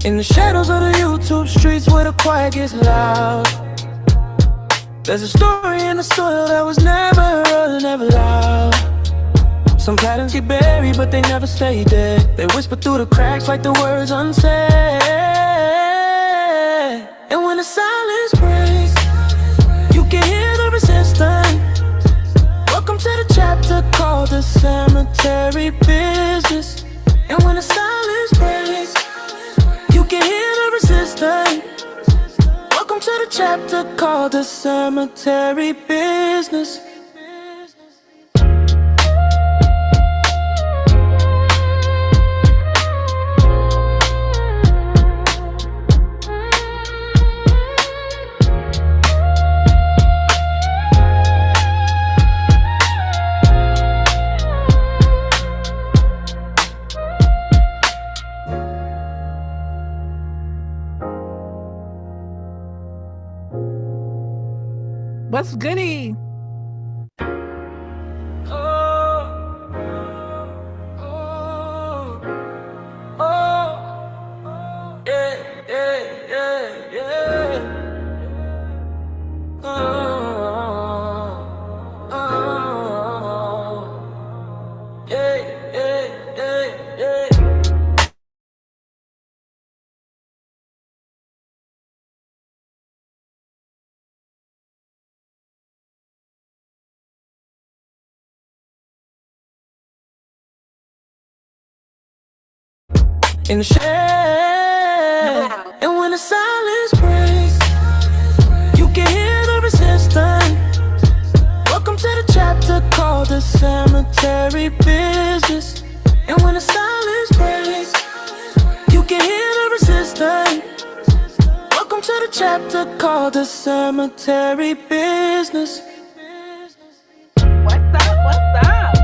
In the shadows of the YouTube streets where the quiet gets loud, there's a story in the soil that was never heard, never loud. Some patterns get buried but they never stay dead. They whisper through the cracks like the words unsaid. And when the silence breaks, you can hear the resistance. Welcome to the chapter called the cemetery business. And when the silence breaks, you can hear the resistance. Welcome to the chapter called the cemetery business. What's goody? In the shade, and when the silence breaks, you can hear the resistance. Welcome to the chapter called the cemetery business. And when the silence breaks, you can hear the resistance. Welcome to the chapter called the cemetery business. What's up? What's up?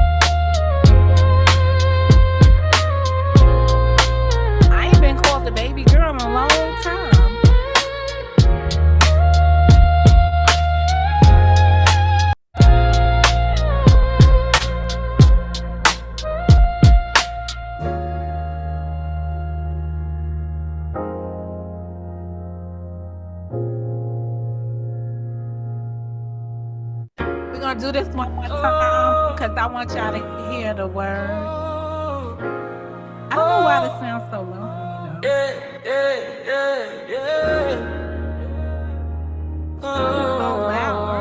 I ain't been called the baby girl in a long time. We're gonna do this one more time because I want y'all to hear the word. I don't know why this sounds so low. So loud.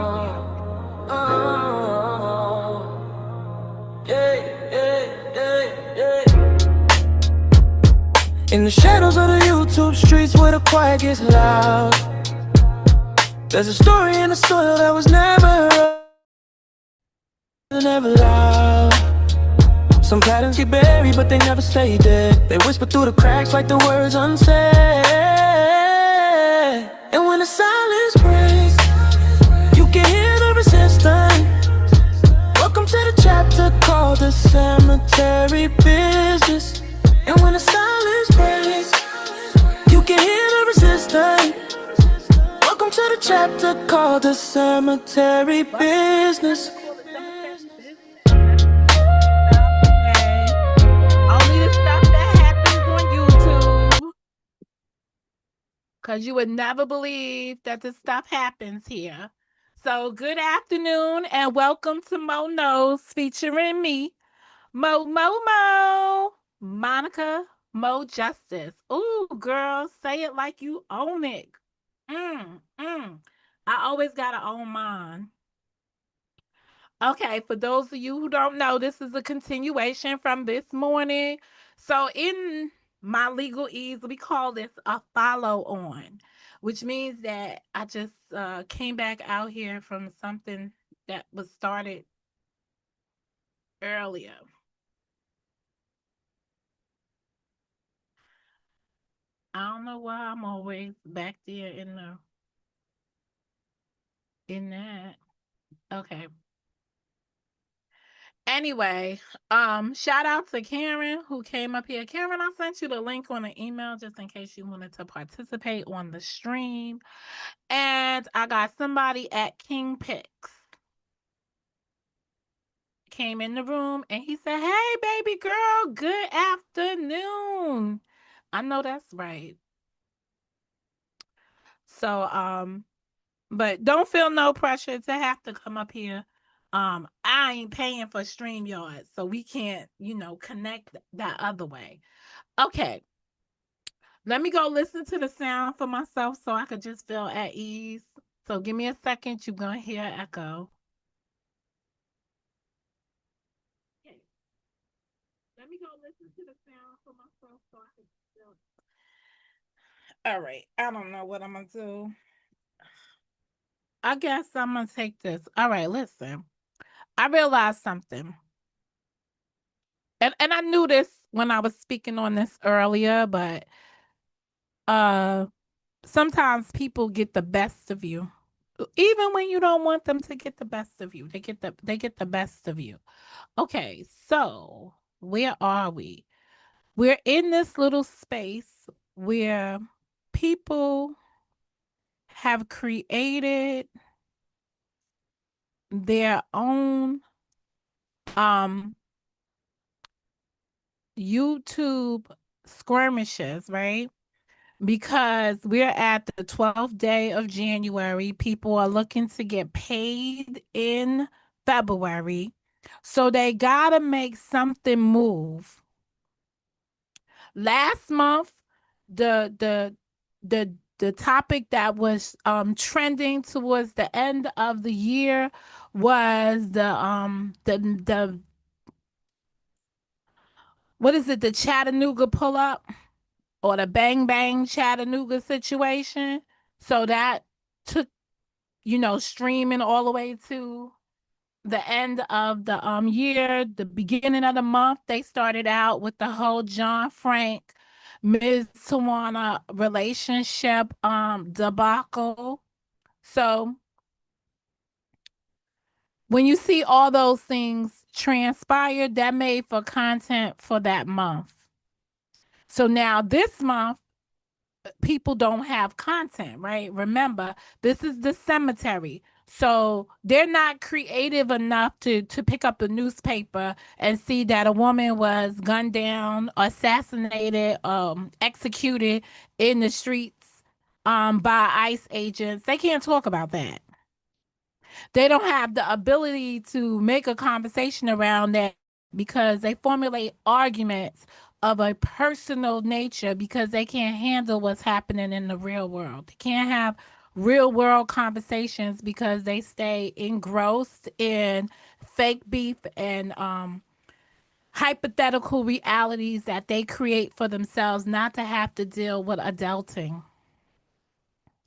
In the shadows of the YouTube streets where the quiet gets loud, there's a story in the soil that was never heard, never loud. Some patterns get buried but they never stay dead. They whisper through the cracks like the words unsaid. And when the silence breaks, you can hear the resistance. Welcome to the chapter called the cemetery business. And when the silence breaks, you can hear the resistance. Welcome to the chapter called the cemetery business. Only the stuff that happens on YouTube. Because you would never believe that this stuff happens here. So good afternoon and welcome to Mo Knows featuring me, Mo, Monica, Mo Justice. Ooh, girl, say it like you own it. I always gotta own mine. Okay, for those of you who don't know, this is a continuation from this morning. So, in my legal ease, we call this a follow on, which means that I just came back out here from something that was started earlier. I don't know why I'm always back there in that. Okay. Anyway, shout out to Karen who came up here. Karen, I sent you the link on the email just in case you wanted to participate on the stream. And I got somebody at King Picks came in the room and he said, "Hey, baby girl, good afternoon." I know that's right. So but don't feel no pressure to have to come up here. I ain't paying for StreamYard, so we can't, connect that other way. Okay, let me go listen to the sound for myself so I could just feel at ease. So give me a second. You're gonna hear echo. Okay, let me go listen to the sound for myself so I can feel. All right, I don't know what I'm gonna do. I guess I'm gonna take this. All right, listen. I realized something. And I knew this when I was speaking on this earlier, but uh sometimes people get the best of you. Even when you don't want them to get the best of you. They get the best of you. Okay, so where are we? We're in this little space where people have created their own um YouTube skirmishes, right? Because we're at the 12th day of January. People are looking to get paid in February. So they got to make something move. Last month, the topic that was trending towards the end of the year was the what is it, the Chattanooga pull up or the bang bang Chattanooga situation. So that took, streaming all the way to the end of the year, the beginning of the month. They started out with the whole John Frank, Ms. Tawana relationship debacle. So when you see all those things transpire, that made for content for that month. So now this month, people don't have content, right? Remember, this is the cemetery. So they're not creative enough to pick up the newspaper and see that a woman was gunned down, assassinated, executed in the streets by ICE agents. They can't talk about that. They don't have the ability to make a conversation around that because they formulate arguments of a personal nature because they can't handle what's happening in the real world. They can't have real world conversations because they stay engrossed in fake beef and hypothetical realities that they create for themselves not to have to deal with adulting,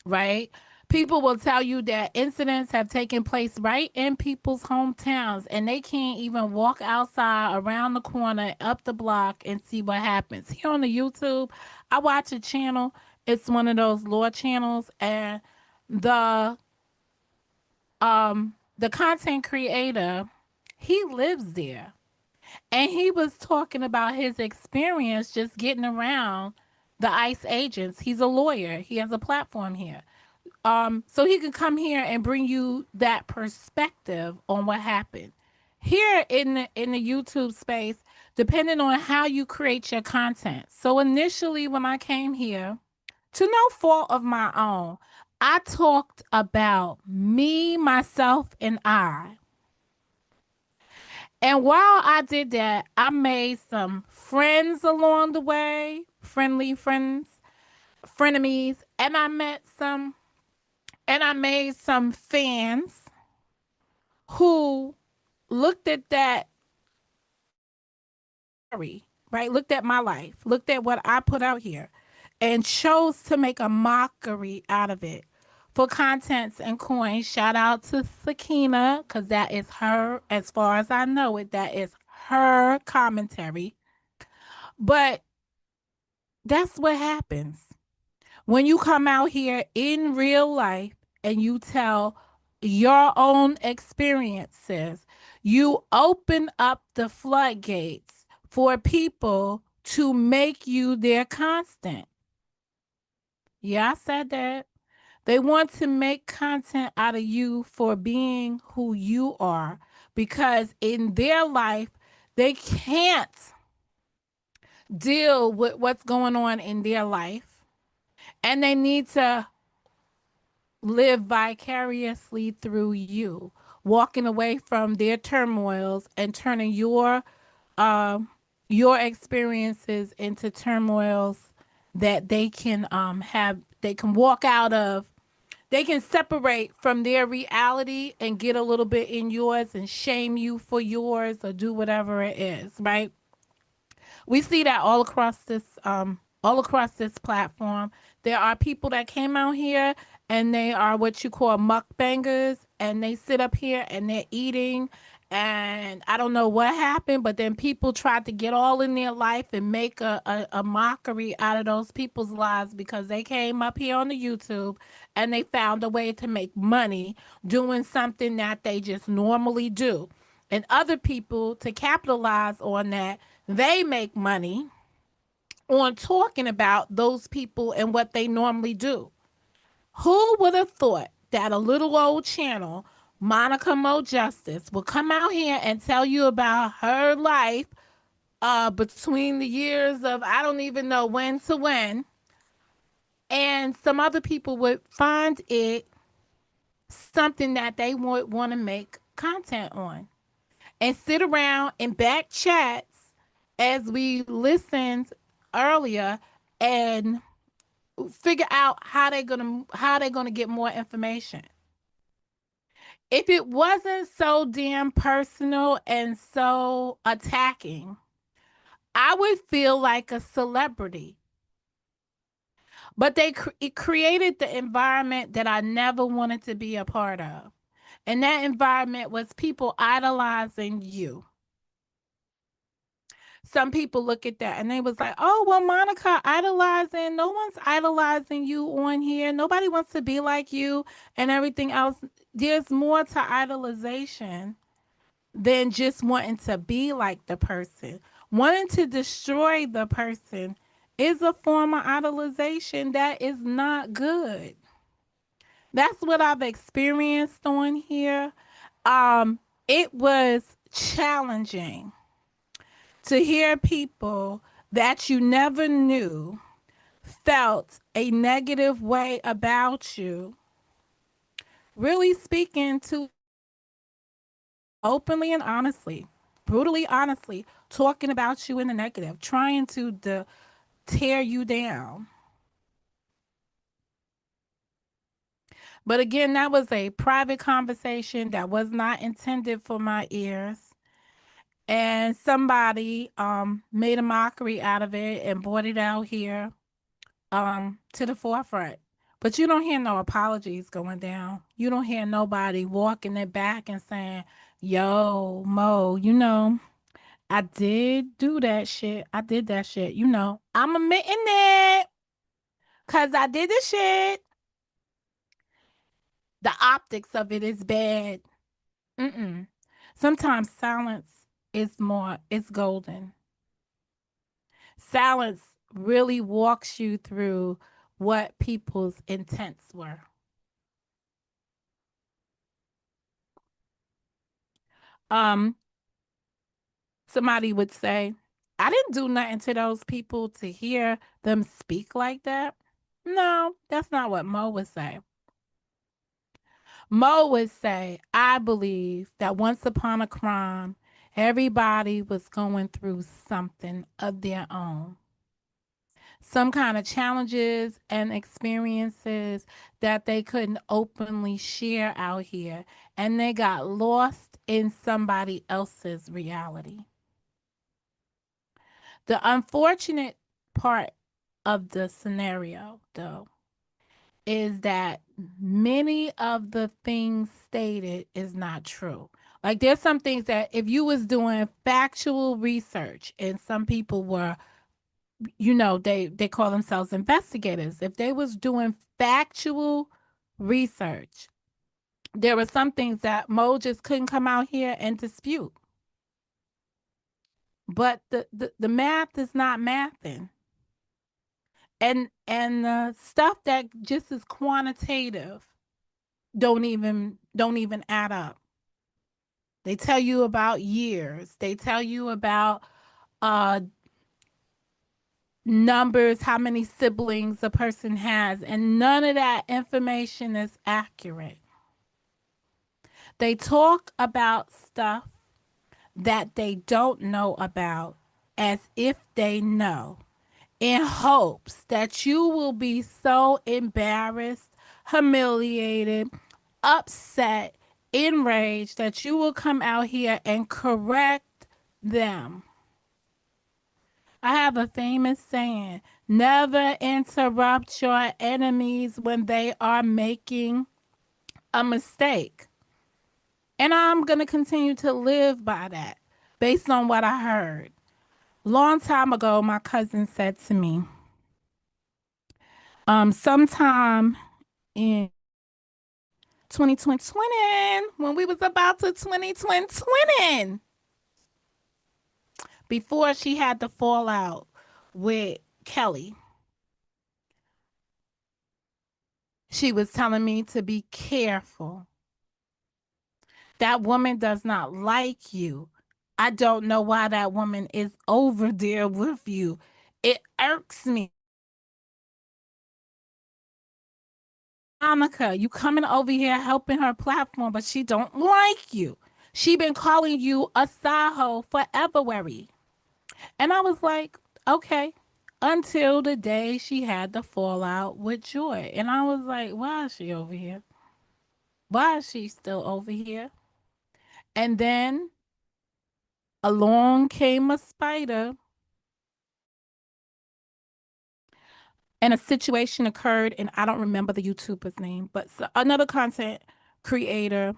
right? People will tell you that incidents have taken place right in people's hometowns and they can't even walk outside around the corner, up the block, and see what happens. Here on the YouTube, I watch a channel. It's one of those law channels, and the the content creator, he lives there. And he was talking about his experience just getting around the ICE agents. He's a lawyer. He has a platform here. So he can come here and bring you that perspective on what happened here in the YouTube space, depending on how you create your content. So initially, when I came here, to no fault of my own, I talked about me, myself, and I. And while I did that, I made some friends along the way, friendly friends, frenemies, and I made some fans who looked at that, right? Looked at my life, looked at what I put out here, and chose to make a mockery out of it for contents and coins. Shout out to Sakina, because that is her, as far as I know it, that is her commentary. But that's what happens. When you come out here in real life and you tell your own experiences, you open up the floodgates for people to make you their constant. Yeah, I said that. They want to make content out of you for being who you are because in their life, they can't deal with what's going on in their life, and they need to live vicariously through you, walking away from their turmoils and turning um your experiences into turmoils that they can have they can walk out of. They can separate from their reality and get a little bit in yours and shame you for yours or do whatever it is, right? We see that all across this platform. There are people that came out here and they are what you call mukbangers, and they sit up here and they're eating, and I don't know what happened, but then people tried to get all in their life and make a mockery out of those people's lives because they came up here on the YouTube and they found a way to make money doing something that they just normally do. And other people, to capitalize on that, they make money on talking about those people and what they normally do. Who would have thought that a little old channel, Monica Mo Justice, would come out here and tell you about her life between the years of I don't even know when to when, and some other people would find it something that they would want to make content on and sit around in back chats as we listened earlier and figure out how they're gonna get more information. If it wasn't so damn personal and so attacking, I would feel like a celebrity. But it created the environment that I never wanted to be a part of. And that environment was people idolizing you. Some people look at that and they was like, "Oh, well, Monica idolizing. No one's idolizing you on here. Nobody wants to be like you and everything else." There's more to idolization than just wanting to be like the person. Wanting to destroy the person is a form of idolization that is not good. That's what I've experienced on here. It was challenging to hear people that you never knew felt a negative way about you, really speaking to openly and honestly, brutally honestly, talking about you in the negative, trying to tear you down. But again, that was a private conversation that was not intended for my ears. And somebody made a mockery out of it and brought it out here to the forefront. But you don't hear no apologies going down. You don't hear nobody walking it back and saying, "Yo, Mo, I did do that shit. I did that shit. I'm admitting it because I did the shit." The optics of it is bad. Mm-mm. Sometimes silence it's golden. Silence really walks you through what people's intents were. Um, Somebody would say, "I didn't do nothing to those people to hear them speak like that." No, that's not what Mo would say. Mo would say, "I believe that once upon a crime, everybody was going through something of their own. Some kind of challenges and experiences that they couldn't openly share out here, and they got lost in somebody else's reality." The unfortunate part of the scenario, though, is that many of the things stated is not true. Like there's some things that if you was doing factual research and some people were, they call themselves investigators. If they was doing factual research, there were some things that Mo just couldn't come out here and dispute. But the math is not mathing. And the stuff that just is quantitative don't even add up. They tell you about years. They tell you about uh numbers, how many siblings a person has, and none of that information is accurate. They talk about stuff that they don't know about as if they know, in hopes that you will be so embarrassed, humiliated, upset, enraged that you will come out here and correct them. I have a famous saying, never interrupt your enemies when they are making a mistake. And I'm going to continue to live by that based on what I heard. Long time ago, my cousin said to me, sometime in 2020, when we was about to 2020, before she had the fallout with Kelly, she was telling me to be careful. That woman does not like you. I don't know why that woman is over there with you. It irks me. Monica, you coming over here helping her platform, but she don't like you. She been calling you a Saho forever. And I was like, okay. Until the day she had the fallout with Joy. And I was like, why is she over here? Why is she still over here? And then along came a spider and a situation occurred, and I don't remember the YouTuber's name, but another content creator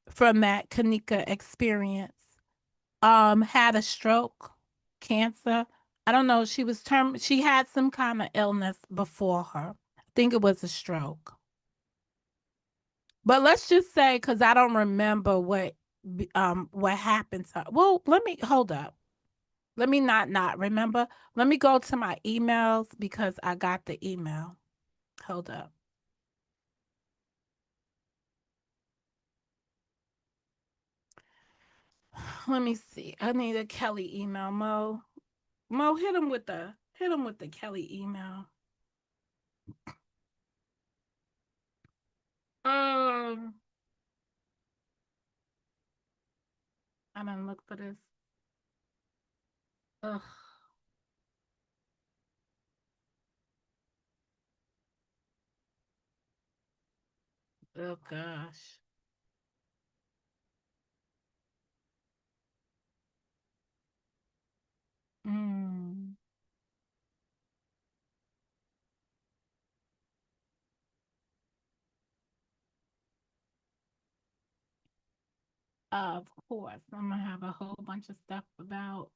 from that Kanika experience had a stroke, cancer. I don't know. She had some kind of illness before her. I think it was a stroke. But let's just say, because I don't remember what happened to her. Well, let me hold up. Let me not remember. Let me go to my emails because I got the email. Hold up. Let me see. I need a Kelly email, Mo. Mo, hit him with the Kelly email. Um, I didn't look for this. Ugh. Oh gosh. Mm. Of course, I'm gonna have a whole bunch of stuff about.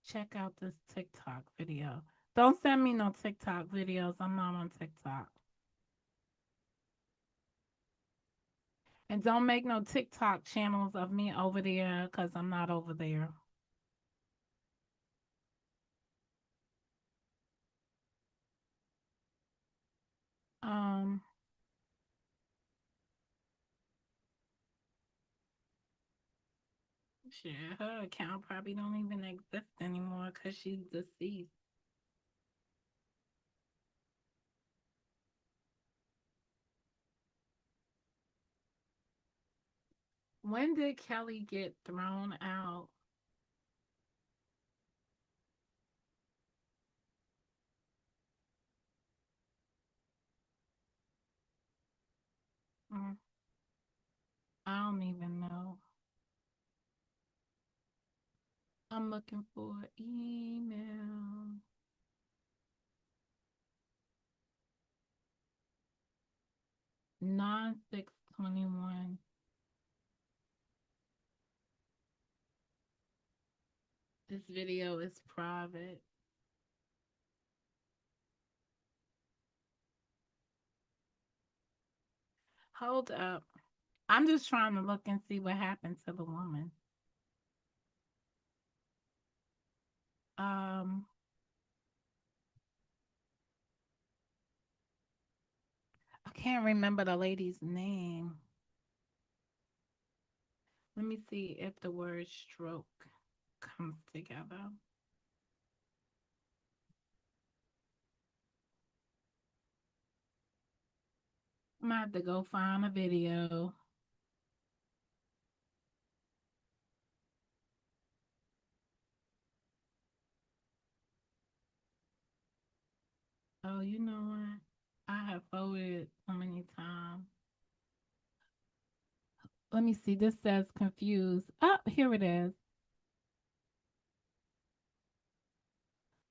Check out this TikTok video. Don't send me no TikTok videos. I'm not on TikTok. And don't make no TikTok channels of me over there because I'm not over there. Um, shit, her account probably don't even exist anymore because she's deceased. When did Kelly get thrown out? Mm, I don't even know. I'm looking for email. 9621. This video is private. Hold up. I'm just trying to look and see what happened to the woman. Um, I can't remember the lady's name. Let me see if the word stroke comes together. I'm gonna have to go find a video. Oh, you know what? I have forwarded so many times. Let me see. This says confused. Oh, here it is.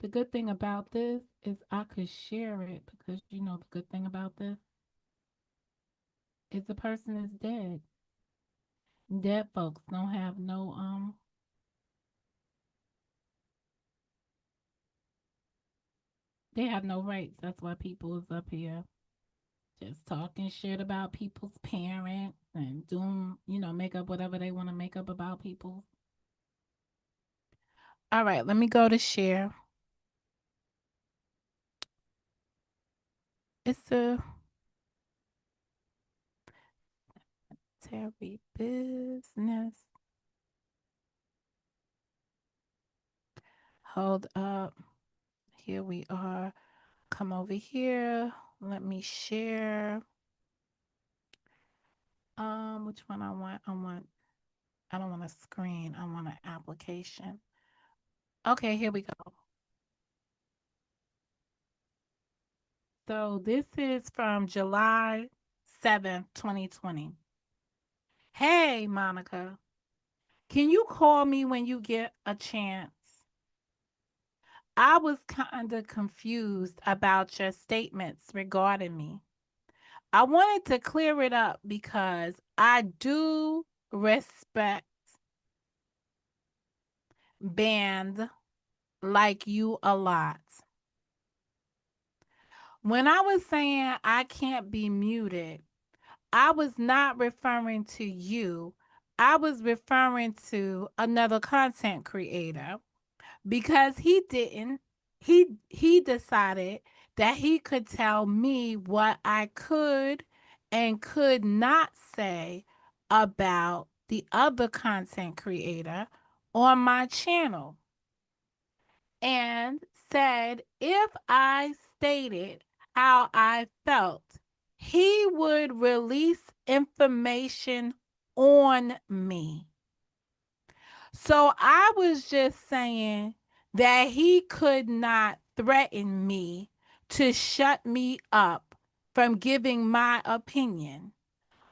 The good thing about this is I could share it because you know the good thing about this is the person is dead. Dead folks don't have no they have no rights. That's why people is up here just talking shit about people's parents and doing, make up whatever they want to make up about people. All right, let me go to share. It's a Terry business. Hold up. Here we are. Come over here. Let me share. Which one I want? I don't want a screen. I want an application. Okay, here we go. So this is from July 7th, 2020. Hey, Monica, can you call me when you get a chance? I was kind of confused about your statements regarding me. I wanted to clear it up because I do respect band like you a lot. When I was saying I can't be muted, I was not referring to you. I was referring to another content creator because he decided that he could tell me what I could and could not say about the other content creator on my channel, and said if I stated how I felt, he would release information on me. So I was just saying that he could not threaten me to shut me up from giving my opinion.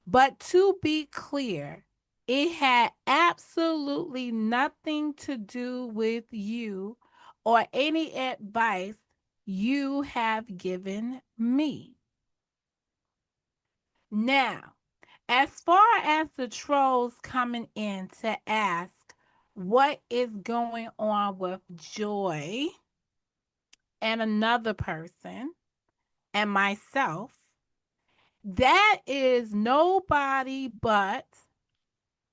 But to be clear, it had absolutely nothing to do with you or any advice you have given me. Now, as far as the trolls coming in to ask what is going on with Joy and another person and myself, that is nobody but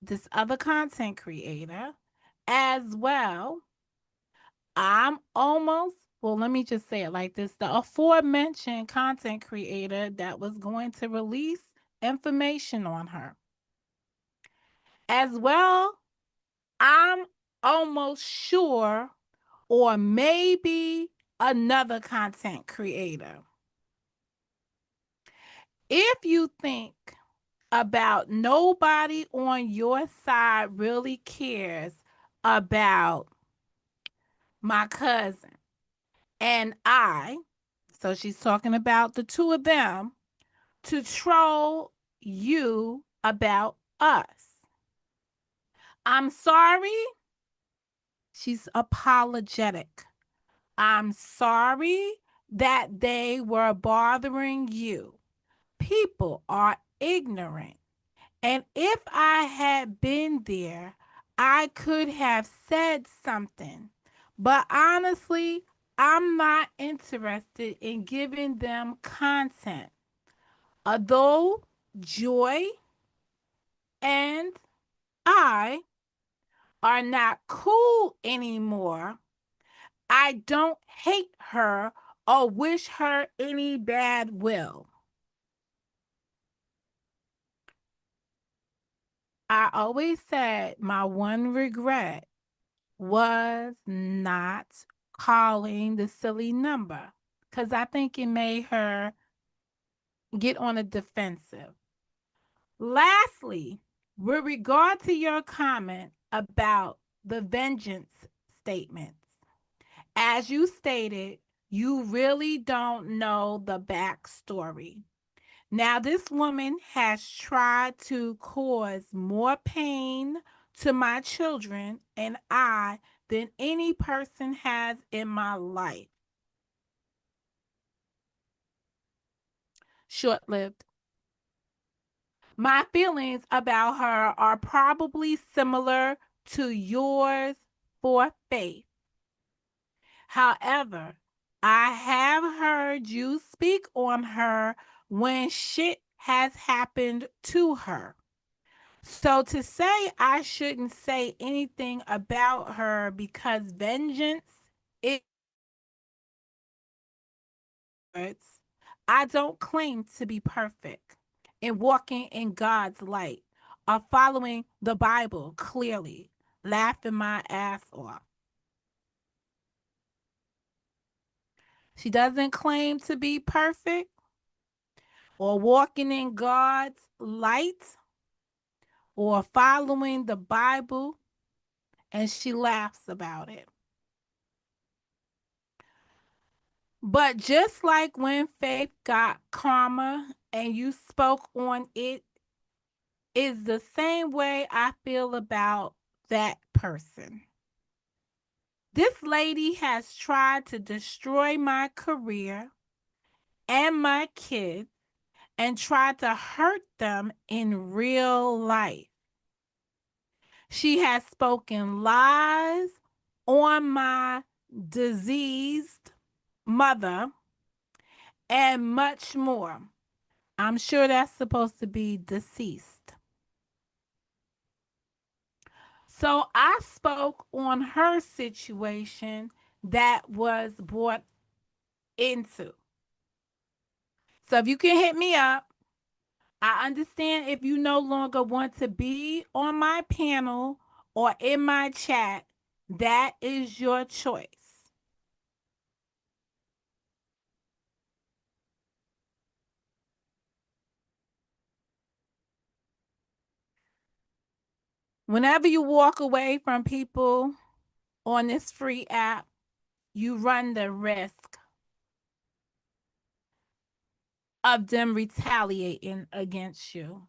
this other content creator as well. I'm almost, well, let me just say it like this, the aforementioned content creator that was going to release information on her. As well, I'm almost sure, or maybe another content creator. If you think about nobody on your side really cares about my cousin and I, so she's talking about the two of them, to troll you about us. I'm sorry. She's apologetic. I'm sorry that they were bothering you. People are ignorant. And if I had been there, I could have said something. But honestly, I'm not interested in giving them content. Although Joy and I are not cool anymore, I don't hate her or wish her any bad will. I always said my one regret was not calling the silly number because I think it made her get on a defensive. Lastly, with regard to your comment about the vengeance statements, as you stated, you really don't know the backstory. Now, this woman has tried to cause more pain to my children and I than any person has in my life. Short lived. My feelings about her are probably similar to yours for Faith. However, I have heard you speak on her when shit has happened to her. So to say I shouldn't say anything about her because vengeance is words, I don't claim to be perfect in walking in God's light or following the Bible clearly, laughing my ass off. She doesn't claim to be perfect or walking in God's light or following the Bible, and she laughs about it. But just like when Faith got karma and you spoke on it, is the same way I feel about that person. This lady has tried to destroy my career and my kids and tried to hurt them in real life. She has spoken lies on my diseased mother and much more. I'm sure that's supposed to be deceased. So I spoke on her situation that was brought into. So if you can hit me up, I understand if you no longer want to be on my panel or in my chat. That is your choice. Whenever you walk away from people on this free app, you run the risk of them retaliating against you.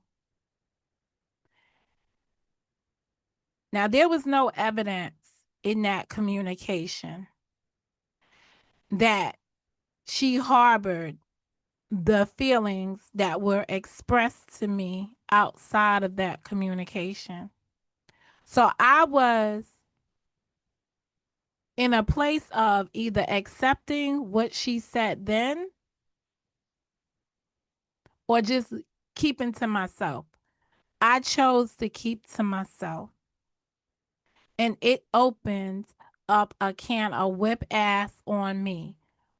Now, there was no evidence in that communication that she harbored the feelings that were expressed to me outside of that communication. So I was in a place of either accepting what she said then or just keeping to myself. I chose to keep to myself. And it opened up a can of whip ass on me,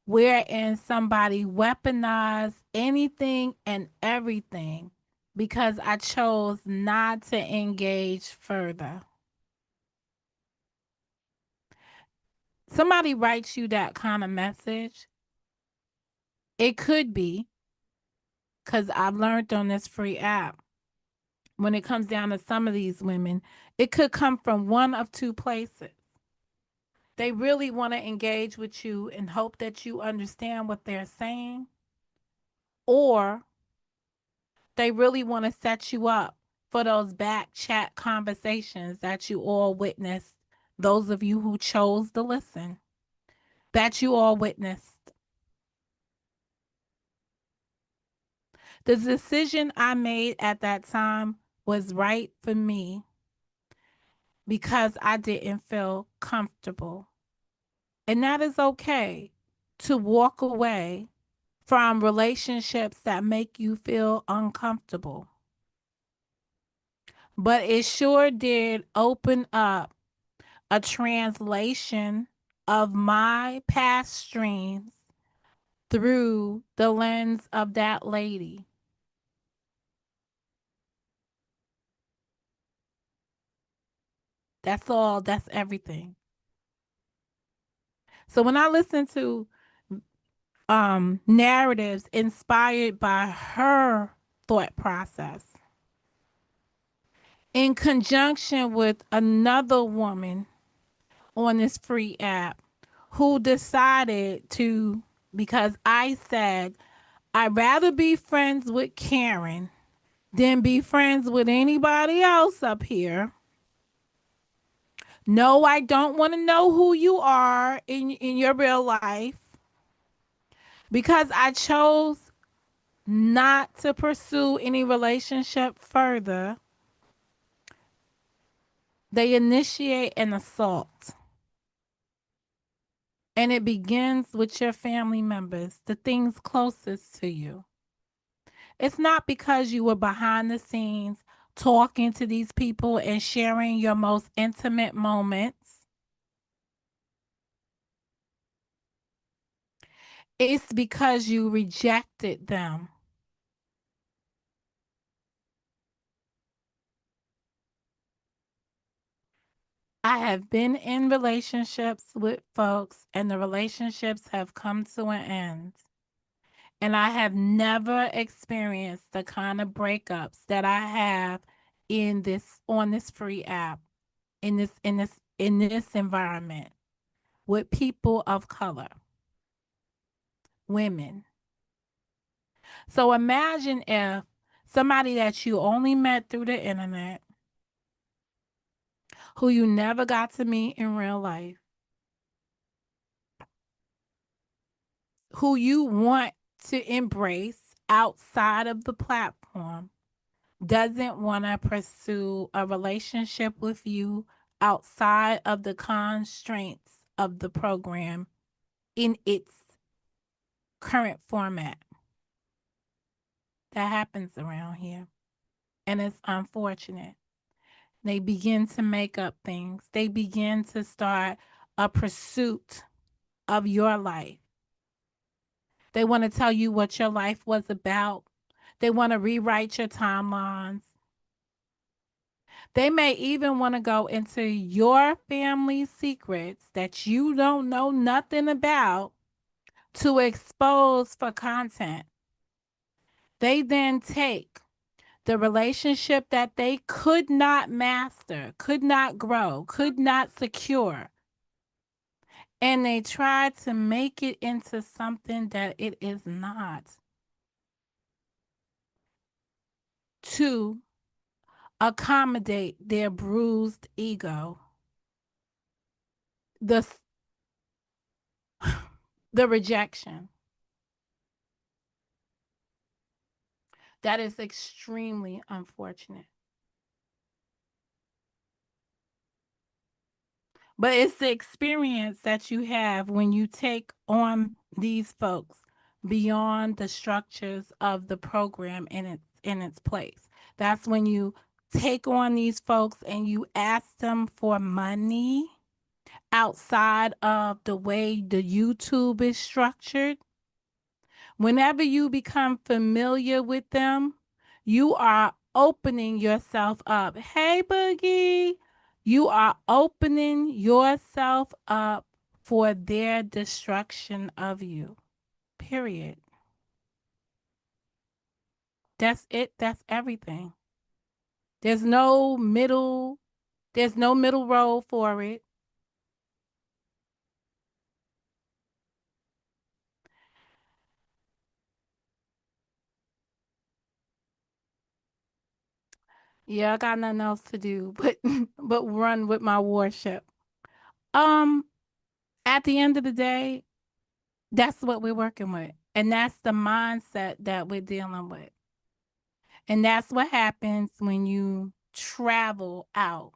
wherein somebody weaponized anything and everything because I chose not to engage further. Somebody writes you that kind of message. It could be because I've learned on this free app when it comes down to some of these women, it could come from one of two places. They really want to engage with you and hope that you understand what they're saying, or they really want to set you up for those back chat conversations that you all witnessed, those of you who chose to listen, that you all witnessed. The decision I made at that time was right for me because I didn't feel comfortable. And that is okay to walk away from relationships that make you feel uncomfortable. But it sure did open up a translation of my past streams through the lens of that lady. That's all. That's everything. So when I listen to narratives inspired by her thought process in conjunction with another woman on this free app who decided to, because I said I'd rather be friends with Karen than be friends with anybody else up here. No, I don't want to know who you are in your real life, because I chose not to pursue any relationship further. They initiate an assault. And it begins with your family members, the things closest to you. It's not because you were behind the scenes talking to these people and sharing your most intimate moments. It's because you rejected them. I have been in relationships with folks, and the relationships have come to an end. And I have never experienced the kind of breakups that I have in this on this free app, in this environment with people of color, women. So imagine if somebody that you only met through the internet, who you never got to meet in real life, who you want to embrace outside of the platform, doesn't want to pursue a relationship with you outside of the constraints of the program in its current format. That happens around here. And it's unfortunate. They begin to make up things, they begin to start a pursuit of your life. They want to tell you what your life was about. They want to rewrite your timelines. They may even want to go into your family's secrets that you don't know nothing about to expose for content. They then take the relationship that they could not master, could not grow, could not secure, and they try to make it into something that it is not, to accommodate their bruised ego. The the rejection. That is extremely unfortunate. But it's the experience that you have when you take on these folks beyond the structures of the program in its place. That's when you take on these folks and you ask them for money outside of the way the YouTube is structured. Whenever you become familiar with them, you are opening yourself up. Hey, Boogie, you are opening yourself up for their destruction of you. Period. That's it. That's everything. There's no middle. There's no middle road for it. Yeah, I got nothing else to do but but run with my warship. Um, at the end of the day, that's what we're working with. And that's the mindset that we're dealing with. And that's what happens when you travel out.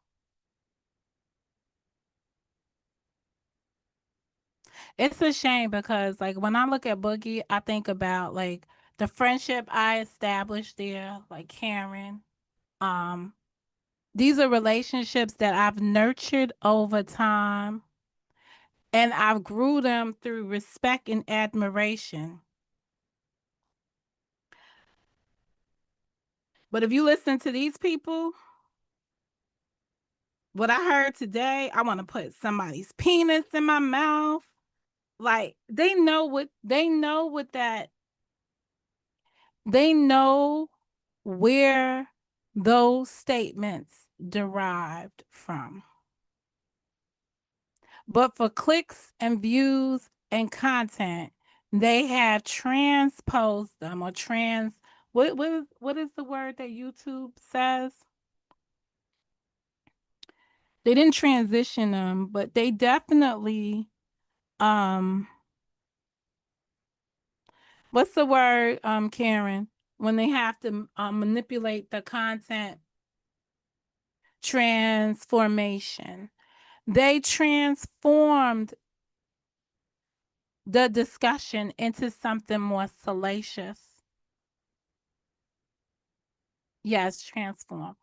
It's a shame because, like, when I look at Boogie, I think about like the friendship I established there, like Karen. Um, these are relationships that I've nurtured over time, and I've grew them through respect and admiration. But if you listen to these people, what I heard today, I want to put somebody's penis in my mouth. Like they know where those statements derived from. But for clicks and views and content, they have transposed them or what is the word that YouTube says? They didn't transition them, but they definitely um what's the word, Karen, when they have to manipulate the content? Transformation. They transformed the discussion into something more salacious. Yes, transform,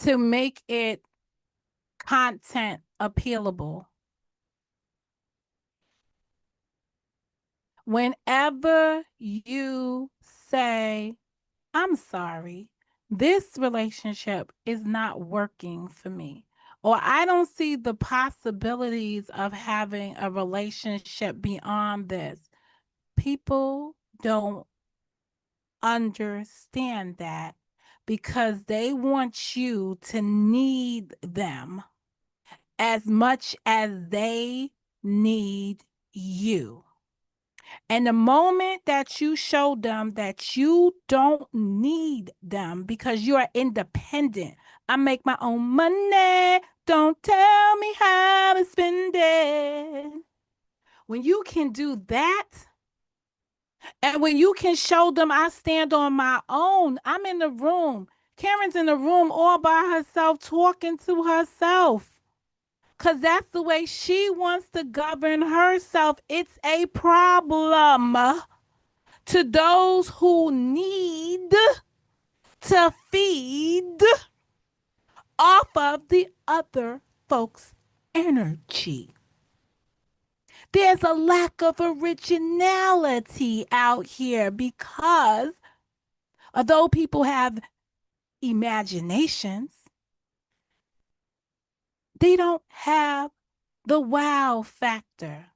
to make it content appealable. Whenever you say, I'm sorry, this relationship is not working for me, or I don't see the possibilities of having a relationship beyond this, people don't understand that because they want you to need them as much as they need you. And the moment that you show them that you don't need them because you are independent, I make my own money, don't tell me how to spend it. When you can do that, and when you can show them I stand on my own, I'm in the room. Karen's in the room all by herself talking to herself. Because that's the way she wants to govern herself. It's a problem to those who need to feed off of the other folks' energy. There's a lack of originality out here because although people have imaginations, they don't have the wow factor.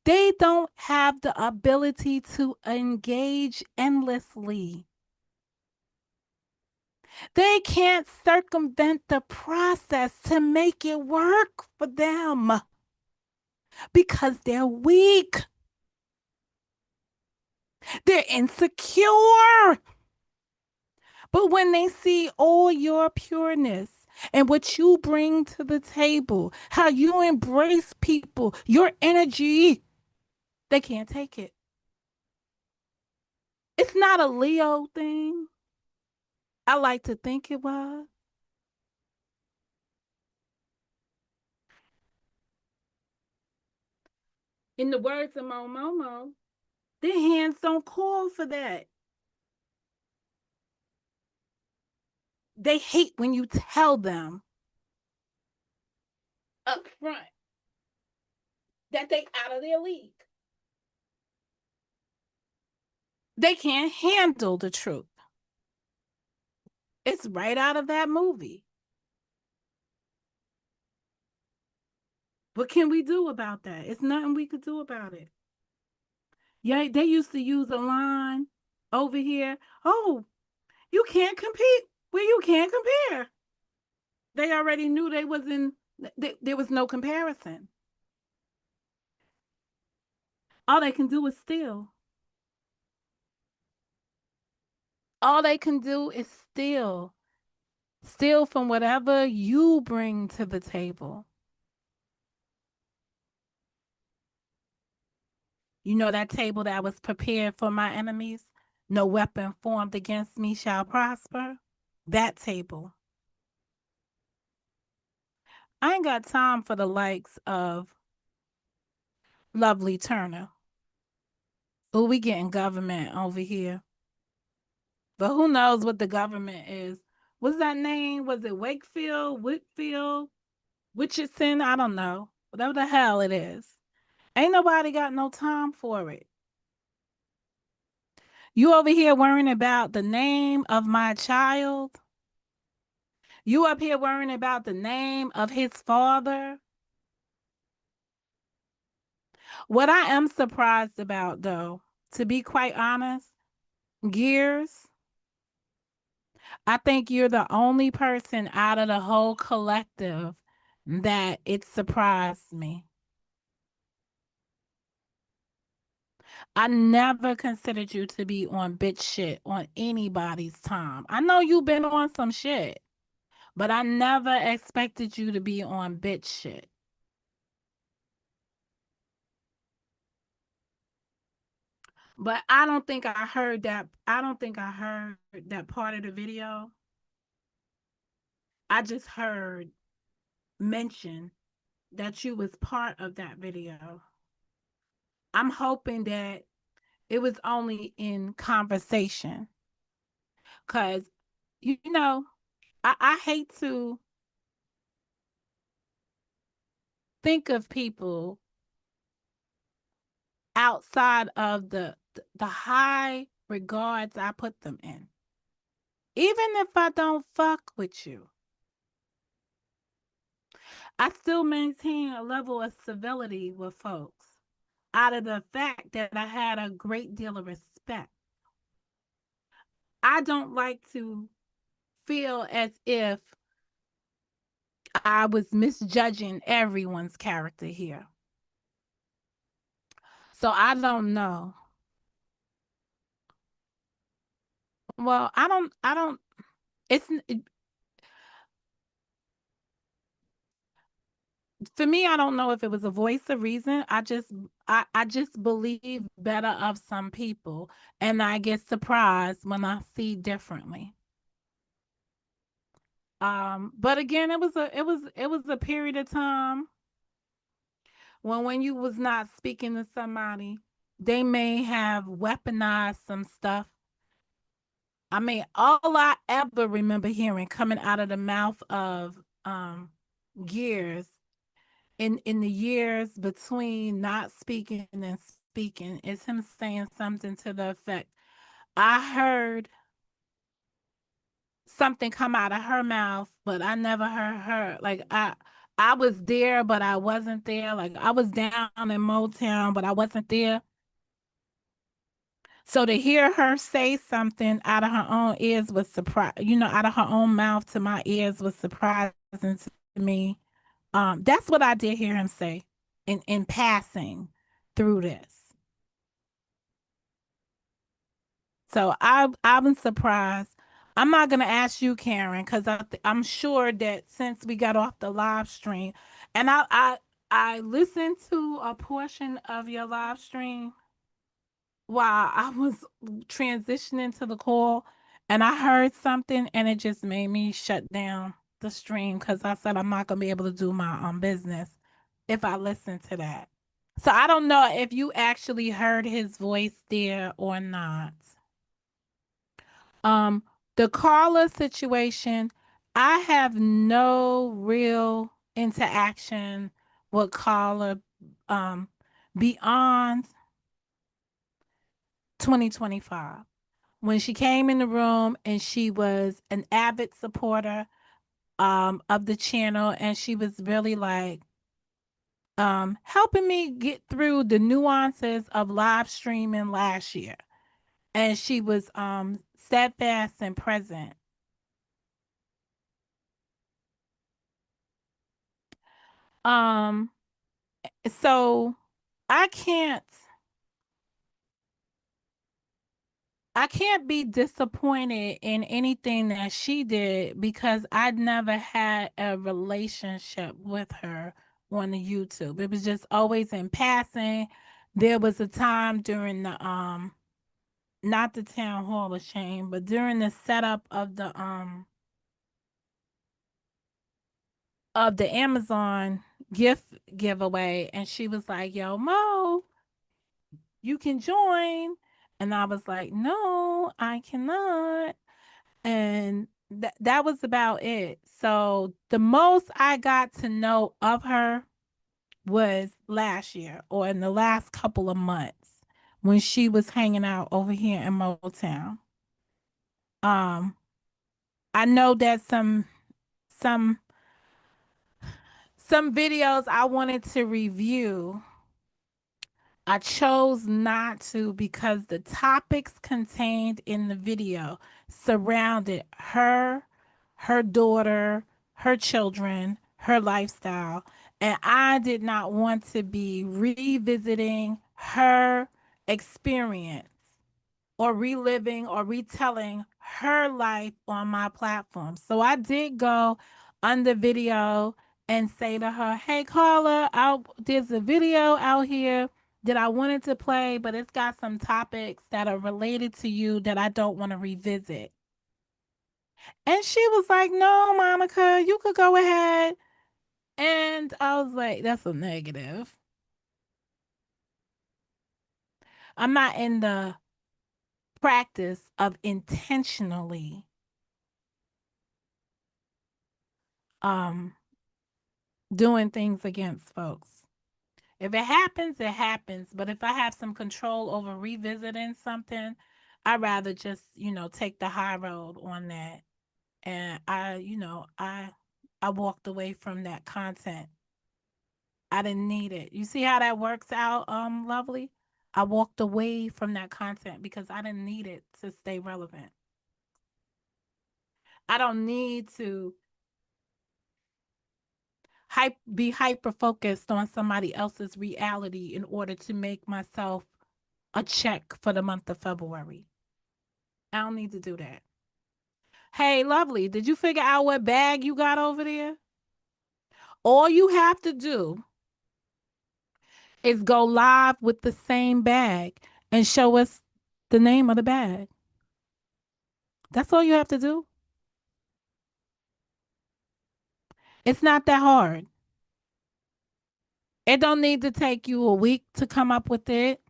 They don't have the ability to engage endlessly. They can't circumvent the process to make it work for them because they're weak. They're insecure. But when they see all your pureness and what you bring to the table, how you embrace people, your energy, they can't take it. It's not a Leo thing. I like to think it was. In the words of Momo, their hands don't call for that. They hate when you tell them up front that they out of their league. They can't handle the truth. It's right out of that movie. What can we do about that? It's nothing we could do about it. Yeah, they used to use a line over here. Oh, you can't compete where you can't compare. They already knew they was in. There was no comparison. All they can do is steal. All they can do is steal. Steal from whatever you bring to the table. You know that table that was prepared for my enemies? No weapon formed against me shall prosper. That table. I ain't got time for the likes of Lovely Turner. Oh, we getting government over here. But who knows what the government is? What's that name? Was it Wakefield, Whitfield, Richardson? I don't know. Whatever the hell it is. Ain't nobody got no time for it. You over here worrying about the name of my child? You up here worrying about the name of his father? What I am surprised about, though, to be quite honest, Gears, I think you're the only person out of the whole collective that it surprised me. I never considered you to be on bitch shit on anybody's time. I know you've been on some shit, but I never expected you to be on bitch shit. But I don't think I heard that. I don't think I heard that part of the video. I just heard mention that you was part of that video. I'm hoping that it was only in conversation, cause you know I hate to think of people outside of the high regards I put them in. Even if I don't fuck with you, I still maintain a level of civility with folks out of the fact that I had a great deal of respect. I don't like to feel as if I was misjudging everyone's character here. So I don't know. Well, I don't it's for me, I don't know if it was a voice of reason. I just believe better of some people, and I get surprised when I see differently. But again, it was a period of time when you was not speaking to somebody, they may have weaponized some stuff. I mean, all I ever remember hearing coming out of the mouth of Gears in the years between not speaking and speaking is him saying something to the effect, I heard something come out of her mouth, but I never heard her. Like I was there, but I wasn't there. Like I was down in Motown, but I wasn't there. So to hear her say something out of her own ears was surprise, out of her own mouth to my ears was surprising to me. That's what I did hear him say in passing through this. So I've been surprised. I'm not gonna ask you, Karen, because I'm sure that since we got off the live stream, and I listened to a portion of your live stream while I was transitioning to the call, and I heard something, and it just made me shut down the stream because I said I'm not gonna be able to do my business if I listen to that. So I don't know if you actually heard his voice there or not. Um, the Carla situation, I have no real interaction with Carla um beyond 2025. When she came in the room and she was an avid supporter of the channel, and she was really like helping me get through the nuances of live streaming last year. And she was steadfast and present. Um so I can't I can't be disappointed in anything that she did because I never had a relationship with her on the YouTube. It was just always in passing. There was a time during the not the town hall of shame, but during the setup of the Amazon gift giveaway, and she was like, "Yo, Mo, you can join." And I was like, "No, I cannot." And that was about it. So the most I got to know of her was last year or in the last couple of months when she was hanging out over here in Motown. Um, I know that some some videos I wanted to review I chose not to because the topics contained in the video surrounded her, her daughter, her children, her lifestyle, and I did not want to be revisiting her experience or reliving or retelling her life on my platform. So I did go on the video and say to her, "Hey Carla, there's a video out here that I wanted to play, but it's got some topics that are related to you that I don't want to revisit." And she was like, "No, Monica, you could go ahead." And I was like, "That's a negative. I'm not in the practice of intentionally um doing things against folks. If it happens, it happens. But if I have some control over revisiting something, I'd rather just, take the high road on that. And I walked away from that content. I didn't need it. You see how that works out, lovely? I walked away from that content because I didn't need it to stay relevant. I don't need to be hyper focused on somebody else's reality in order to make myself a check for the month of February. I don't need to do that. Hey, lovely, did you figure out what bag you got over there? All you have to do is go live with the same bag and show us the name of the bag. That's all you have to do. It's not that hard. It don't need to take you a week to come up with it.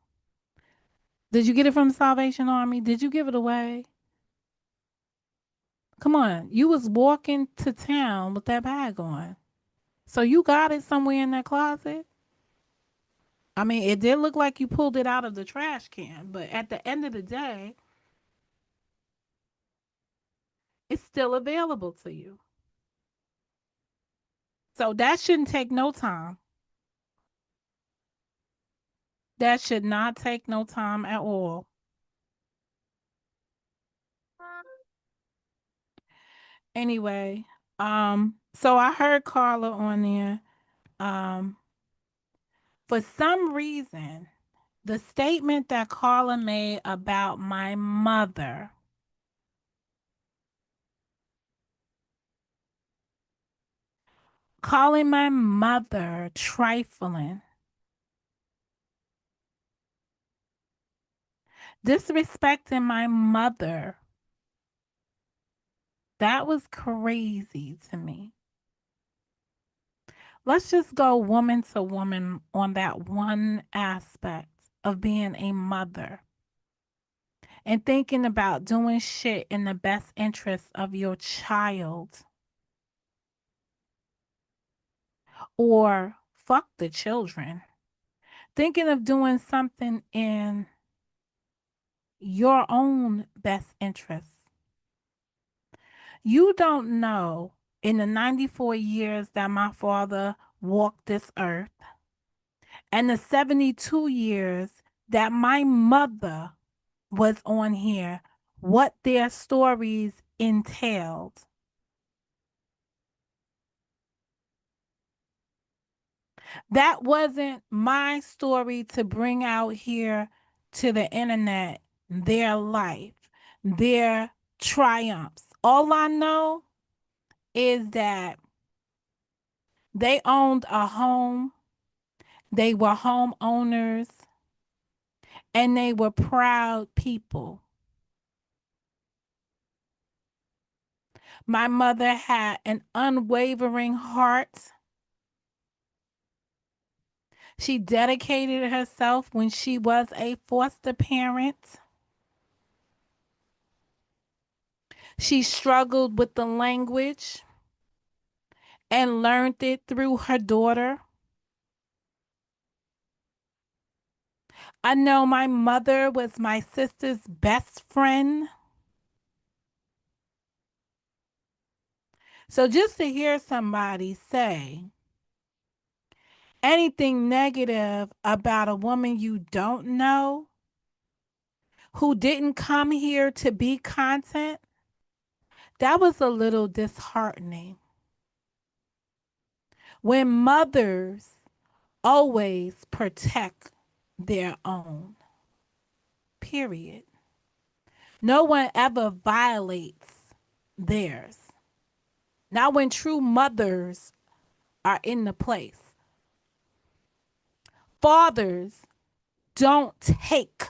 Did you get it from the Salvation Army? Did you give it away? Come on. You was walking to town with that bag on. So you got it somewhere in that closet. I mean, it did look like you pulled it out of the trash can, but at the end of the day, it's still available to you. So that shouldn't take no time. That should not take no time at all. Anyway, so I heard Carla on there. Um, for some reason, the statement that Carla made about my mother, calling my mother trifling, disrespecting my mother, that was crazy to me. Let's just go woman to woman on that one aspect of being a mother and thinking about doing shit in the best interest of your child, or fuck the children, thinking of doing something in your own best interest. You don't know, in the 94 years that my father walked this earth and the 72 years that my mother was on here, what their stories entailed. That wasn't my story to bring out here to the internet, their life, their triumphs. All I know is that they owned a home, they were homeowners, and they were proud people. My mother had an unwavering heart. She dedicated herself when she was a foster parent. She struggled with the language and learned it through her daughter. I know my mother was my sister's best friend. So just to hear somebody say anything negative about a woman you don't know who didn't come here to be content, that was a little disheartening. When mothers always protect their own, period. No one ever violates theirs. Not when true mothers are in the place. Fathers don't take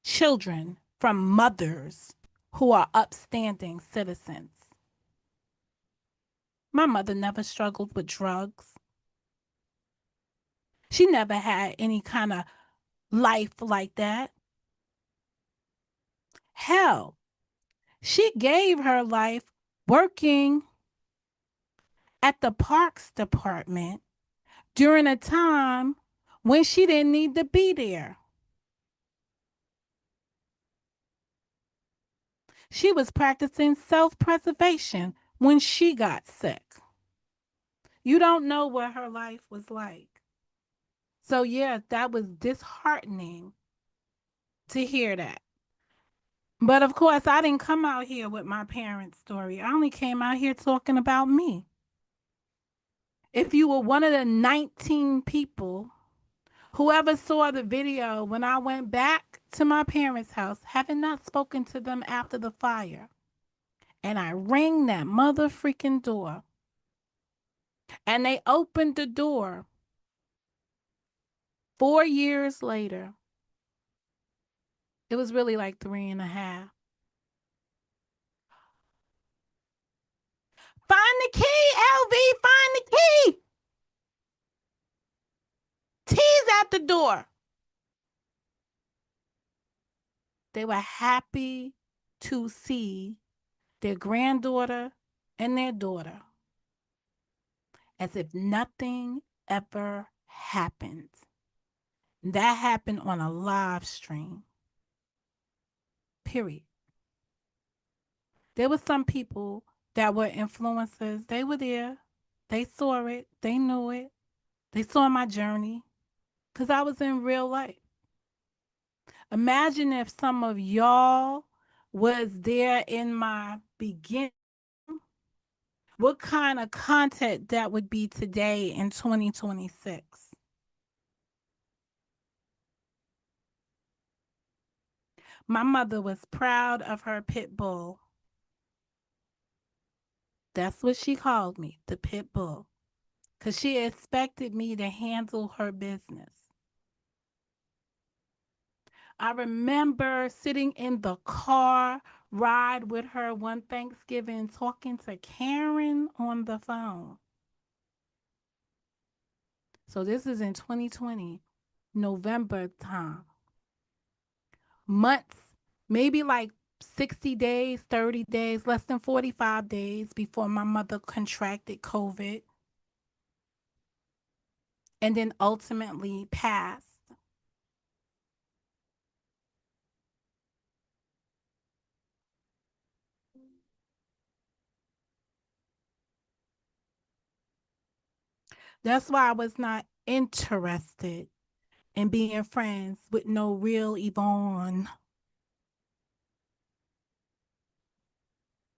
children from mothers who are upstanding citizens. My mother never struggled with drugs. She never had any kind of life like that. Hell, she gave her life working at the parks department during a time when she didn't need to be there. She was practicing self preservation when she got sick. You don't know what her life was like. So, yeah, that was disheartening to hear that. But of course, I didn't come out here with my parents' story. I only came out here talking about me. If you were one of the 19 people, whoever saw the video when I went back to my parents' house, having not spoken to them after the fire, and I rang that mother freaking door, and they opened the door 4 years later. It was really like 3.5. Find the key, LV, find the key. T's at the door. They were happy to see their granddaughter and their daughter as if nothing ever happened. That happened on a live stream. Period. There were some people that were influencers. They were there. They saw it. They knew it. They saw my journey because I was in real life. Imagine if some of y'all was there in my beginning, what kind of content that would be today in 2026. My mother was proud of her pit bull. That's what she called me, the pit bull, because she expected me to handle her business. I remember sitting in the car ride with her one Thanksgiving talking to Karen on the phone. So this is in 2020, November time. Months, maybe like 60 days, 30 days, less than 45 days before my mother contracted COVID and then ultimately passed. That's why I was not interested in being friends with no real Yvonne.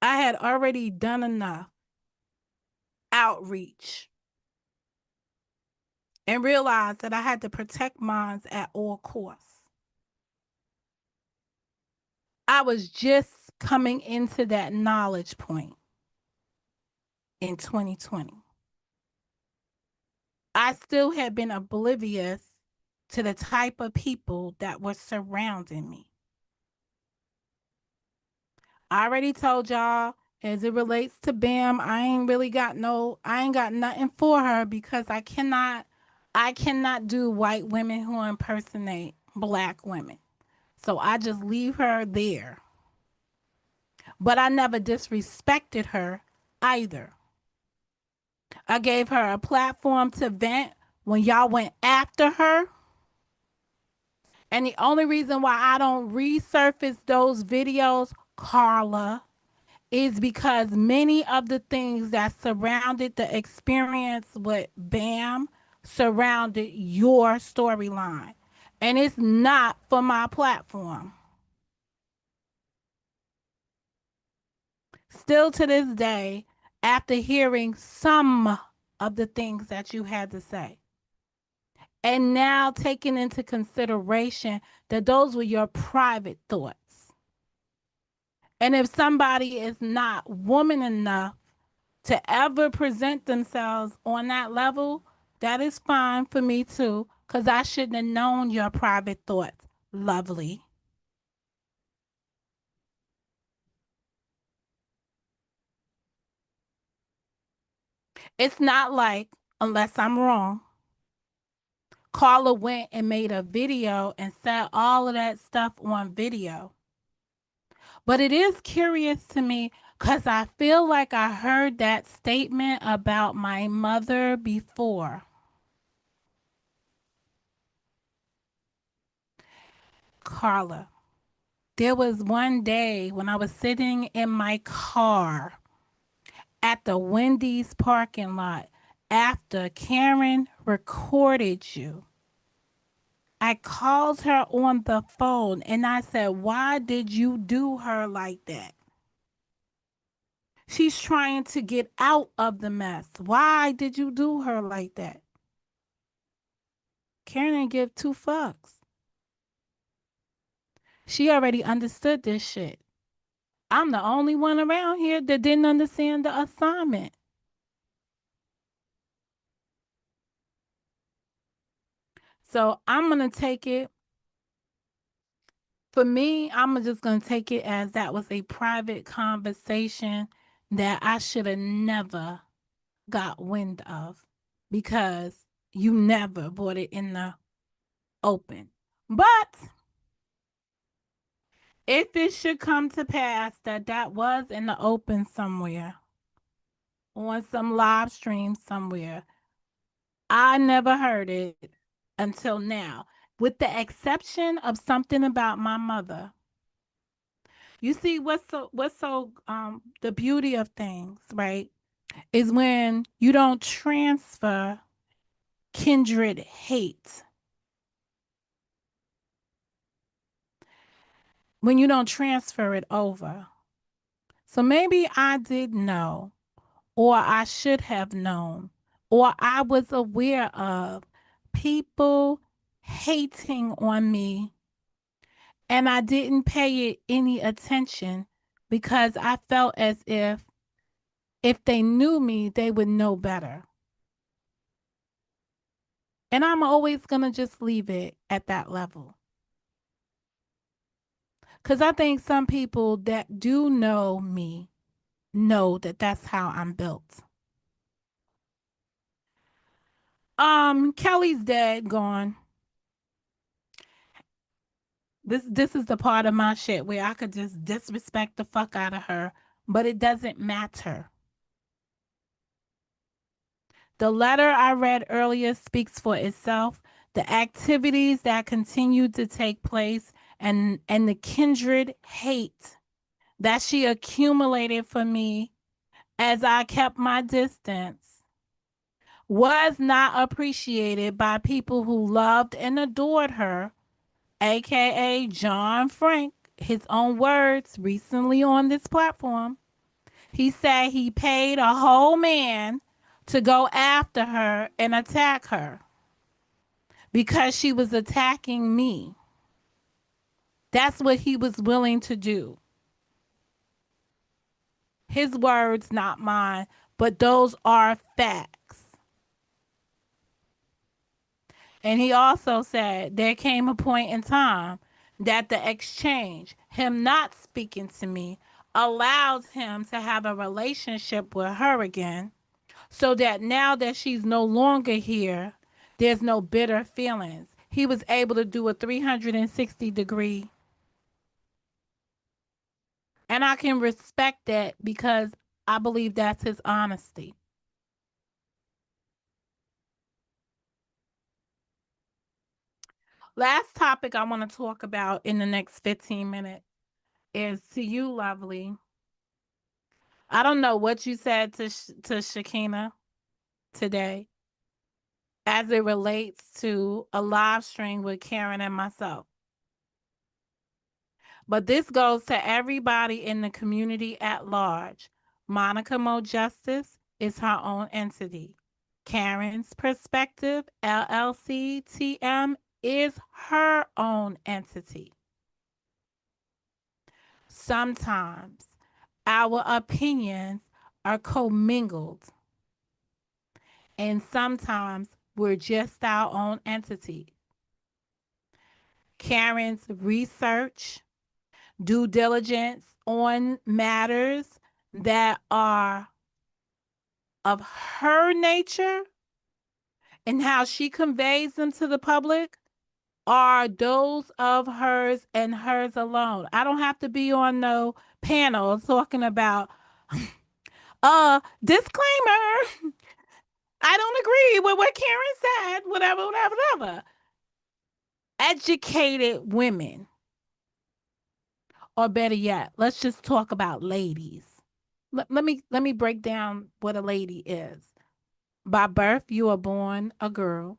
I had already done enough outreach and realized that I had to protect mine at all costs. I was just coming into that knowledge point in 2020. I still had been oblivious to the type of people that were surrounding me. I already told y'all as it relates to Bam, I ain't got nothing for her because I cannot do white women who impersonate black women. So I just leave her there. But I never disrespected her either. I gave her a platform to vent when y'all went after her. And the only reason why I don't resurface those videos, Carla, is because many of the things that surrounded the experience with Bam surrounded your storyline. And it's not for my platform. Still to this day, after hearing some of the things that you had to say, and now taking into consideration that those were your private thoughts. And if somebody is not woman enough to ever present themselves on that level, that is fine for me too, because I shouldn't have known your private thoughts. Lovely. It's not like, unless I'm wrong, Carla went and made a video and said all of that stuff on video. But it is curious to me because I feel like I heard that statement about my mother before. Carla, there was one day when I was sitting in my car at the Wendy's parking lot after Karen recorded you. I called her on the phone and I said, "Why did you do her like that? She's trying to get out of the mess. Why did you do her like that?" Karen didn't give two fucks. She already understood this shit. I'm the only one around here that didn't understand the assignment. So I'm going to take it. For me, I'm just going to take it as that was a private conversation that I should have never got wind of because you never brought it in the open. But if it should come to pass that that was in the open somewhere, on some live stream somewhere, I never heard it until now, with the exception of something about my mother. You see, what's so the beauty of things, right? Is when you don't transfer kindred hate. When you don't transfer it over. So maybe I did know, or I should have known, or I was aware of people hating on me and I didn't pay it any attention because I felt as if they knew me, they would know better. And I'm always going to just leave it at that level. Because I think some people that do know me know that that's how I'm built. Kelly's dead, gone. This is the part of my shit where I could just disrespect the fuck out of her, but it doesn't matter. The letter I read earlier speaks for itself. The activities that continue to take place and the kindred hate that she accumulated for me as I kept my distance was not appreciated by people who loved and adored her, aka John Frank, his own words recently on this platform. He said he paid a whole man to go after her and attack her because she was attacking me. That's what he was willing to do. His words, not mine, but those are facts. And he also said there came a point in time that the exchange, him not speaking to me, allows him to have a relationship with her again, so that now that she's no longer here, there's no bitter feelings. He was able to do a 360-degree. And I can respect that because I believe that's his honesty. Last topic I want to talk about in the next 15 minutes is to you, lovely. I don't know what you said to Shakina today as it relates to a live stream with Karen and myself. But this goes to everybody in the community at large. Monica Mo Justice is her own entity. Karen's Perspective, LLC TM, is her own entity. Sometimes our opinions are commingled, and sometimes we're just our own entity. Karen's research, due diligence on matters that are of her nature and how she conveys them to the public are those of hers and hers alone. I don't have to be on no panel talking about disclaimer. I don't agree with what Karen said, whatever, whatever, whatever. Educated women, or better yet, let's just talk about ladies. Let me break down what a lady is. By birth, you are born a girl.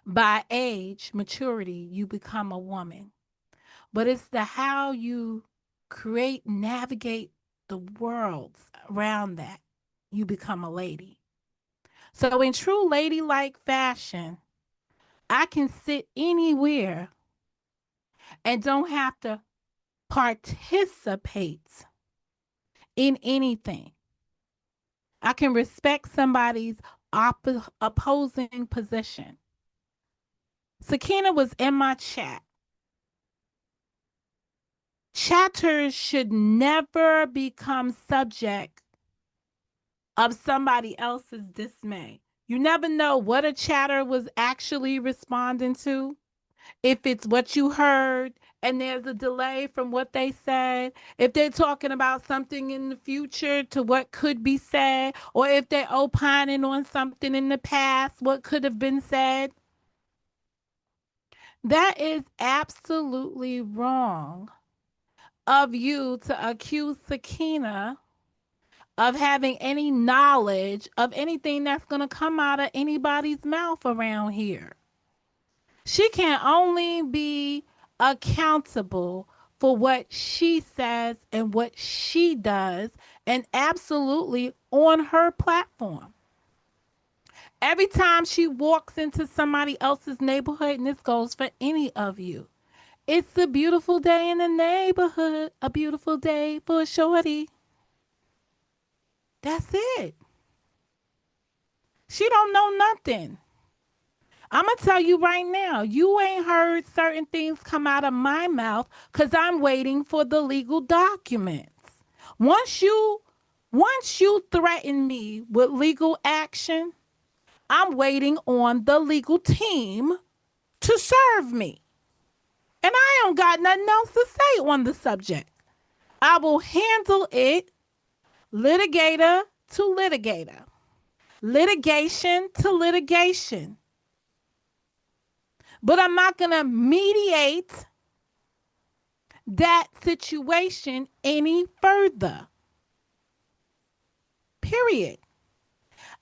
By age, maturity, you become a woman. But it's the how you create, navigate the worlds around that you become a lady. So, in true ladylike fashion, I can sit anywhere and don't have to participate in anything. I can respect somebody's opposing position. Sakina was in my chat. Chatters should never become subject of somebody else's dismay. You never know what a chatter was actually responding to. If it's what you heard and there's a delay from what they said, if they're talking about something in the future to what could be said, or if they're opining on something in the past, what could have been said, that is absolutely wrong of you to accuse Sakina of having any knowledge of anything that's going to come out of anybody's mouth around here. She can only be accountable for what she says and what she does, and absolutely on her platform. Every time she walks into somebody else's neighborhood, and this goes for any of you, it's a beautiful day in the neighborhood, a beautiful day for a shorty. That's it. She don't know nothing. I'm going to tell you right now, you ain't heard certain things come out of my mouth because I'm waiting for the legal documents. Once you threaten me with legal action, I'm waiting on the legal team to serve me. And I don't got nothing else to say on the subject. I will handle it litigator to litigator, litigation to litigation. But I'm not going to mediate that situation any further. Period.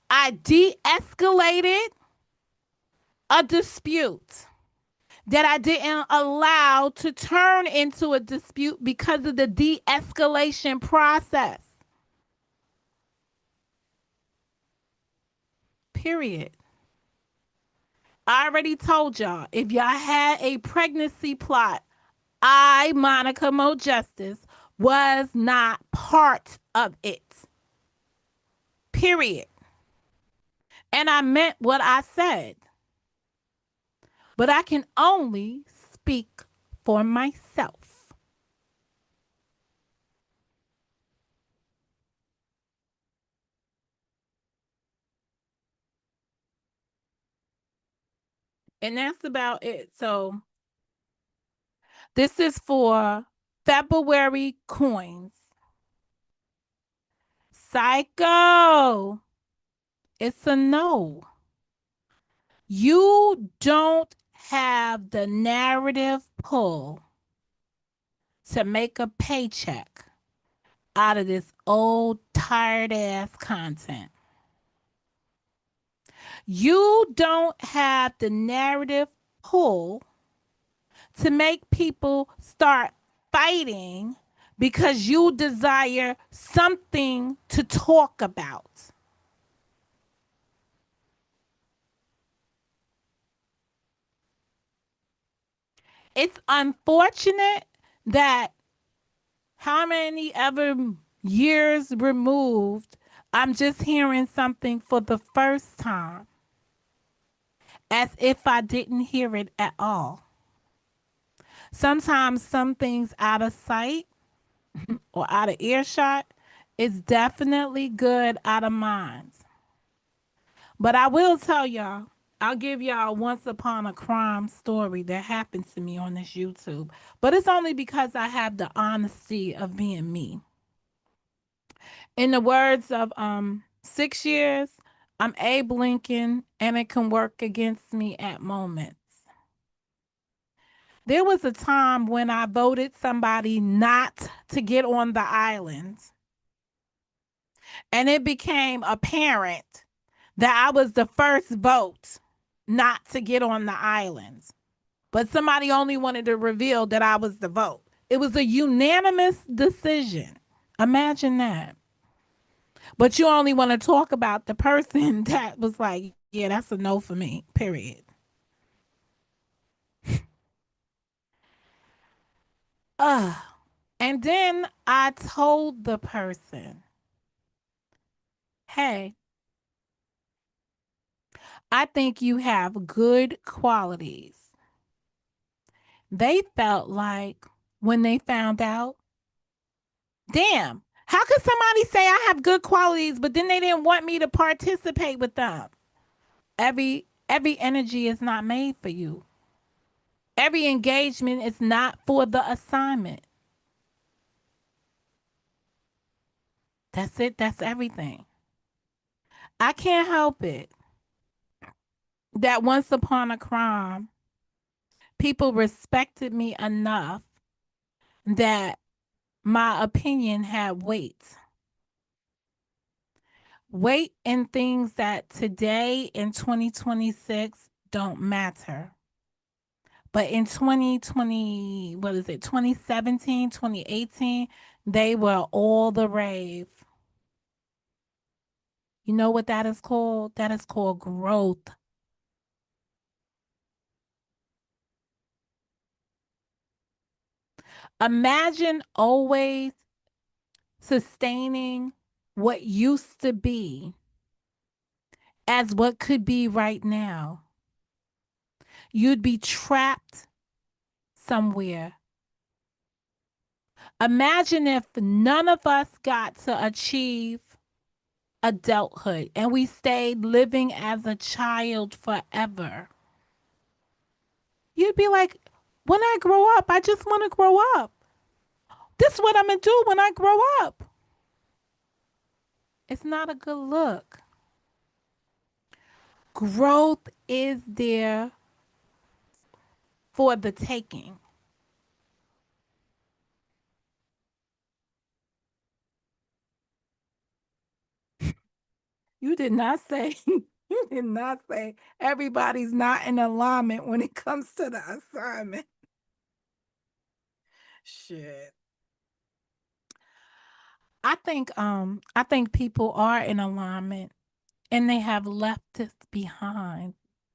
I de escalated a dispute that I didn't allow to turn into a dispute because of the de escalation process. Period. I already told y'all, if y'all had a pregnancy plot, I, Monica Mo Justice, was not part of it. Period. And I meant what I said. But I can only speak for myself. And that's about it. So this is for February coins. Psycho. It's a no. You don't have the narrative pull to make a paycheck out of this old, tired ass content. You don't have the narrative pull to make people start fighting because you desire something to talk about. It's unfortunate that how many ever years removed, I'm just hearing something for the first time as if I didn't hear it at all. Sometimes some things out of sight or out of earshot is definitely good out of mind. But I will tell y'all, I'll give y'all a once upon a crime story that happened to me on this YouTube. But it's only because I have the honesty of being me. In the words of 6 years, I'm Abe Lincoln and it can work against me at moments. There was a time when I voted somebody not to get on the island, and it became apparent that I was the first vote not to get on the island. But somebody only wanted to reveal that I was the vote. It was a unanimous decision. Imagine that. But you only want to talk about the person that was like, yeah, that's a no for me, period. Ugh. And then I told the person, hey, I think you have good qualities. They felt like when they found out, damn, how could somebody say I have good qualities, but then they didn't want me to participate with them? Every energy is not made for you. Every engagement is not for the assignment. That's it. That's everything. I can't help it that once upon a crime, people respected me enough that my opinion had weight. Weight in things that today in 2026 don't matter. But in 2020, what is it, 2017, 2018, they were all the rave. You know what that is called? That is called growth. Imagine always sustaining what used to be as what could be right now. You'd be trapped somewhere. Imagine if none of us got to achieve adulthood and we stayed living as a child forever. You'd be like, when I grow up, I just want to grow up. This is what I'm going to do when I grow up. It's not a good look. Growth is there for the taking. You did not say, you did not say everybody's not in alignment when it comes to the assignment. Shit. I think people are in alignment and they have left this behind.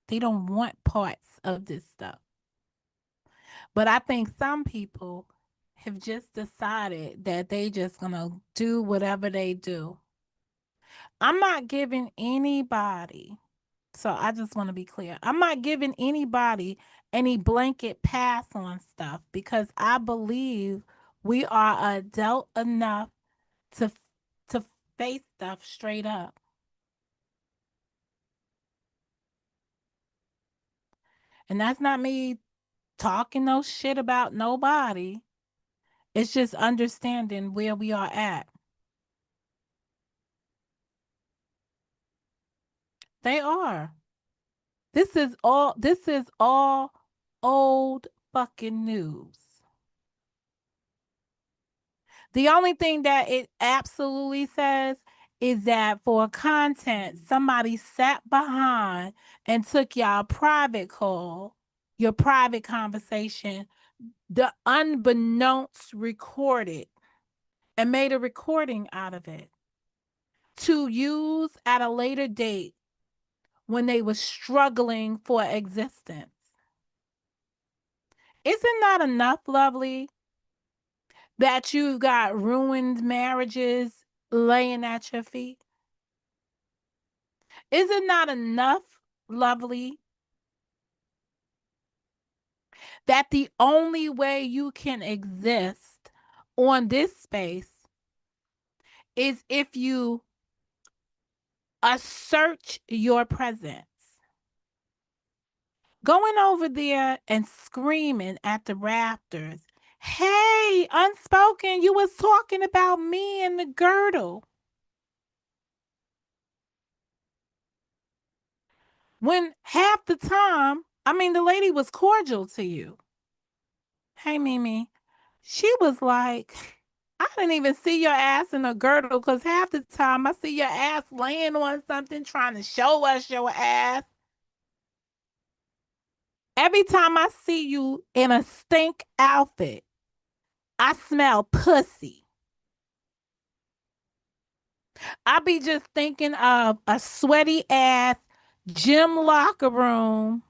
They don't want parts of this stuff. But I think some people have just decided that they just gonna do whatever they do. I'm not giving anybody, so I just want to be clear. I'm not giving anybody any blanket pass on stuff because I believe we are adult enough to to face stuff straight up. And that's not me talking no shit about nobody. It's just understanding where we are at. They are. This is all old fucking news. The only thing that it absolutely says is that for content, somebody sat behind and took y'all private call, your private conversation, the unbeknownst recorded and made a recording out of it to use at a later date when they were struggling for existence. Isn't that enough, lovely, that you've got ruined marriages laying at your feet? Is it not enough, lovely, that the only way you can exist on this space is if you assert your presence? Going over there and screaming at the rafters, hey, unspoken, you was talking about me and the girdle. When half the time, I mean, the lady was cordial to you. Hey, Mimi. She was like, I didn't even see your ass in a girdle because half the time I see your ass laying on something trying to show us your ass. Every time I see you in a stink outfit, I smell pussy. I be just thinking of a sweaty ass gym locker room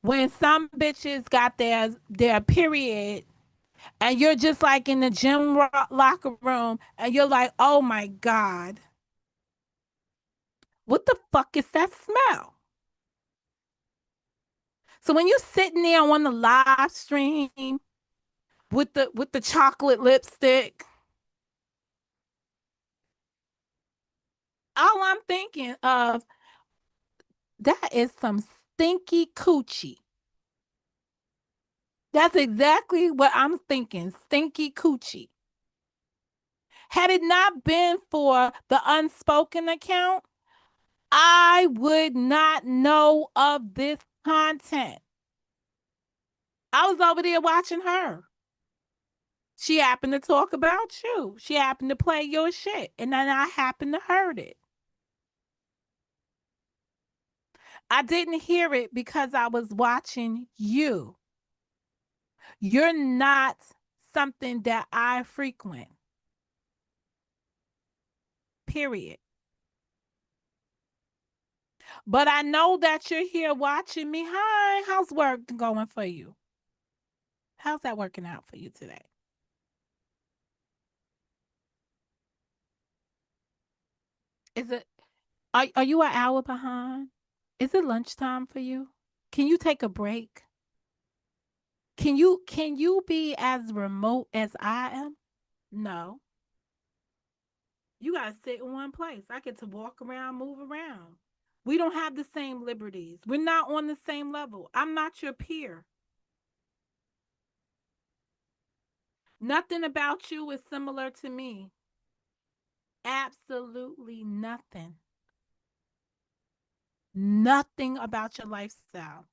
when some bitches got their period and you're just like in the locker room and you're like, oh my God, what the fuck is that smell? So when you're sitting there on the live stream with the chocolate lipstick, all I'm thinking of, that is some stinky coochie. That's exactly what I'm thinking. Stinky coochie. Had it not been for the unspoken account, I would not know of this content. I was over there watching her. She happened to talk about you. She happened to play your shit. And then I happened to heard it. I didn't hear it because I was watching you. You're not something that I frequent. Period. But I know that you're here watching me. Hi, how's work going for you? How's that working out for you today? Is it are you an hour behind? Is it lunchtime for you? Can you take a break? Can you be as remote as I am? No. You gotta sit in one place. I get to walk around, move around. We don't have the same liberties. We're not on the same level. I'm not your peer. Nothing about you is similar to me. Absolutely nothing. Nothing about your lifestyle.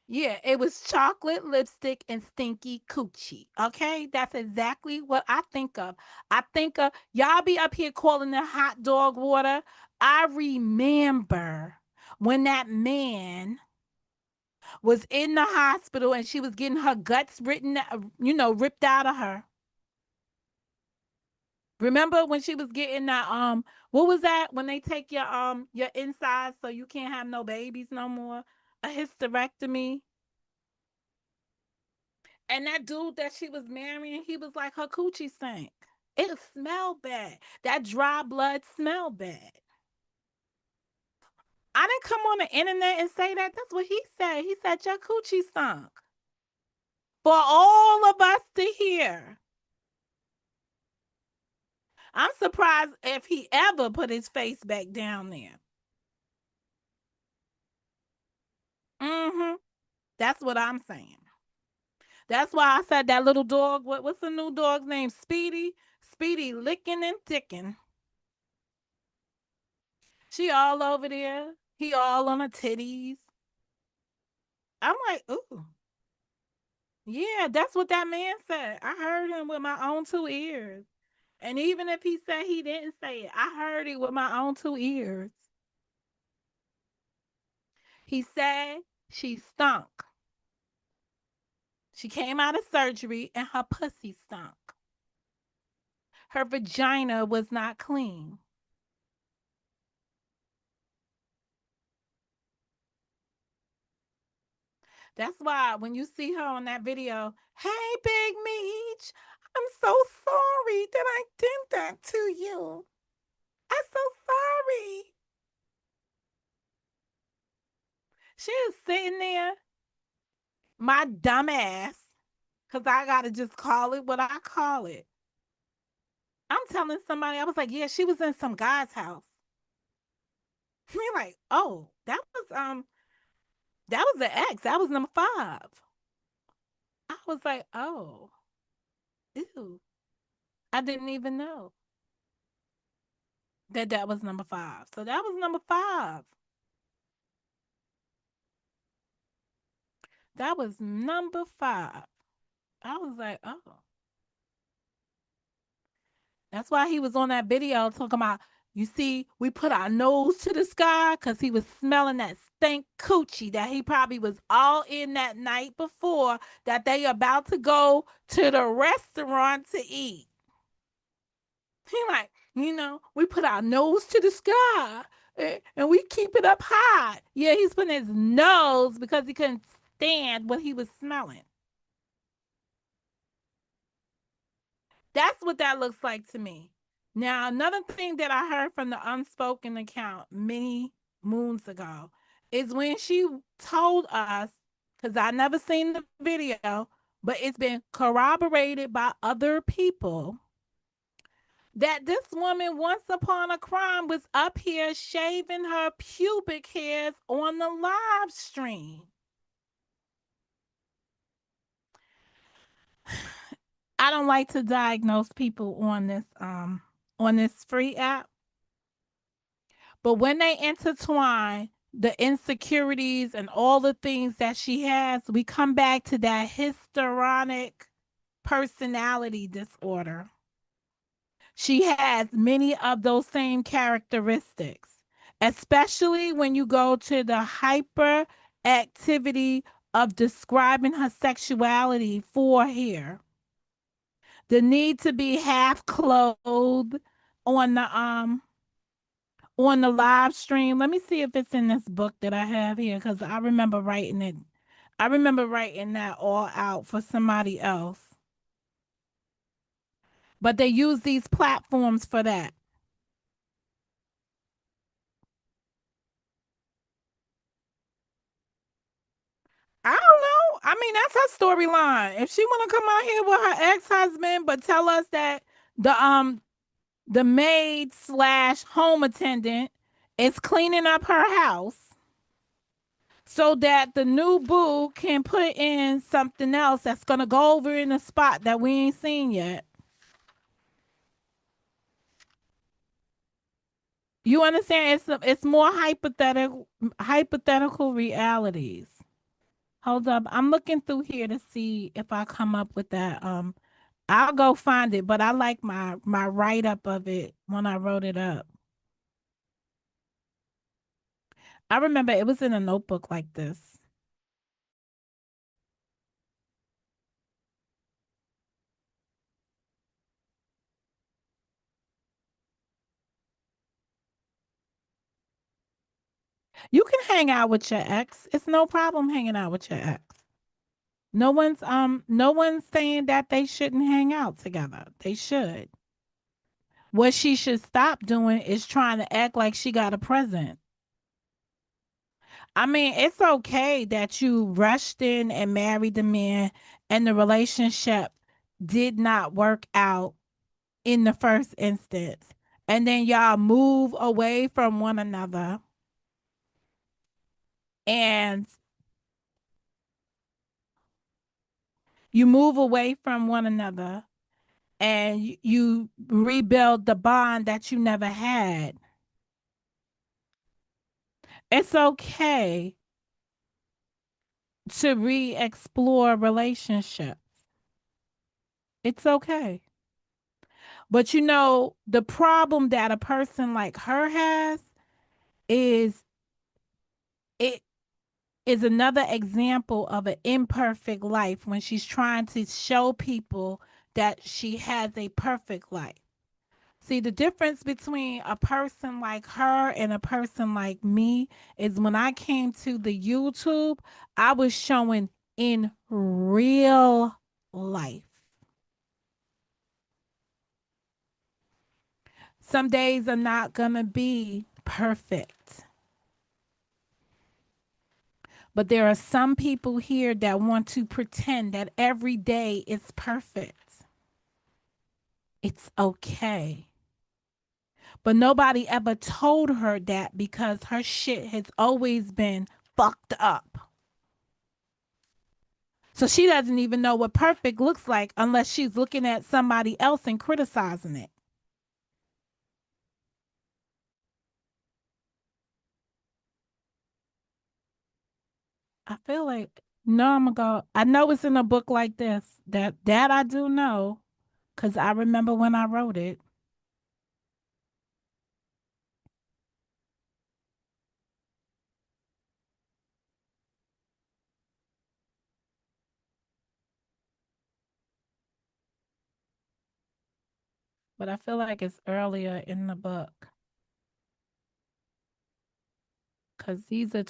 Yeah, it was chocolate lipstick and stinky coochie. Okay, that's exactly what I think of. I think of y'all be up here calling it hot dog water. I remember when that man was in the hospital and she was getting her guts ripped out of her. Remember when she was getting that what was that when they take your insides so you can't have no babies no more? A hysterectomy. And that dude that she was marrying, he was like her coochie stank. It smelled bad. That dry blood smelled bad. I didn't come on the internet and say that. That's what he said. He said your coochie stunk. For all of us to hear. I'm surprised if he ever put his face back down there. Mm-hmm. That's what I'm saying. That's why I said that little dog. What's the new dog's name? Speedy. Speedy licking and ticking. She all over there. He all on her titties. I'm like, ooh, yeah, that's what that man said. I heard him with my own two ears. And even if he said he didn't say it, I heard it with my own two ears. He said she stunk. She came out of surgery and her pussy stunk. Her vagina was not clean. That's why when you see her on that video, hey, Big Meech, I'm so sorry that I did that to you. I'm so sorry. She is sitting there, my dumb ass, because I got to just call it what I call it. I'm telling somebody, I was like, yeah, she was in some guy's house. You're like, oh, that was the ex. That was number five. I was like, oh, ew. I didn't even know that that was number five. So that was number five. That was number five. I was like, oh. That's why he was on that video talking about, you see, we put our nose to the sky because he was smelling that stink coochie that he probably was all in that night before that they about to go to the restaurant to eat. He like, we put our nose to the sky and we keep it up high. Yeah, he's putting his nose because he couldn't stand what he was smelling. That's what that looks like to me. Now, another thing that I heard from the unspoken account many moons ago is when she told us, because I never seen the video, but it's been corroborated by other people that this woman once upon a crime was up here shaving her pubic hairs on the live stream. I don't like to diagnose people on this free app, but when they intertwine the insecurities and all the things that she has, we come back to that histrionic personality disorder. She has many of those same characteristics, especially when you go to the hyperactivity of describing her sexuality for here. The need to be half clothed on the live stream. Let me see if it's in this book that I have here because I remember writing it. I remember writing that all out for somebody else. But they use these platforms for that. I don't know. I mean, that's her storyline. If she want to come out here with her ex-husband, but tell us that the maid slash home attendant is cleaning up her house so that the new boo can put in something else that's gonna go over in a spot that we ain't seen yet. You understand? It's more hypothetical realities. Hold up, I'm looking through here to see if I come up with that. I'll go find it, but I like my write up of it when I wrote it up. I remember it was in a notebook like this. You can hang out with your ex. It's no problem hanging out with your ex. No one's saying that they shouldn't hang out together. They should. What she should stop doing is trying to act like she got a present. I mean, it's okay that you rushed in and married the man and the relationship did not work out in the first instance. And then y'all move away from one another and you move away from one another and you rebuild the bond that you never had. It's okay. to re-explore relationships. It's okay. But you know, the problem that a person like her has is it is another example of an imperfect life when she's trying to show people that she has a perfect life. See, the difference between a person like her and a person like me is when I came to the YouTube, I was showing in real life. Some days are not going to be perfect, but there are some people here that want to pretend that every day is perfect. It's okay. But nobody ever told her that because her shit has always been fucked up. So she doesn't even know what perfect looks like unless she's looking at somebody else and criticizing it. I feel like no, I'm gonna go. I know it's in a book like this. That I do know, cause I remember when I wrote it. But I feel like it's earlier in the book, cause these are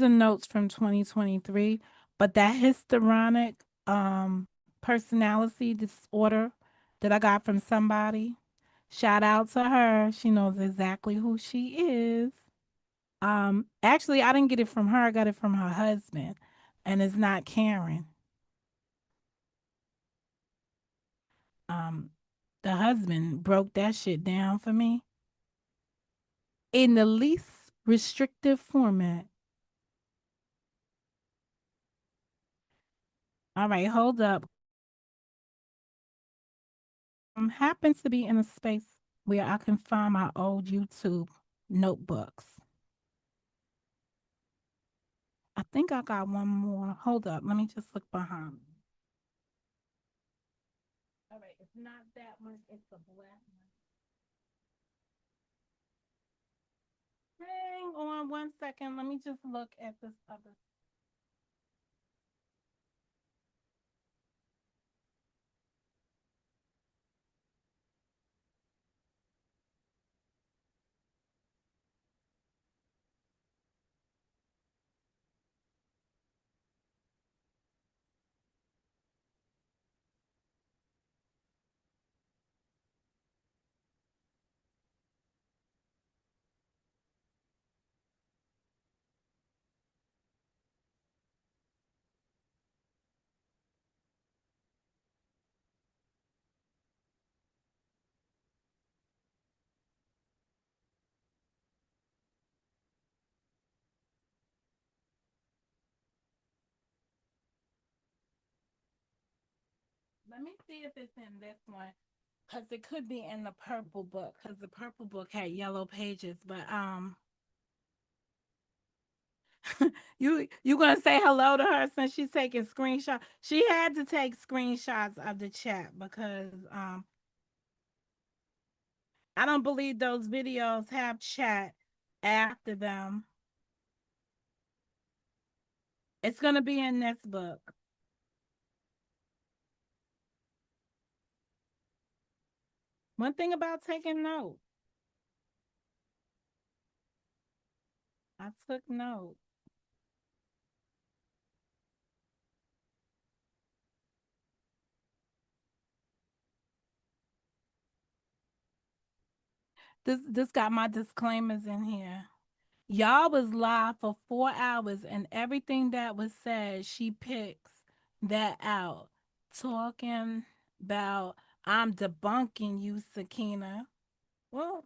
notes from 2023. But that histrionic personality disorder that I got from somebody. Shout out to her. She knows exactly who she is. Actually, I didn't get it from her. I got it from her husband, and it's not Karen. Um, the husband broke that shit down for me in the least restrictive format. All right, hold up. Happens to be in a space where I can find my old YouTube notebooks. I think I got one more. Hold up. Let me just look behind me. All right, it's not that one. It's a black one. Hang on 1 second. Let me just look at this other. Let me see if it's in this one. Cause it could be in the purple book. Cause the purple book had yellow pages. But you gonna say hello to her since she's taking screenshots? She had to take screenshots of the chat because I don't believe those videos have chat after them. It's gonna be in this book. One thing about taking notes, I took notes. This got my disclaimers in here. Y'all was live for 4 hours, and everything that was said, she picks that out. Talking about I'm debunking you, Sakina. Well,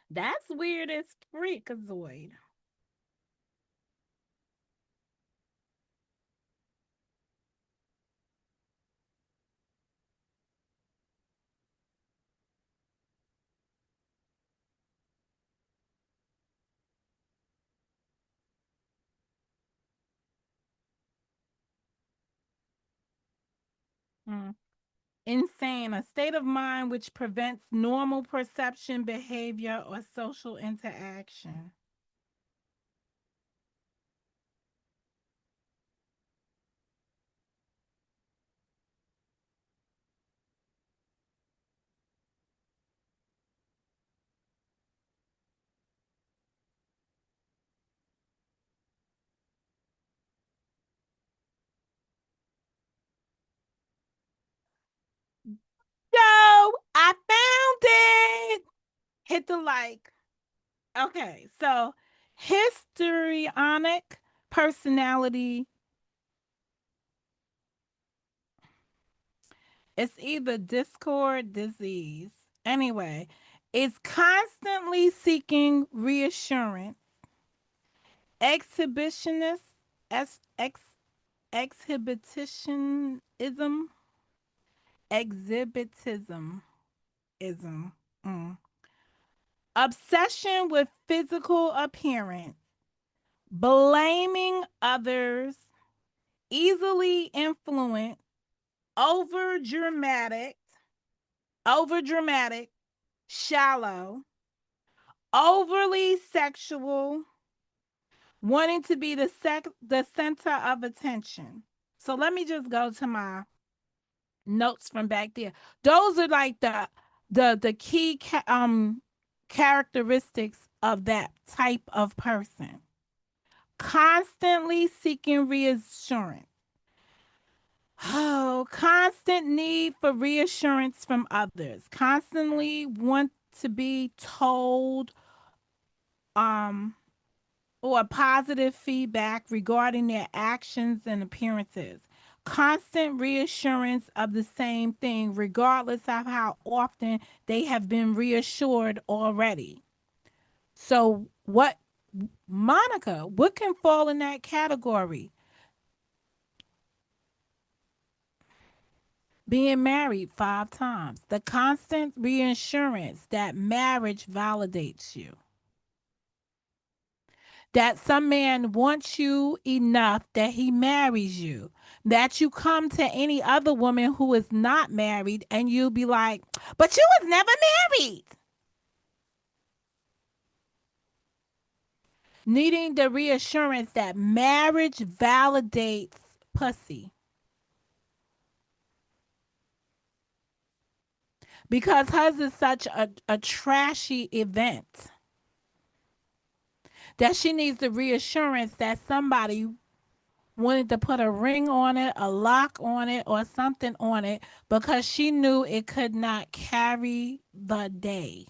that's weird as freakazoid. Mm. Insane, a state of mind which prevents normal perception, behavior, or social interaction. Yo, I found it. Hit the like. Okay, so histrionic personality. It's either discord disease. Anyway, is constantly seeking reassurance, exhibitionist, exhibitionism, exhibitism, mm. Obsession with physical appearance, blaming others, easily influenced, over dramatic, shallow, overly sexual, wanting to be the center of attention. So let me just go to my notes from back there. Those are like the key characteristics of that type of person. Constantly seeking reassurance. Oh, constant need for reassurance from others. Constantly want to be told um or positive feedback regarding their actions and appearances. Constant reassurance of the same thing, regardless of how often they have been reassured already. So, what, Monica, what can fall in that category? Being married 5 times, the constant reassurance that marriage validates you, that some man wants you enough that he marries you, that you come to any other woman who is not married and you'll be like, but you was never married. Needing the reassurance that marriage validates pussy because hers is such a trashy event that she needs the reassurance that somebody wanted to put a ring on it, a lock on it, or something on it because she knew it could not carry the day.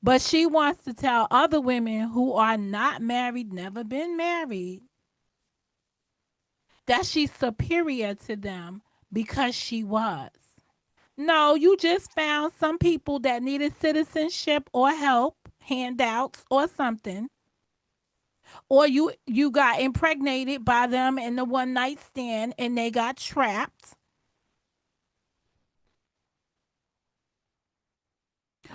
But she wants to tell other women who are not married, never been married, that she's superior to them because she was. No, you just found some people that needed citizenship or help, handouts or something, or you got impregnated by them in the one night stand and they got trapped,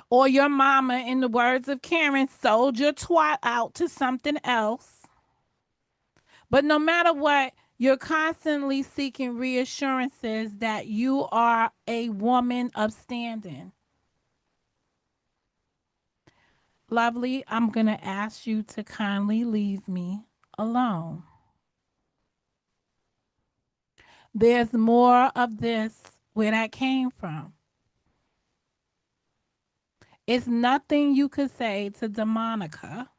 or your mama, in the words of Karen, sold your twat out to something else. But no matter what, you're constantly seeking reassurances that you are a woman of standing. Lovely, I'm going to ask you to kindly leave me alone. There's more of this where that came from. It's nothing you could say to Demonica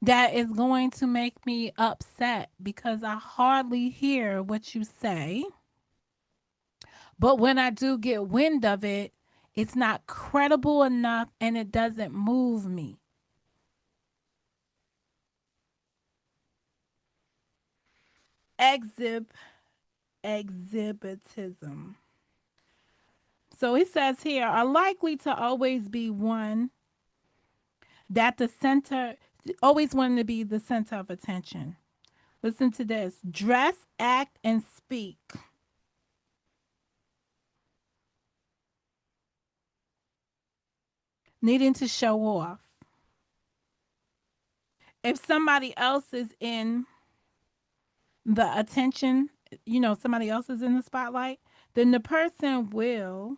that is going to make me upset because I hardly hear what you say. But when I do get wind of it, it's not credible enough and it doesn't move me. Exhib exhibitism. So it says here are likely to always be one that the center, always wanting to be the center of attention. Listen to this: dress, act, and speak, needing to show off. If somebody else is in the attention, somebody else is in the spotlight, then the person will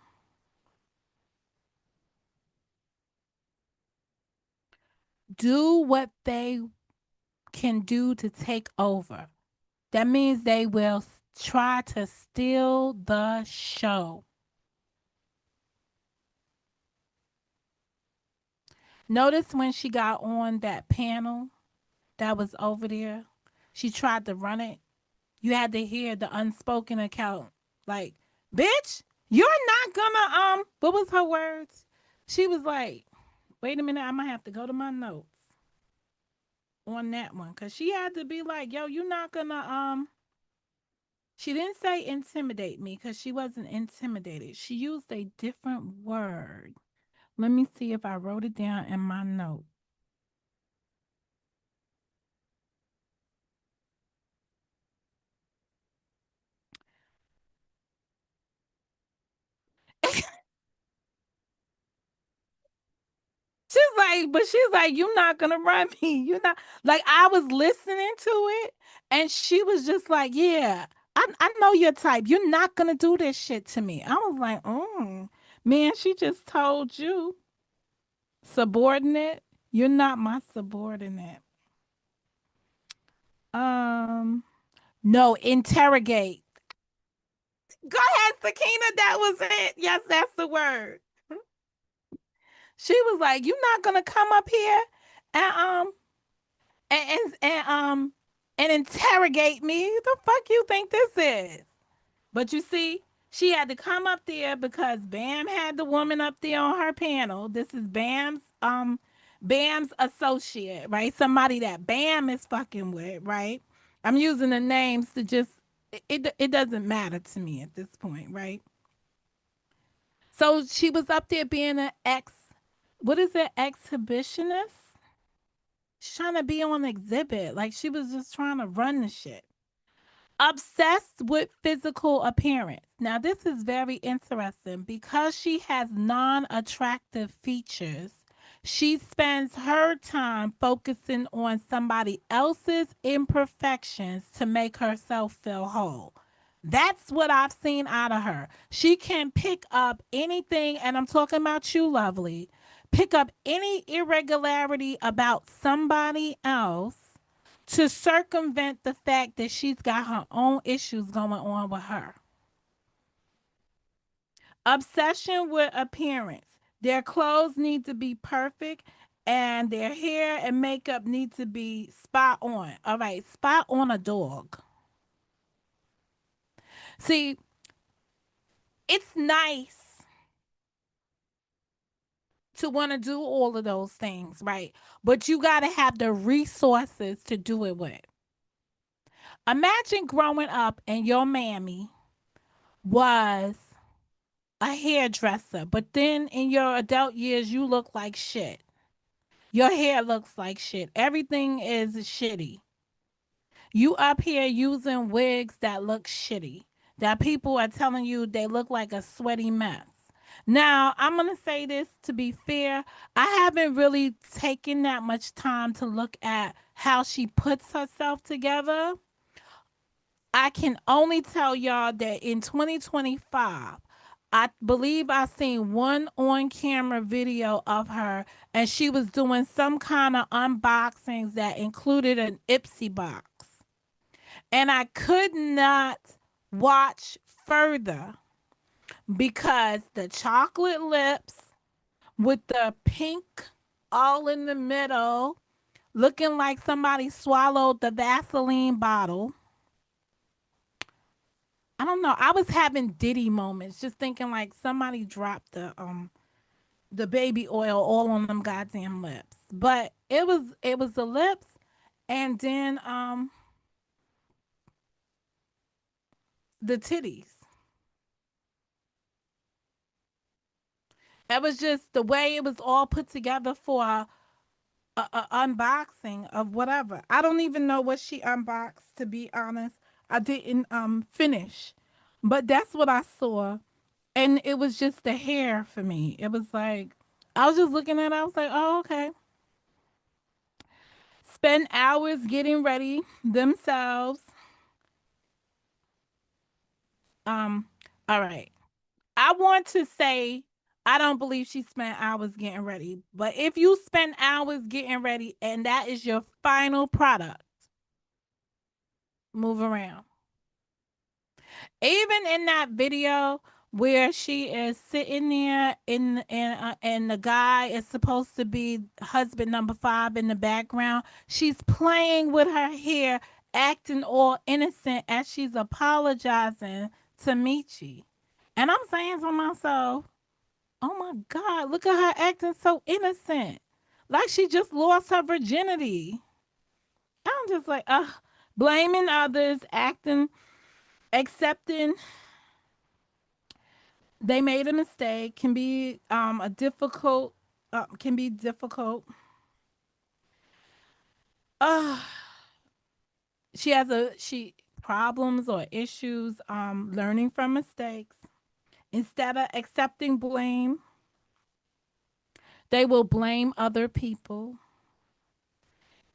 do what they can do to take over. That means they will try to steal the show. Notice when she got on that panel that was over there, she tried to run it. You had to hear the unspoken account. Like, bitch, you're not gonna what was her words? She was like, wait a minute, I might have to go to my notes on that one. Cause she had to be like, yo, you're not gonna she didn't say intimidate me because she wasn't intimidated. She used a different word. Let me see if I wrote it down in my note. She's like, you're not gonna run me. You're not like I was listening to it, and she was just like, yeah, I know your type. You're not gonna do this shit to me. I was like, man, she just told you, subordinate. You're not my subordinate. Um, no, interrogate. Go ahead, Sakina. That was it. Yes, that's the word. She was like, you're not gonna come up here and and and interrogate me. The fuck you think this is? But you see, she had to come up there because Bam had the woman up there on her panel. This is Bam's associate, right? Somebody that Bam is fucking with, right? I'm using the names to just it doesn't matter to me at this point, right? So she was up there being an what is it, exhibitionist? She's trying to be on exhibit. Like she was just trying to run the shit. Obsessed with physical appearance. Now, this is very interesting because she has non attractive features. She spends her time focusing on somebody else's imperfections to make herself feel whole. That's what I've seen out of her. She can pick up anything, and I'm talking about you, lovely. Pick up any irregularity about somebody else to circumvent the fact that she's got her own issues going on with her. Obsession with appearance. Their clothes need to be perfect and their hair and makeup need to be spot on. All right, spot on a dog. See, it's nice to want to do all of those things, right? But you got to have the resources to do it with. Imagine growing up and your mammy was a hairdresser, but then in your adult years, you look like shit. Your hair looks like shit. Everything is shitty. You up here using wigs that look shitty, that people are telling you they look like a sweaty mess. Now, I'm going to say this to be fair. I haven't really taken that much time to look at how she puts herself together. I can only tell y'all that in 2025, I believe I seen one on camera video of her and she was doing some kind of unboxings that included an Ipsy box. And I could not watch further because the chocolate lips with the pink all in the middle, looking like somebody swallowed the Vaseline bottle. I don't know. I was having Diddy moments, just thinking like somebody dropped the baby oil all on them goddamn lips. But it was the lips, and then the titties. It was just the way it was all put together for a unboxing of whatever. I don't even know what she unboxed, to be honest. I didn't finish, but that's what I saw, and it was just the hair for me. It was like I was just looking at it. I was like, oh, okay. Spend hours getting ready themselves Um, all right. I want to say I don't believe she spent hours getting ready. But if you spend hours getting ready and that is your final product, move around. Even in that video where she is sitting there and the guy is supposed to be husband number 5 in the background, she's playing with her hair, acting all innocent as she's apologizing to Michi. And I'm saying to myself, oh my God, look at her acting so innocent. Like she just lost her virginity. I'm just like, blaming others, acting, accepting they made a mistake can be a difficult can be difficult. Uh she has a she problems or issues learning from mistakes. Instead of accepting blame, they will blame other people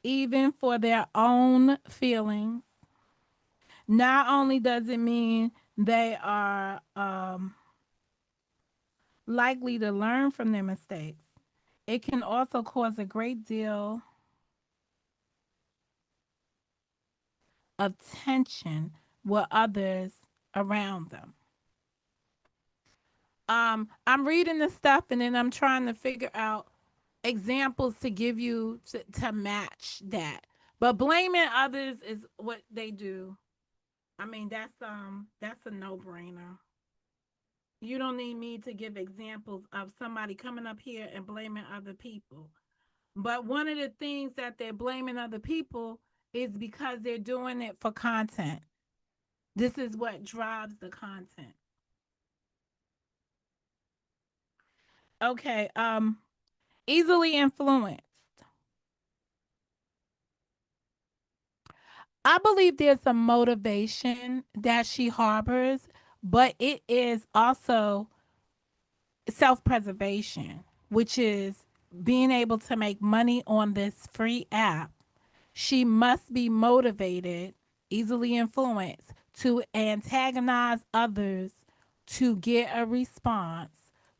even for their own feelings. Not only does it mean they are likely to learn from their mistakes, it can also cause a great deal of tension with others around them. I'm reading this stuff and then I'm trying to figure out examples to give you to match that. But blaming others is what they do. I mean, that's a no-brainer. You don't need me to give examples of somebody coming up here and blaming other people. But one of the things that they're blaming other people is because they're doing it for content. This is what drives the content. Okay, easily influenced. I believe there's a motivation that she harbors, but it is also self-preservation, which is being able to make money on this free app. She must be motivated, easily influenced to antagonize others to get a response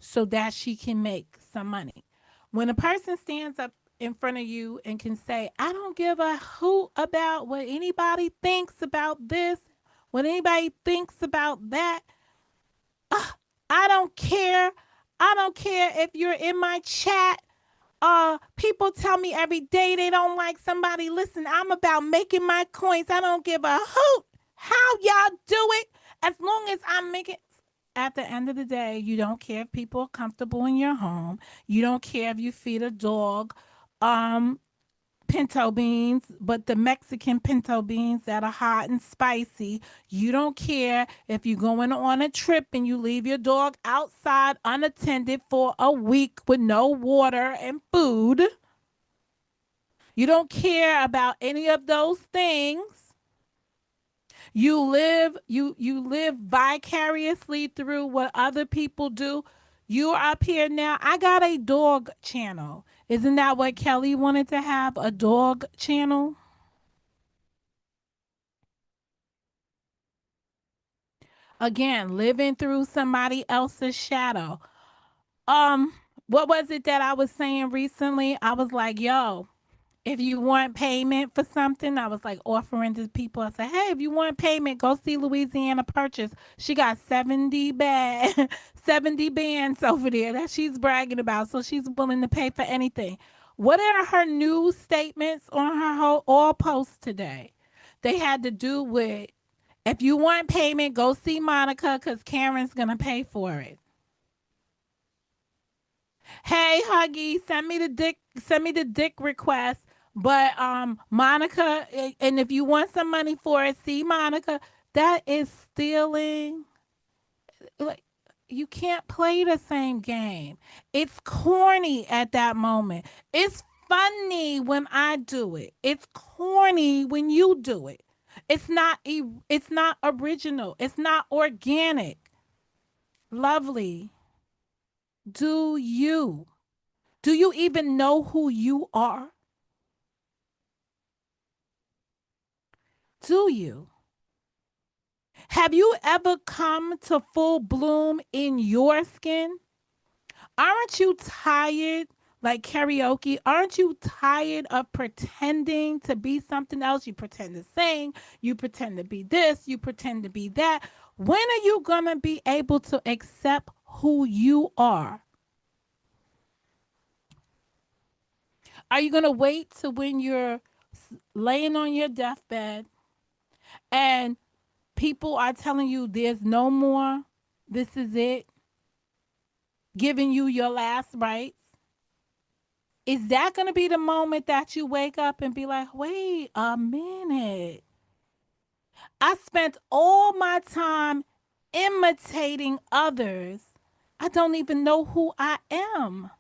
so that she can make some money. When a person stands up in front of you and can say, I don't give a hoot about what anybody thinks about this, what anybody thinks about that, I don't care. I don't care if you're in my chat. People tell me every day they don't like somebody. Listen, I'm about making my coins. I don't give a hoot how y'all do it. As long as I'm making, at the end of the day, you don't care if people are comfortable in your home. You don't care if you feed a dog um pinto beans, but the Mexican pinto beans that are hot and spicy. You don't care if you're going on a trip and you leave your dog outside unattended for a week with no water and food. You don't care about any of those things. You live vicariously through what other people do. You're up here now. I got a dog channel. Isn't that what Kelly wanted to have? A dog channel? Again, living through somebody else's shadow. Um, what was it that I was saying recently? I was like, yo, if you want payment for something, I was like offering to people. I said, hey, if you want payment, go see Louisiana Purchase. She got 70 bands over there that she's bragging about. So she's willing to pay for anything. What are her news statements on her whole all posts today? They had to do with if you want payment, go see Monica because Karen's gonna pay for it. Hey, Huggy, send me the dick request. But Monica, and if you want some money for it, see Monica. That is stealing. Like you can't play the same game. It's corny at that moment. It's funny when I do it. It's corny when you do it. It's not original. It's not organic. Lovely. Do you? Do you even know who you are? Do you? Have you ever come to full bloom in your skin? Aren't you tired? Like karaoke, aren't you tired of pretending to be something else? You pretend to sing, you pretend to be this, you pretend to be that. When are you going to be able to accept who you are? Are you going to wait to when you're laying on your deathbed and people are telling you there's no more, this is it, giving you your last rites? Is that going to be the moment that you wake up and be like, wait a minute? I spent all my time imitating others. I don't even know who I am.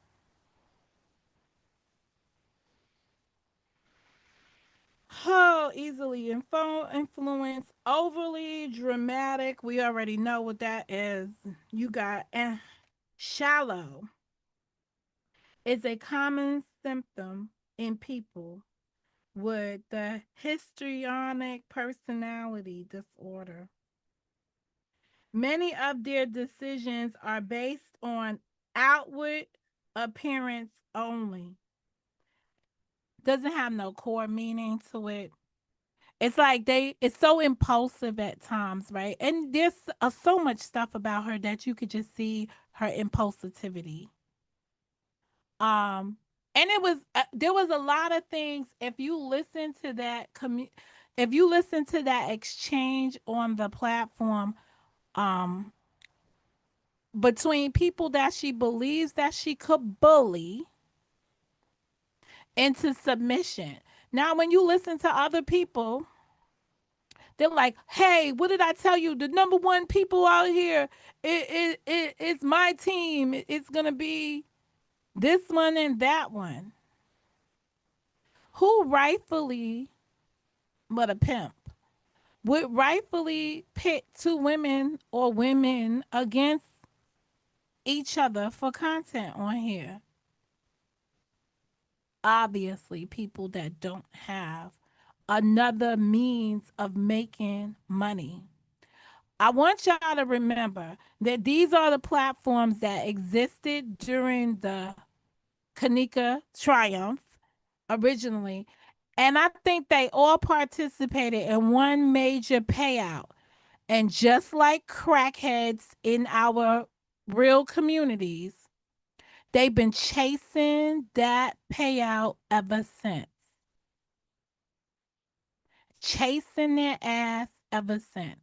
Oh, easily influence, overly dramatic. We already know what that is. You got shallow is a common symptom in people with the histrionic personality disorder. Many of their decisions are based on outward appearance only. Doesn't have no core meaning to it. It's like it's so impulsive at times, right? And there's so much stuff about her that you could just see her impulsivity. Um, and it was there was a lot of things. If you listen to if you listen to that exchange on the platform, um, between people that she believes that she could bully into submission. Now, when you listen to other people, they're like, hey, what did I tell you? The number one people out here, it's my team. It's going to be this one and that one. Who rightfully, but a pimp, would rightfully pit two women or women against each other for content on here? Obviously, people that don't have another means of making money. I want y'all to remember that these are the platforms that existed during the Kanika triumph originally. And I think they all participated in one major payout. And just like crackheads in our real communities, they've been chasing that payout ever since. Chasing their ass ever since.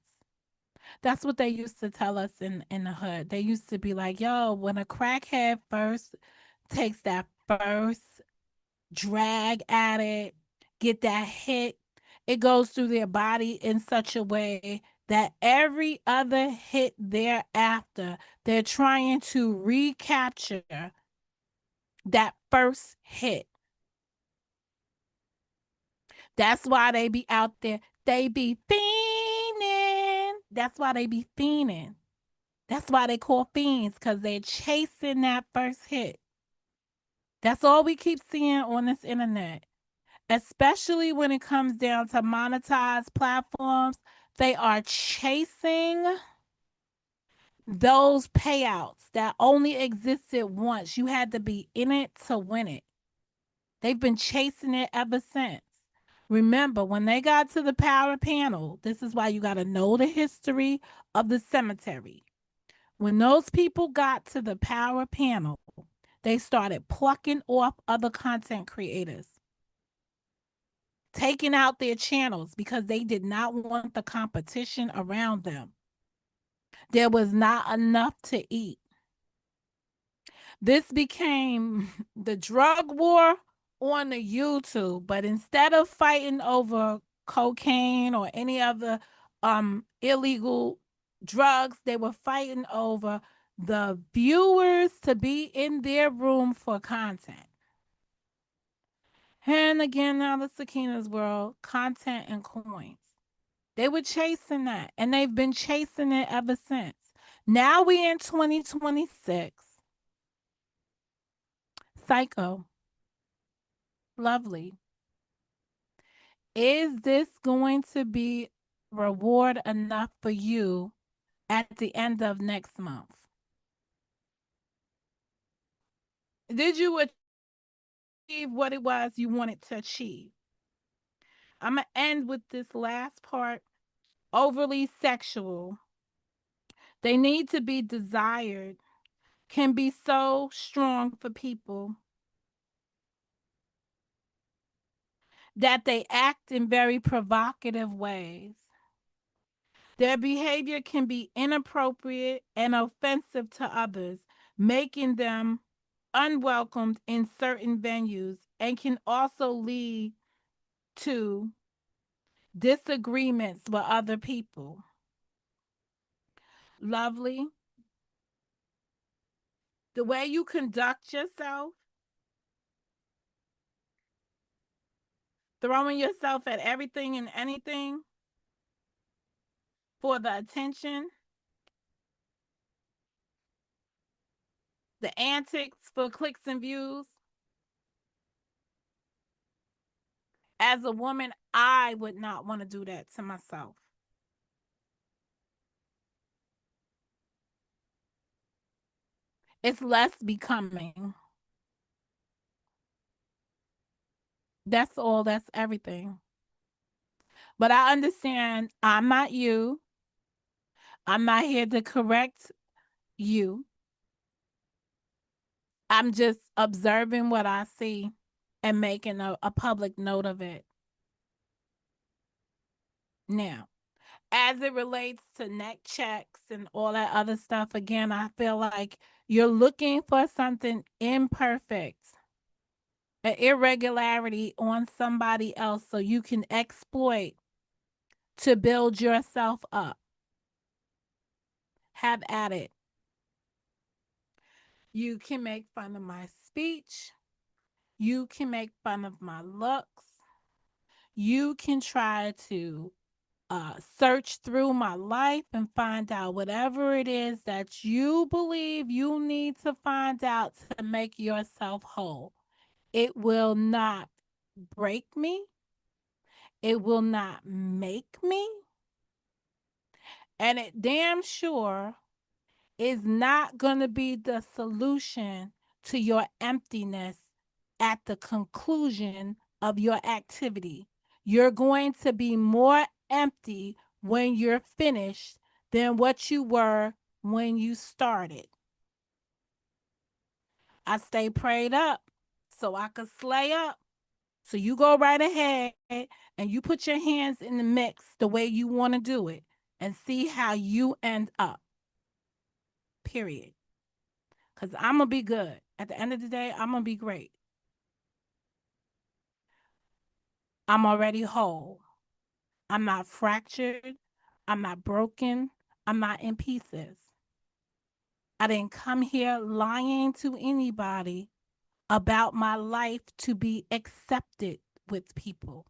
That's what they used to tell us in the hood. They used to be like, yo, when a crackhead first takes that first drag at it, get that hit, it goes through their body in such a way that every other hit thereafter, they're trying to recapture that first hit. That's why they be out there. They be fiending. That's why they be fiending. That's why they call fiends, because they're chasing that first hit. That's all we keep seeing on this internet, especially when it comes down to monetized platforms. They are chasing those payouts that only existed once. You had to be in it to win it. They've been chasing it ever since. Remember, when they got to the power panel, this is why you got to know the history of the cemetery. When those people got to the power panel, they started plucking off other content creators, taking out their channels because they did not want the competition around them. There was not enough to eat. This became the drug war on the YouTube, but instead of fighting over cocaine or any other illegal drugs, they were fighting over the viewers to be in their room for content. And again, now the Sakina's world, content and coins. They were chasing that, and they've been chasing it ever since. Now we in 2026. Psycho. Lovely. Is this going to be reward enough for you at the end of next month? Did you achieve what it was you wanted to achieve? I'm going to end with this last part. Overly sexual. They need to be desired, can be so strong for people that they act in very provocative ways. Their behavior can be inappropriate and offensive to others, making them unwelcomed in certain venues, and can also lead to disagreements with other people. Lovely. The way you conduct yourself, throwing yourself at everything and anything for the attention, the antics for clicks and views. As a woman, I would not want to do that to myself. It's less becoming. That's all, that's everything. But I understand I'm not you. I'm not here to correct you. I'm just observing what I see and making a public note of it. Now, as it relates to neck checks and all that other stuff, again, I feel like you're looking for something imperfect, an irregularity on somebody else so you can exploit to build yourself up. Have at it. You can make fun of my speech. You can make fun of my looks. You can try to search through my life and find out whatever it is that you believe you need to find out to make yourself whole. It will not break me. It will not make me. And it damn sure is not going to be the solution to your emptiness at the conclusion of your activity. You're going to be more empty when you're finished than what you were when you started. I stay prayed up so I could slay up. So you go right ahead and you put your hands in the mix the way you want to do it and see how you end up. Period. Because I'm going to be good. At the end of the day, I'm going to be great. I'm already whole. I'm not fractured. I'm not broken. I'm not in pieces. I didn't come here lying to anybody about my life to be accepted with people.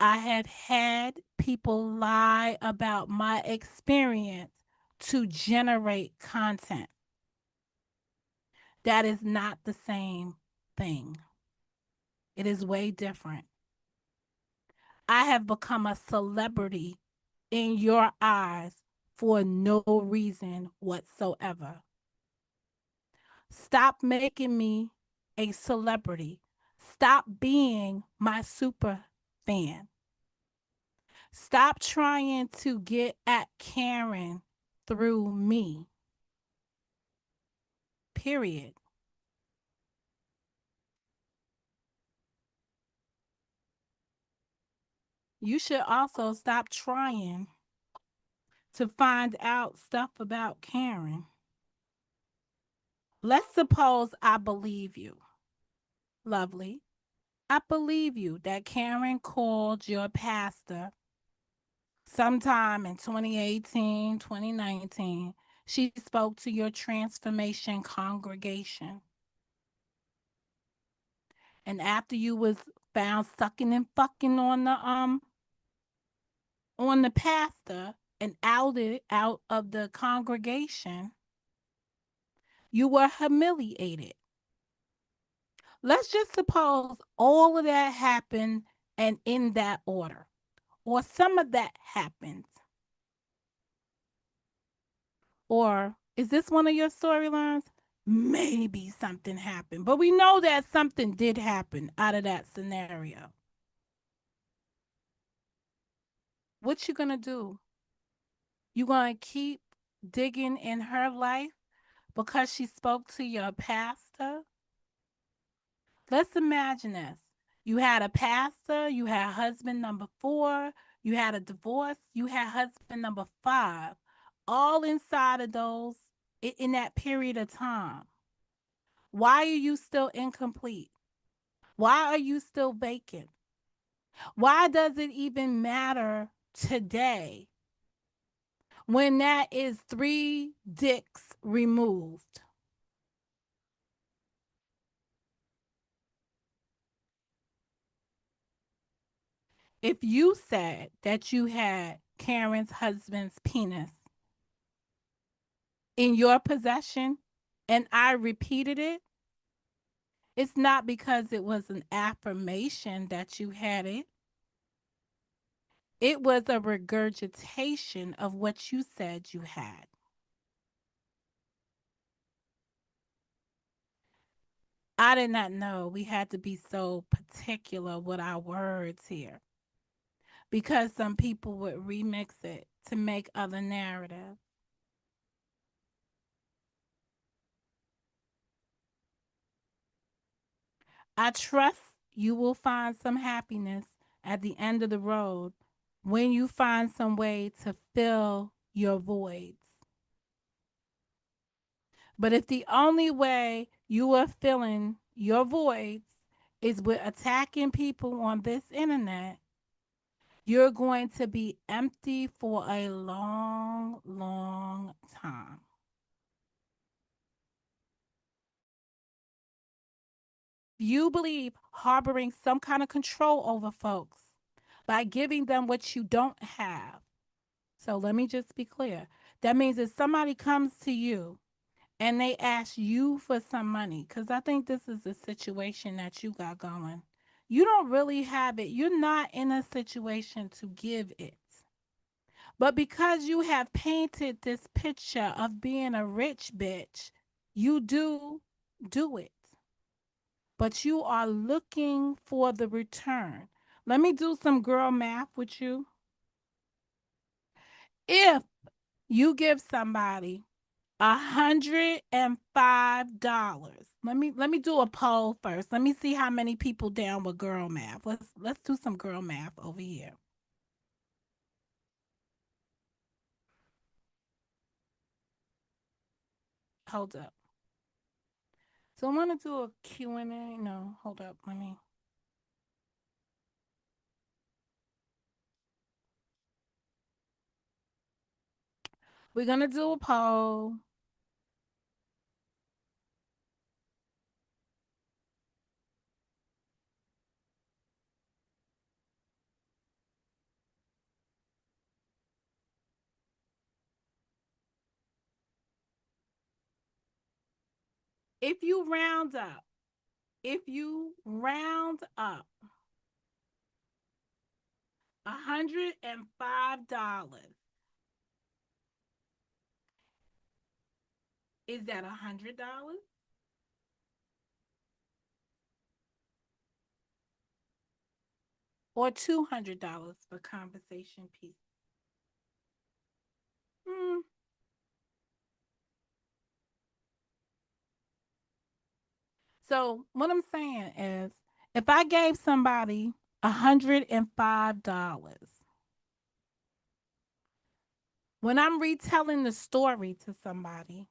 I have had people lie about my experience to generate content. That is not the same thing. It is way different. I have become a celebrity in your eyes for no reason whatsoever. Stop making me a celebrity. Stop being my super fan. Stop trying to get at Karen through me. Period. You should also stop trying to find out stuff about Karen. Let's suppose I believe you. Lovely. I believe you that Karen called your pastor sometime in 2018, 2019. She spoke to your transformation congregation. And after you was found sucking and fucking on the pastor and outed out of the congregation, you were humiliated. Let's just suppose all of that happened and in that order. or some of that happened, or is this one of your storylines? Maybe something happened, but we know that something did happen out of that scenario. What you gonna do? You gonna keep digging in her life because she spoke to your pastor? Let's imagine this. You had a pastor, you had husband number 4, you had a divorce, you had husband number 5, all inside of those in that period of time. Why are you still incomplete? Why are you still vacant? Why does it even matter today when that is 3 dicks removed? If you said that you had Karen's husband's penis in your possession and I repeated it, it's not because it was an affirmation that you had it. It was a regurgitation of what you said you had. I did not know we had to be so particular with our words here because some people would remix it to make other narratives. I trust you will find some happiness at the end of the road when you find some way to fill your voids. But if the only way you are filling your voids is with attacking people on this internet, you're going to be empty for a long, long time. You believe harboring some kind of control over folks by giving them what you don't have. So let me just be clear. That means if somebody comes to you and they ask you for some money, because I think this is a situation that you got going, you don't really have it. You're not in a situation to give it. But because you have painted this picture of being a rich bitch, you do it. But you are looking for the return. Let me do some girl math with you. If you give somebody $105. Let me do a poll first. Let me see how many people down with girl math. Let's do some girl math over here. Hold up. So I want to do a Q&A. No, hold up. We're going to do a poll. If you round up, if you round up $105, is that $100 or $200 for conversation piece? Hmm. So what I'm saying is, if I gave somebody $105, when I'm retelling the story to somebody,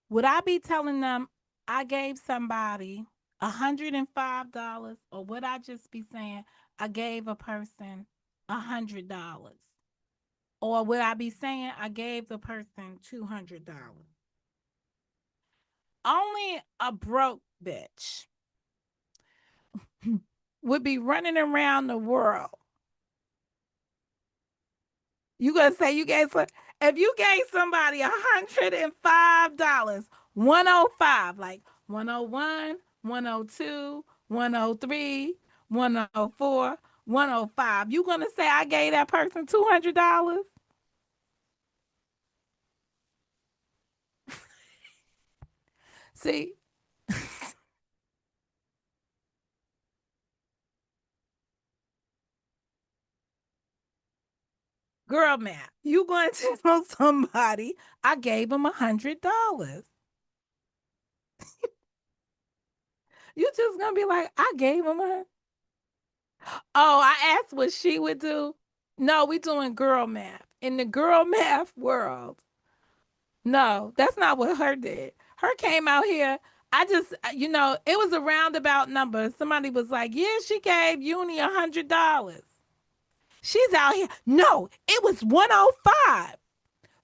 would I be telling them I gave somebody $105, or would I just be saying I gave a person $100? Or would I be saying I gave the person $200? Only a broke bitch would be running around the world. You gonna say you gave if you gave somebody $105, 105, like 101, 102, 103, 104, 105. You gonna say I gave that person $200? See, girl math. You going to tell somebody I gave him $100? You just gonna be like, I gave him a. Oh, I asked what she would do. No, we doing girl math. In the girl math world, no, that's not what her did. Her came out here. I just, it was a roundabout number. Somebody was like, "Yeah, she gave Uni $100." She's out here. No, it was 105.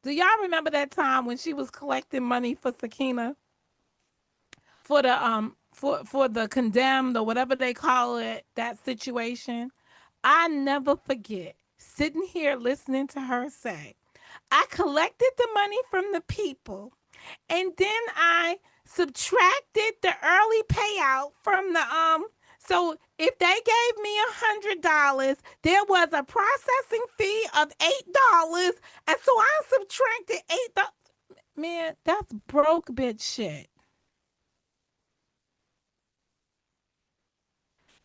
Do y'all remember that time when she was collecting money for Sakina for the condemned or whatever they call it, that situation? I never forget sitting here listening to her say, I collected the money from the people and then I subtracted the early payout from the so if they gave me $100, there was a processing fee of $8, and so I subtracted $8. Man, that's broke bitch shit.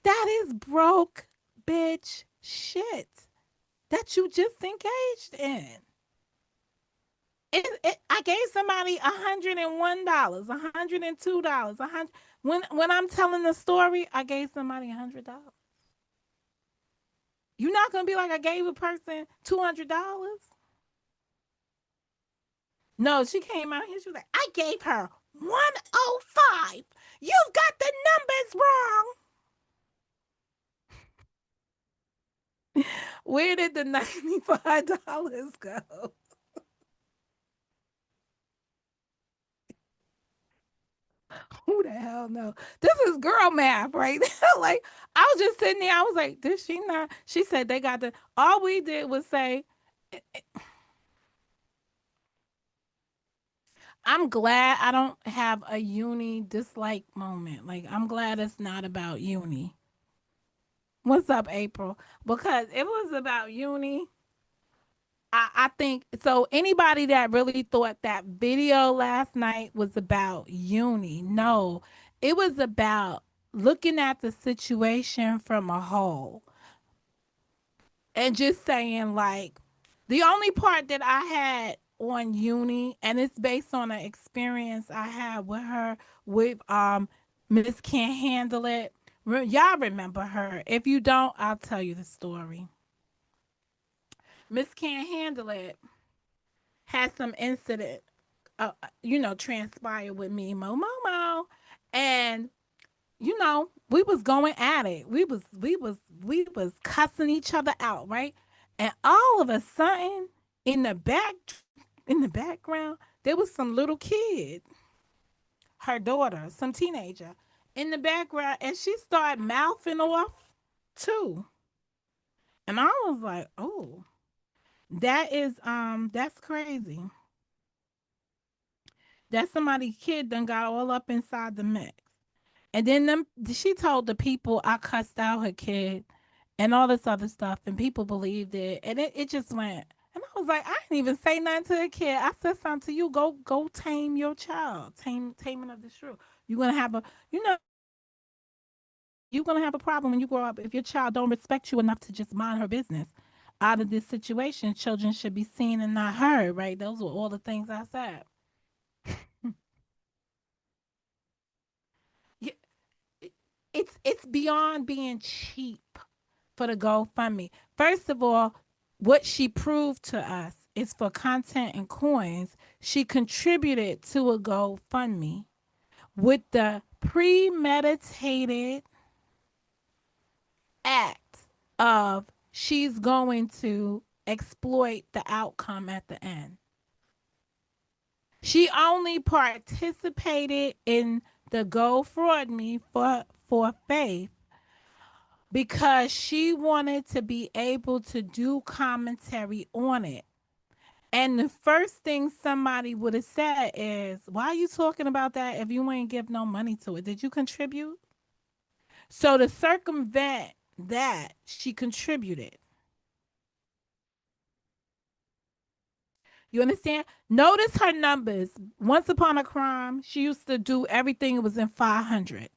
That is broke bitch shit that you just engaged in. I gave somebody $101, $102, a hundred. When I'm telling the story, I gave somebody $100. You're not gonna be like I gave a person $200. No, she came out here. She was like, I gave her 105. You've got the numbers wrong. Where did the $95 go? Who the hell know? This is girl math, right? Like I was just sitting there. I was like, did she not? She said they got the. All we did was say, I'm glad I don't have a uni dislike moment. Like I'm glad it's not about uni. What's up, April? Because if it was about uni, I think so. Anybody that really thought that video last night was about uni, no, it was about looking at the situation from a whole and just saying, like, the only part that I had on uni, and it's based on an experience I had with her with Miss Can't Handle It. Y'all remember her. If you don't, I'll tell you the story. Miss Can't Handle It had some incident, transpire with me, Momo, and we was going at it. We was cussing each other out, right? And all of a sudden, in the background, there was some little kid, her daughter, some teenager, in the background, and she started mouthing off too. And I was like, oh, that's crazy. That somebody's kid done got all up inside the mix. And then she told the people I cussed out her kid and all this other stuff, and people believed it. And it just went. And I was like, I didn't even say nothing to the kid. I said something to you. Go tame your child. Taming of the shrew. You're gonna have a you know you're gonna have a problem when you grow up if your child don't respect you enough to just mind her business. Out of this situation, children should be seen and not heard. Right? Those were all the things I said. Yeah, it's beyond being cheap for the GoFundMe. First of all, what she proved to us is for content and coins, she contributed to a GoFundMe with the premeditated act of she's going to exploit the outcome at the end. She only participated in the Go Fraud Me for Faith because she wanted to be able to do commentary on it. And the first thing somebody would have said is, why are you talking about that if you ain't give no money to it? Did you contribute? So to circumvent that she contributed. You understand? Notice her numbers. Once upon a crime, she used to do everything, it was in 500s.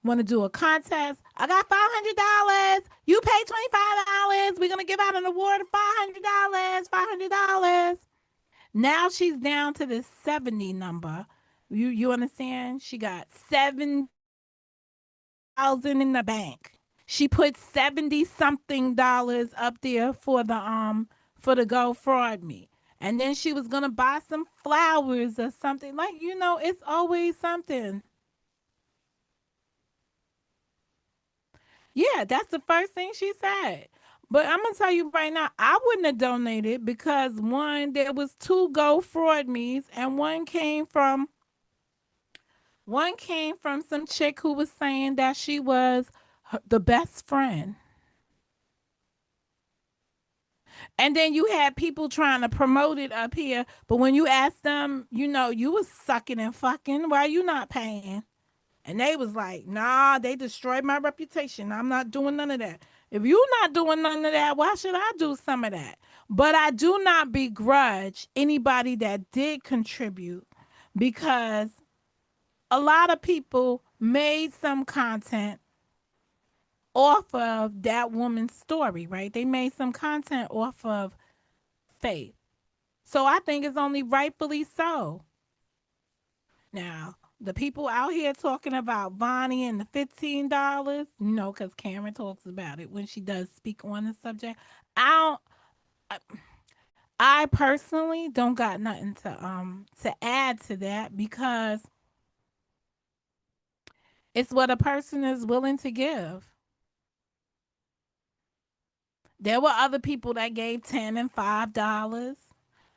Want to do a contest? I got $500. You pay $25. We're gonna give out an award of $500. $500. Now she's down to the 70 number. You understand? She got 7,000 in the bank. She put 70 something dollars up there for the go fraud me. And then she was gonna buy some flowers or something. Like, it's always something. Yeah, that's the first thing she said. But I'm gonna tell you right now, I wouldn't have donated because one, there was two go fraud me's, and one came from some chick who was saying that she was the best friend. And then you had people trying to promote it up here, but when you asked them, you was sucking and fucking. Why you not paying? And they was like, nah, they destroyed my reputation. I'm not doing none of that. If you not doing none of that, why should I do some of that? But I do not begrudge anybody that did contribute because a lot of people made some content off of that woman's story, right? They made some content off of Faith. So I think it's only rightfully so. Now, the people out here talking about Vonnie and the $15, because Karen talks about it when she does speak on the subject. I don't. I personally don't got nothing to add to that because it's what a person is willing to give. There were other people that gave $10 and $5.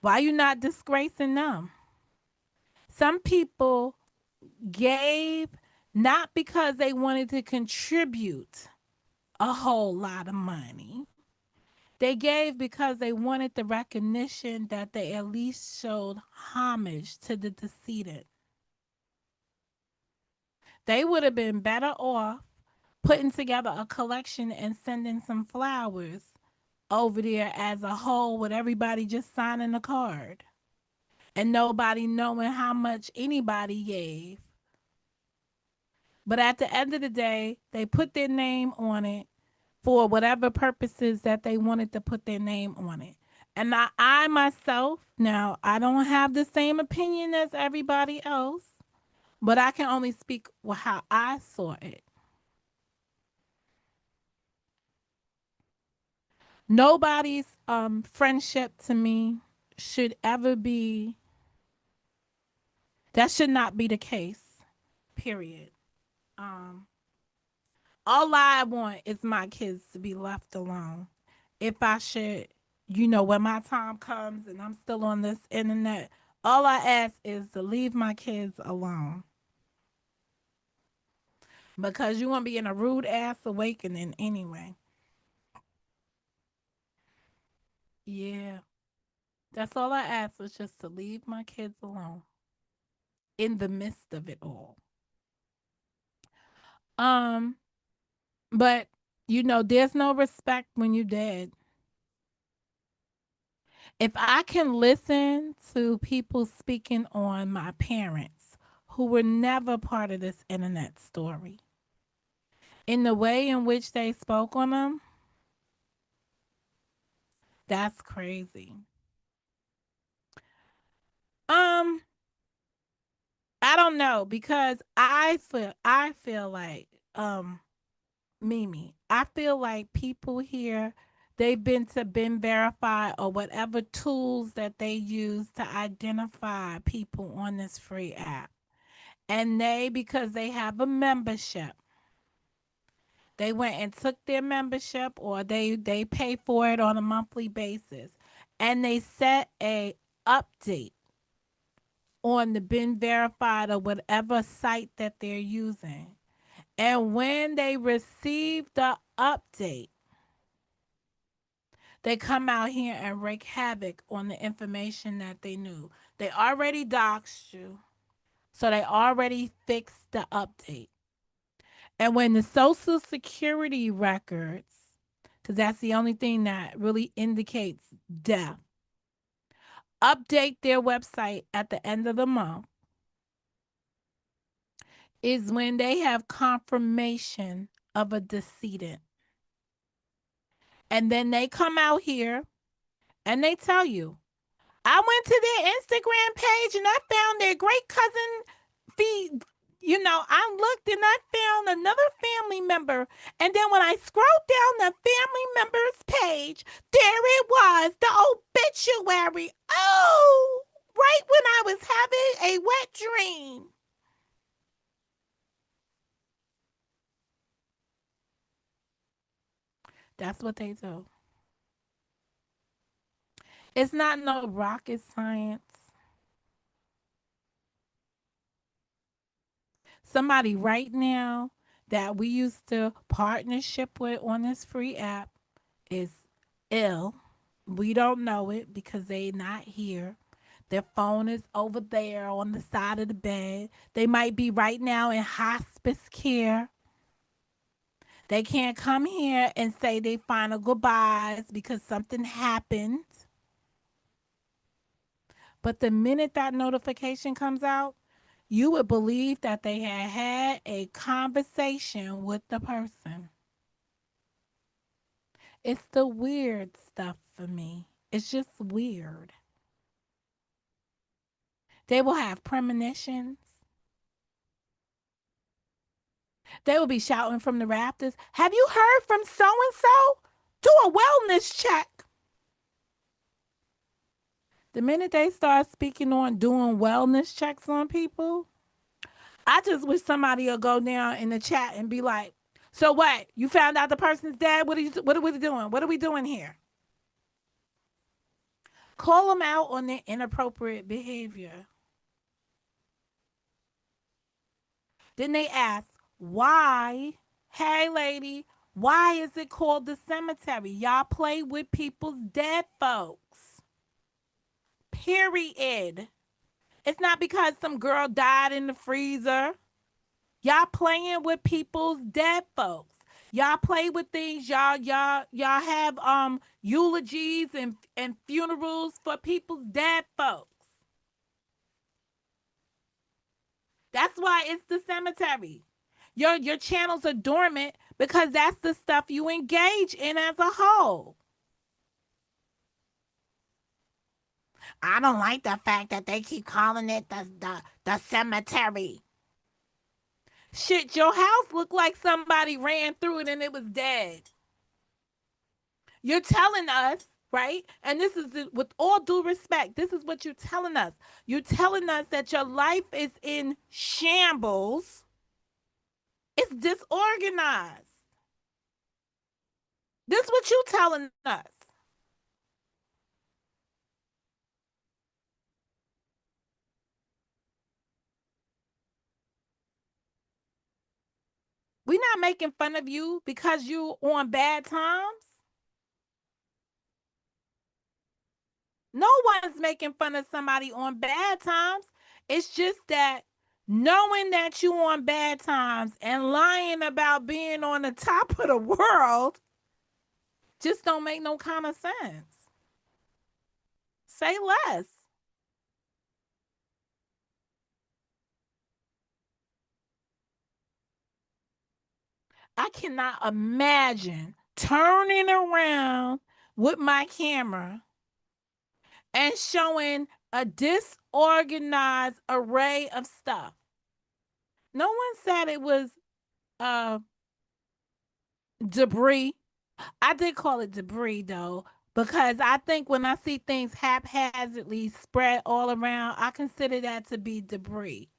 Why you not disgracing them? Some people gave not because they wanted to contribute a whole lot of money. They gave because they wanted the recognition that they at least showed homage to the decedent. They would have been better off putting together a collection and sending some flowers over there as a whole with everybody just signing a card and nobody knowing how much anybody gave. But at the end of the day, they put their name on it for whatever purposes that they wanted to put their name on it. And I myself, now, I don't have the same opinion as everybody else, but I can only speak how I saw it. Nobody's friendship to me should ever be, that should not be the case, period. Um, all I want is my kids to be left alone. If I should, when my time comes and I'm still on this internet, all I ask is to leave my kids alone. Because you want to be in a rude ass awakening anyway. Yeah. That's all I ask is just to leave my kids alone in the midst of it all. Um, but there's no respect when you're dead. If I can listen to people speaking on my parents who were never part of this internet story, in the way in which they spoke on them, that's crazy. Um, I don't know because I feel like Mimi, I feel like people here they've been verified or whatever tools that they use to identify people on this free app. And they because they have a membership, they went and took their membership or they pay for it on a monthly basis and they set a update on the been verified or whatever site that they're using. And when they receive the update, they come out here and wreak havoc on the information that they knew. They already doxed you, so they already fixed the update. And when the social security records, because that's the only thing that really indicates death, update their website at the end of the month, is when they have confirmation of a decedent. And then they come out here and they tell you, I went to their Instagram page and I found their great cousin feed. You know, I looked and I found another family member. And then when I scrolled down the family member's page, there it was, the obituary. Oh, right when I was having a wet dream. That's what they do. It's not no rocket science. Somebody right now that we used to partnership with on this free app is ill. We don't know it because they not here. Their phone is over there on the side of the bed. They might be right now in hospice care. They can't come here and say they final goodbyes because something happened. But the minute that notification comes out, you would believe that they had had a conversation with the person. It's the weird stuff for me. It's just weird. They will have premonitions. They will be shouting from the rafters, have you heard from so and so? Do a wellness check. The minute they start speaking on doing wellness checks on people, I just wish somebody would go down in the chat and be like, so what? You found out the person's dead? What are we doing? What are we doing here? Call them out on their inappropriate behavior. Then they ask, why? Hey, lady, why is it called the cemetery? Y'all play with people's dead folks. Period. It's not because some girl died in the freezer. Y'all playing with people's dead folks. Y'all play with things. Y'all have eulogies and funerals for people's dead folks. That's why it's the cemetery. Your channels are dormant because that's the stuff you engage in as a whole. I don't like the fact that they keep calling it the cemetery. Shit, your house looked like somebody ran through it and it was dead. You're telling us, right? And this is with all due respect, this is what you're telling us. You're telling us that your life is in shambles. It's disorganized. This is what you telling us. We not making fun of you because you on bad times. No one's making fun of somebody on bad times. It's just that knowing that you on bad times and lying about being on the top of the world just don't make no kind of sense. Say less. I cannot imagine turning around with my camera and showing a disorganized array of stuff. No one said it was uh debris. I did call it debris though, because I think when I see things haphazardly spread all around, I consider that to be debris.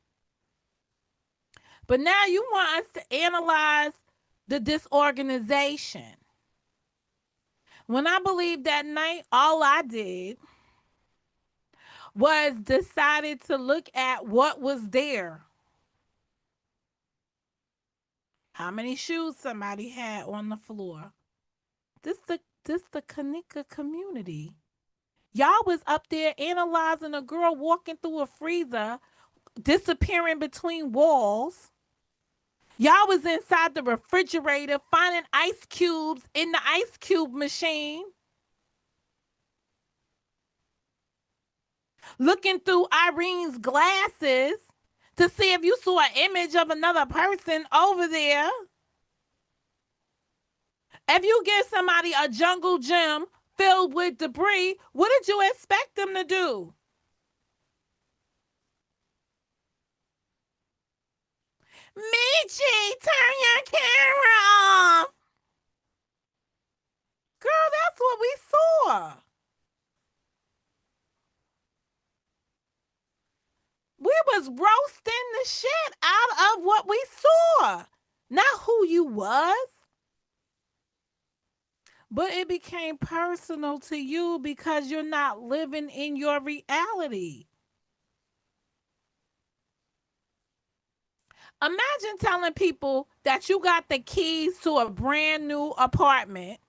But now you want us to analyze the disorganization. When I believed that night, all I did was decided to look at what was there. How many shoes somebody had on the floor. This the Kanika community. Y'all was up there analyzing a girl walking through a freezer, disappearing between walls, Y'all was inside the refrigerator finding ice cubes in the ice cube machine, looking through Irene's glasses to see if you saw an image of another person over there. If you give somebody a jungle gym filled with debris, what did you expect them to do? Michi, turn your camera off. Girl, that's what we saw. We was roasting the shit out of what we saw. Not who you was. But it became personal to you because you're not living in your reality. Imagine telling people that you got the keys to a brand new apartment,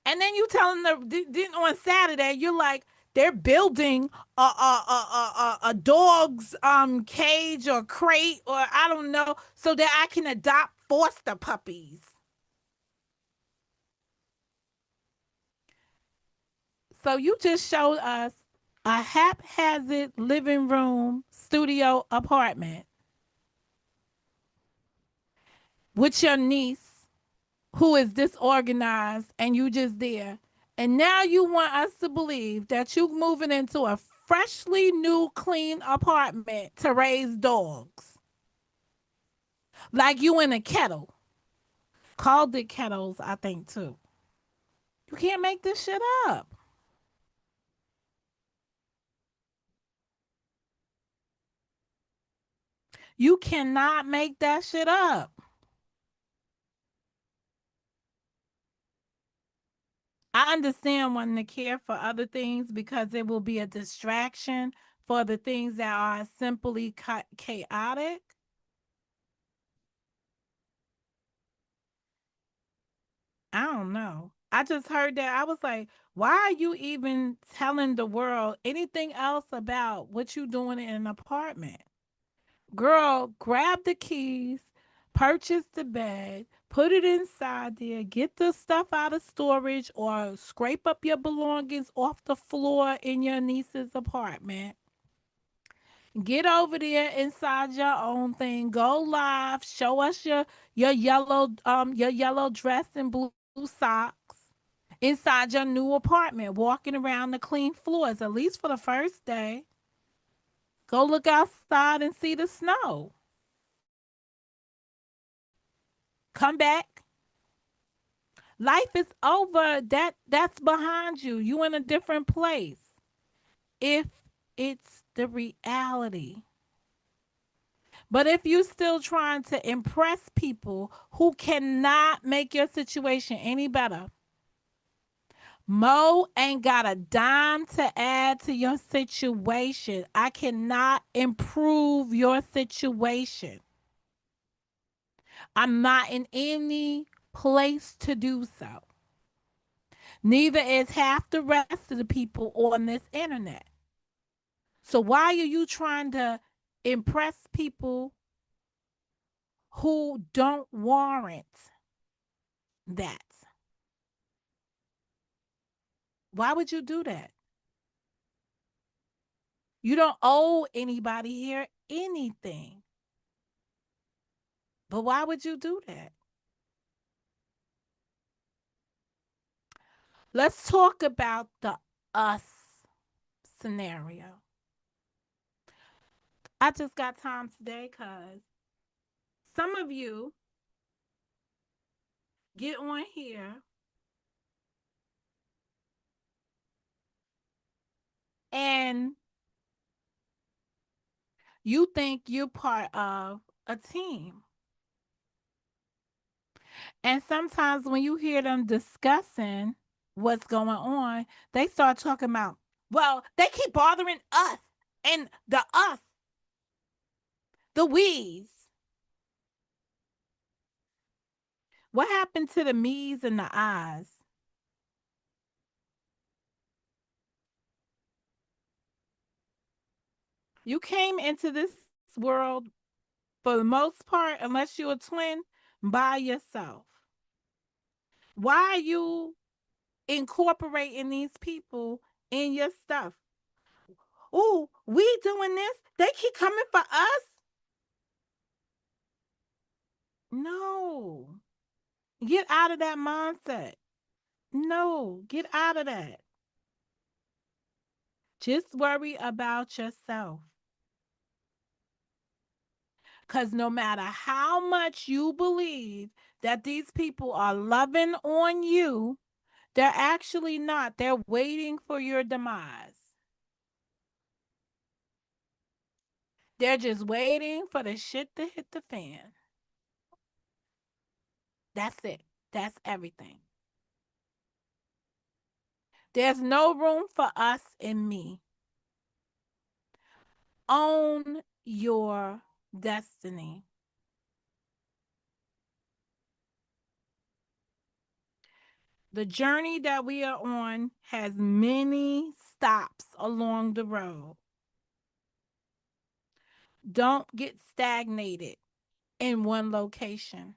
and then you telling them on Saturday you're like they're building a dog's cage or crate or I don't know so that I can adopt foster puppies. So you just showed us a haphazard living room studio apartment with your niece who is disorganized and you just there. And now you want us to believe that you moving into a freshly new clean apartment to raise dogs. Like you in a kettle. Called it kettles, I think too. You can't make this shit up. You cannot make that shit up. I understand wanting to care for other things because it will be a distraction for the things that are simply chaotic. I don't know. I just heard that. I was like, why are you even telling the world anything else about what you doing in an apartment? Girl, grab the keys, purchase the bed, put it inside there, get the stuff out of storage or scrape up your belongings off the floor in your niece's apartment. Get over there inside your own thing. Go live. Show us your yellow dress and blue socks inside your new apartment, walking around the clean floors, at least for the first day. Go look outside and see the snow. Come back. Life is over. That's behind you. You in a different place. If it's the reality. But if you're still trying to impress people who cannot make your situation any better, Mo ain't got a dime to add to your situation. I cannot improve your situation. I'm not in any place to do so. Neither is half the rest of the people on this internet. So why are you trying to impress people who don't warrant that? Why would you do that? You don't owe anybody here anything. But why would you do that? Let's talk about the us scenario. I just got time today because some of you get on here and you think you're part of a team. And sometimes when you hear them discussing what's going on, they start talking about, well, they keep bothering us and the us, the we's. What happened to the me's and the I's? You came into this world For the most part, unless you're a twin, by yourself. Why are you incorporating these people in your stuff? Oh, we doing this. They keep coming for us. No. Get out of that mindset. No, get out of that. Just worry about yourself. Because no matter how much you believe that these people are loving on you, they're actually not. They're waiting for your demise. They're just waiting for the shit to hit the fan. That's it. That's everything. There's no room for us and me. Own your destiny. The journey that we are on has many stops along the road. Don't get stagnated in one location.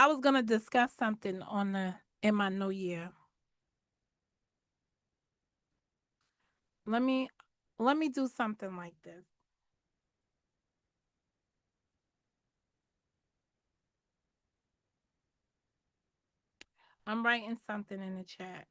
I was going to discuss something on the in my new year. Let me do something like this. I'm writing something in the chat.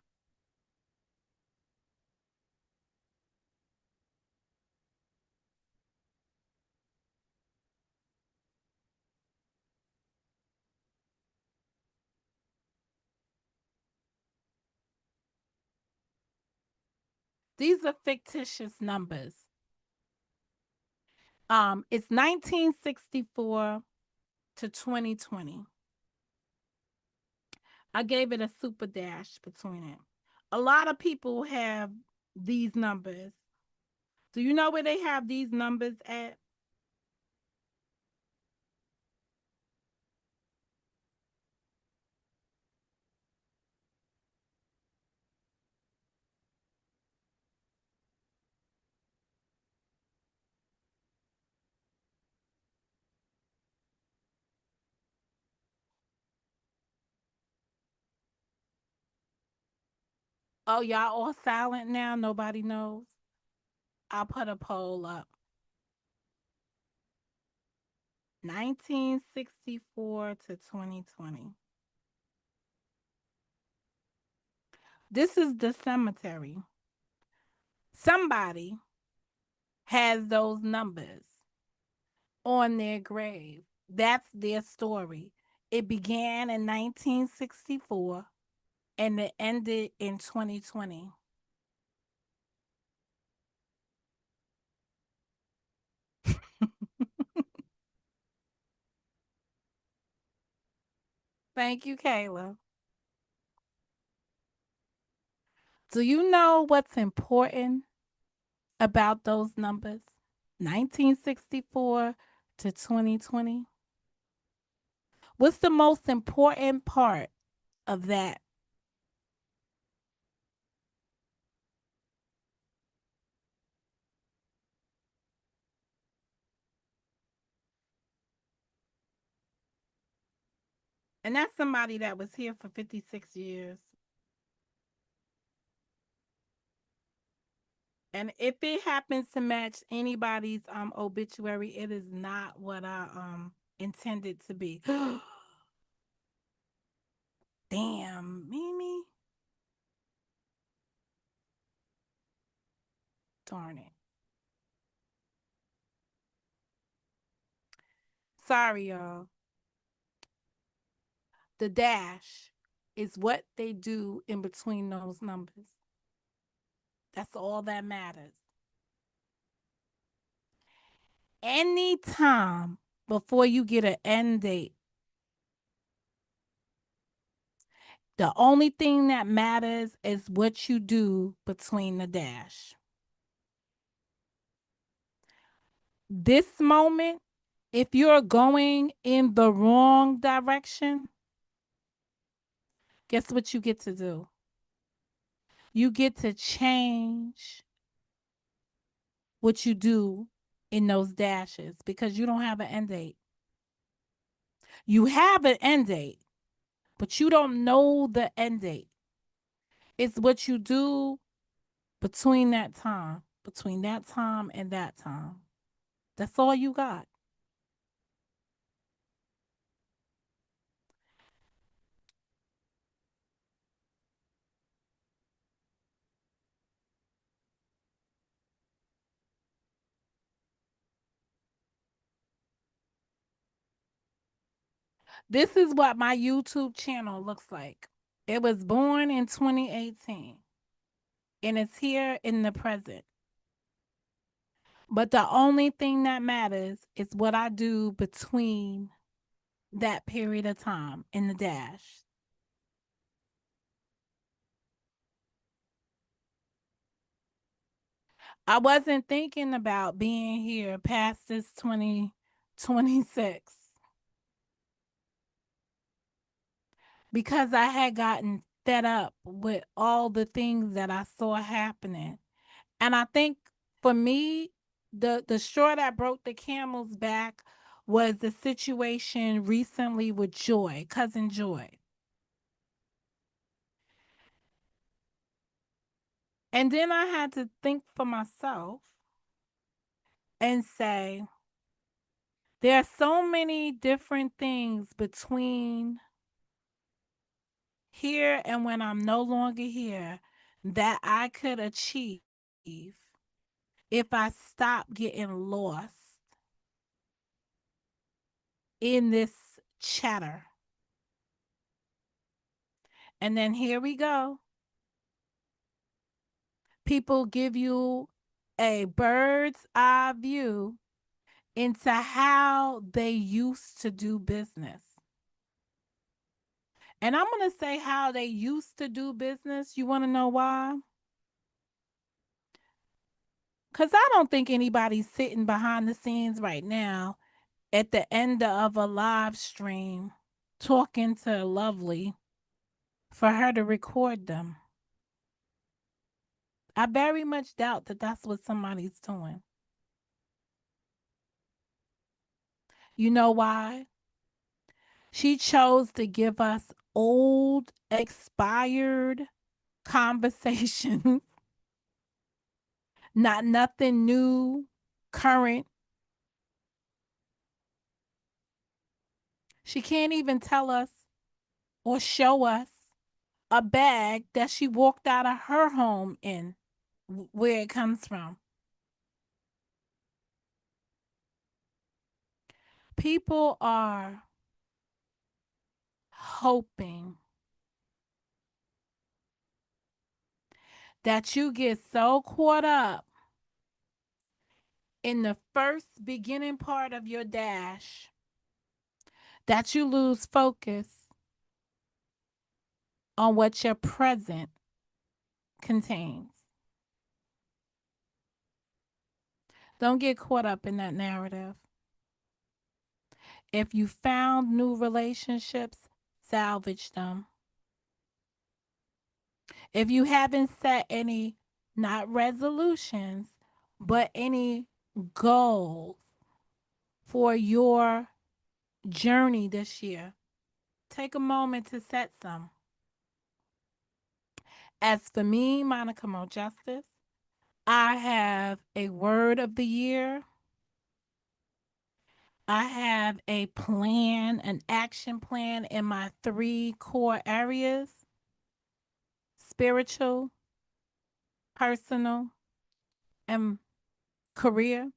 These are fictitious numbers. It's 1964 to 2020. I gave it a super dash between it. A lot of people have these numbers. Do you know where they have these numbers at? Oh, y'all all silent now? Nobody knows? I'll put a poll up. 1964 to 2020. This is the cemetery. Somebody has those numbers on their grave. That's their story. It began in 1964 and it ended in 2020. Thank you, Kayla. Do you know what's important about those numbers? 1964 to 2020. What's the most important part of that? And that's somebody that was here for 56 years. And if it happens to match anybody's obituary, it is not what I intended to be. Damn, Mimi. Darn it. Sorry, y'all. The dash is what they do in between those numbers. That's all that matters. Any time before you get an end date, the only thing that matters is what you do between the dash. This moment, if you're going in the wrong direction, guess what you get to do? You get to change what you do in those dashes because you don't have an end date. You have an end date, but you don't know the end date. It's what you do between that time and that time. That's all you got. This is what my YouTube channel looks like. It was born in 2018 and it's here in the present. But the only thing that matters is what I do between that period of time in the dash. I wasn't thinking about being here past this 2026 because I had gotten fed up with all the things that I saw happening. And I think for me, the straw that broke the camel's back was the situation recently with Joy, cousin Joy. And then I had to think for myself and say, there are so many different things between here and when I'm no longer here that I could achieve if I stop getting lost in this chatter. And then here we go. People give you a bird's eye view into how they used to do business. And I'm going to say how they used to do business. You want to know why? Because I don't think anybody's sitting behind the scenes right now at the end of a live stream talking to Lovely for her to record them. I very much doubt that that's what somebody's doing. You know why? She chose to give us old, expired conversations, not nothing new, current. She can't even tell us or show us a bag that she walked out of her home in, where it comes from. People are hoping that you get so caught up in the first beginning part of your dash that you lose focus on what your present contains. Don't get caught up in that narrative. If you found new relationships, salvage them. If you haven't set any, not resolutions, but any goals for your journey this year, take a moment to set some. As for me, Monica Mo Justice, I have a word of the year. I have a plan, an action plan in my 3 core areas: spiritual, personal, and career.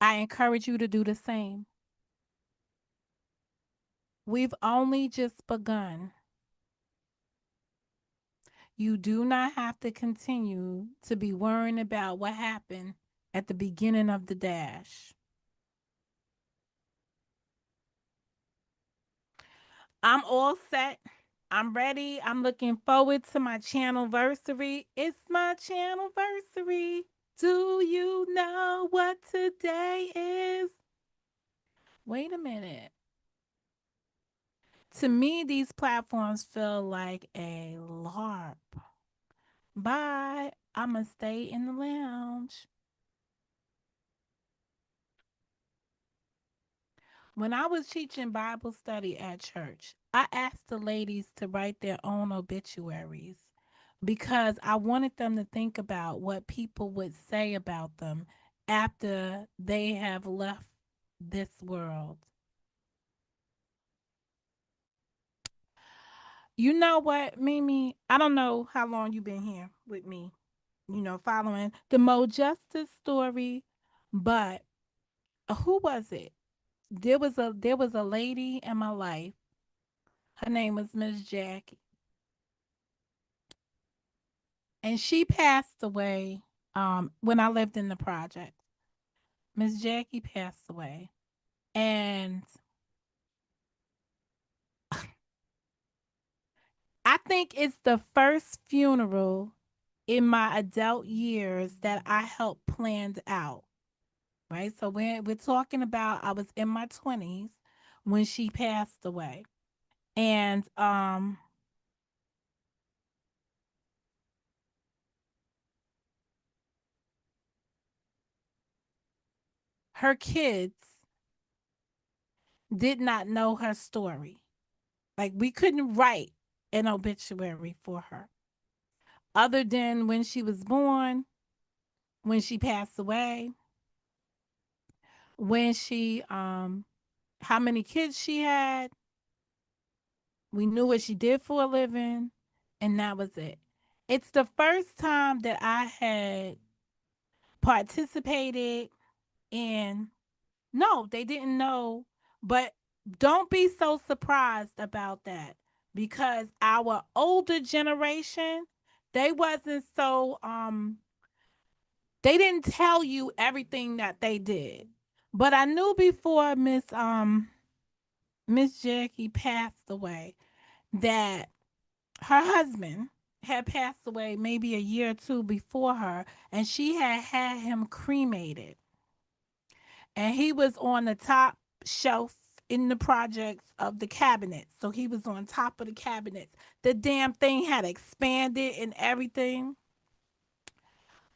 I encourage you to do the same. We've only just begun. You do not have to continue to be worrying about what happened at the beginning of the dash. I'm all set. I'm ready. I'm looking forward to my channelversary. It's my channelversary. Do you know what today is? Wait a minute. To me, these platforms feel like a LARP. Bye. I'ma stay in the lounge. When I was teaching Bible study at church, I asked the ladies to write their own obituaries because I wanted them to think about what people would say about them after they have left this world. You know what, Mimi? I don't know how long you've been here with me, following the Mo Justice story, but who was it? There was a lady in my life. Her name was Miss Jackie, and she passed away when I lived in the project. Miss Jackie passed away, and I think it's the first funeral in my adult years that I helped planned out. Right, so we're talking about I was in my 20s when she passed away, and her kids did not know her story. Like, we couldn't write an obituary for her other than when she was born, when she passed away, when she how many kids she had. We knew what she did for a living, and that was it. It's the first time that I had participated in. No, they didn't know, but don't be so surprised about that because our older generation, they wasn't so they didn't tell you everything that they did. But I knew before Miss Jackie passed away that her husband had passed away maybe a year or two before her, and she had had him cremated, and he was on the top shelf in the projects of the cabinet. So he was on top of the cabinets. The damn thing had expanded and everything.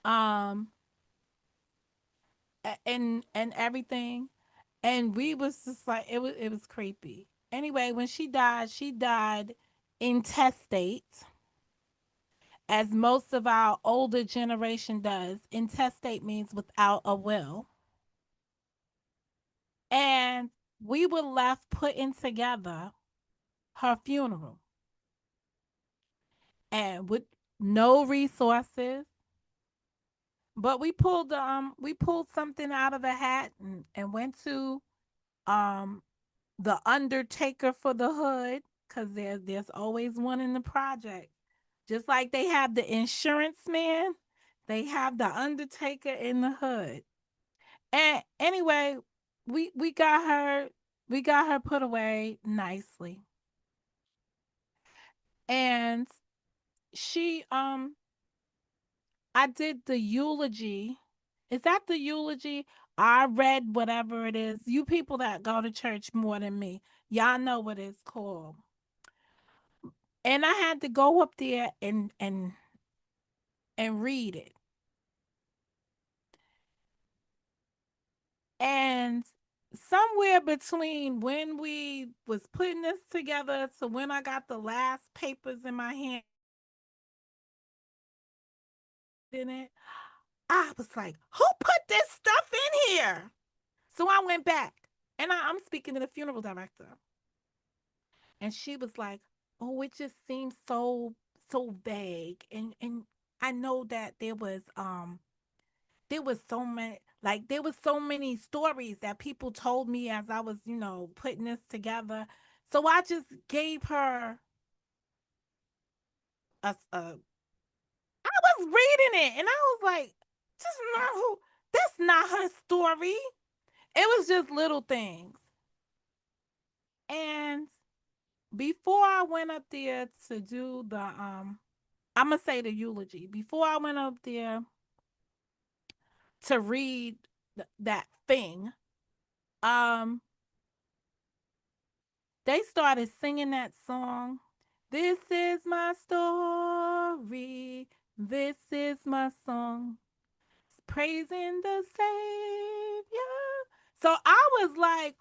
Um and everything. And we was just like it was creepy. Anyway, when she died intestate, as most of our older generation does. Intestate means without a will. And we were left putting together her funeral and with no resources. But we pulled something out of a hat and went to um the undertaker for the hood, because there's always one in the project. Just like they have the insurance man, they have the undertaker in the hood. And anyway, we got her put away nicely. And she I did the eulogy. Is that the eulogy? I read whatever it is. You people that go to church more than me, y'all know what it's called. And I had to go up there and read it. And somewhere between when we was putting this together to when I got the last papers in my hand in it, I was like, who put this stuff in here? So I went back and I'm speaking to the funeral director. And she was like, oh, it just seems so vague. And I know that there was so many stories that people told me as I was, putting this together. So I just gave her a I was reading it and I was like, just not who that's not her story. It was just little things. And before I went up there to do the I'm gonna say the eulogy. Before I went up there to read that thing, um They started singing that song. This is my story. This is my song. Praising the Savior. So I was like,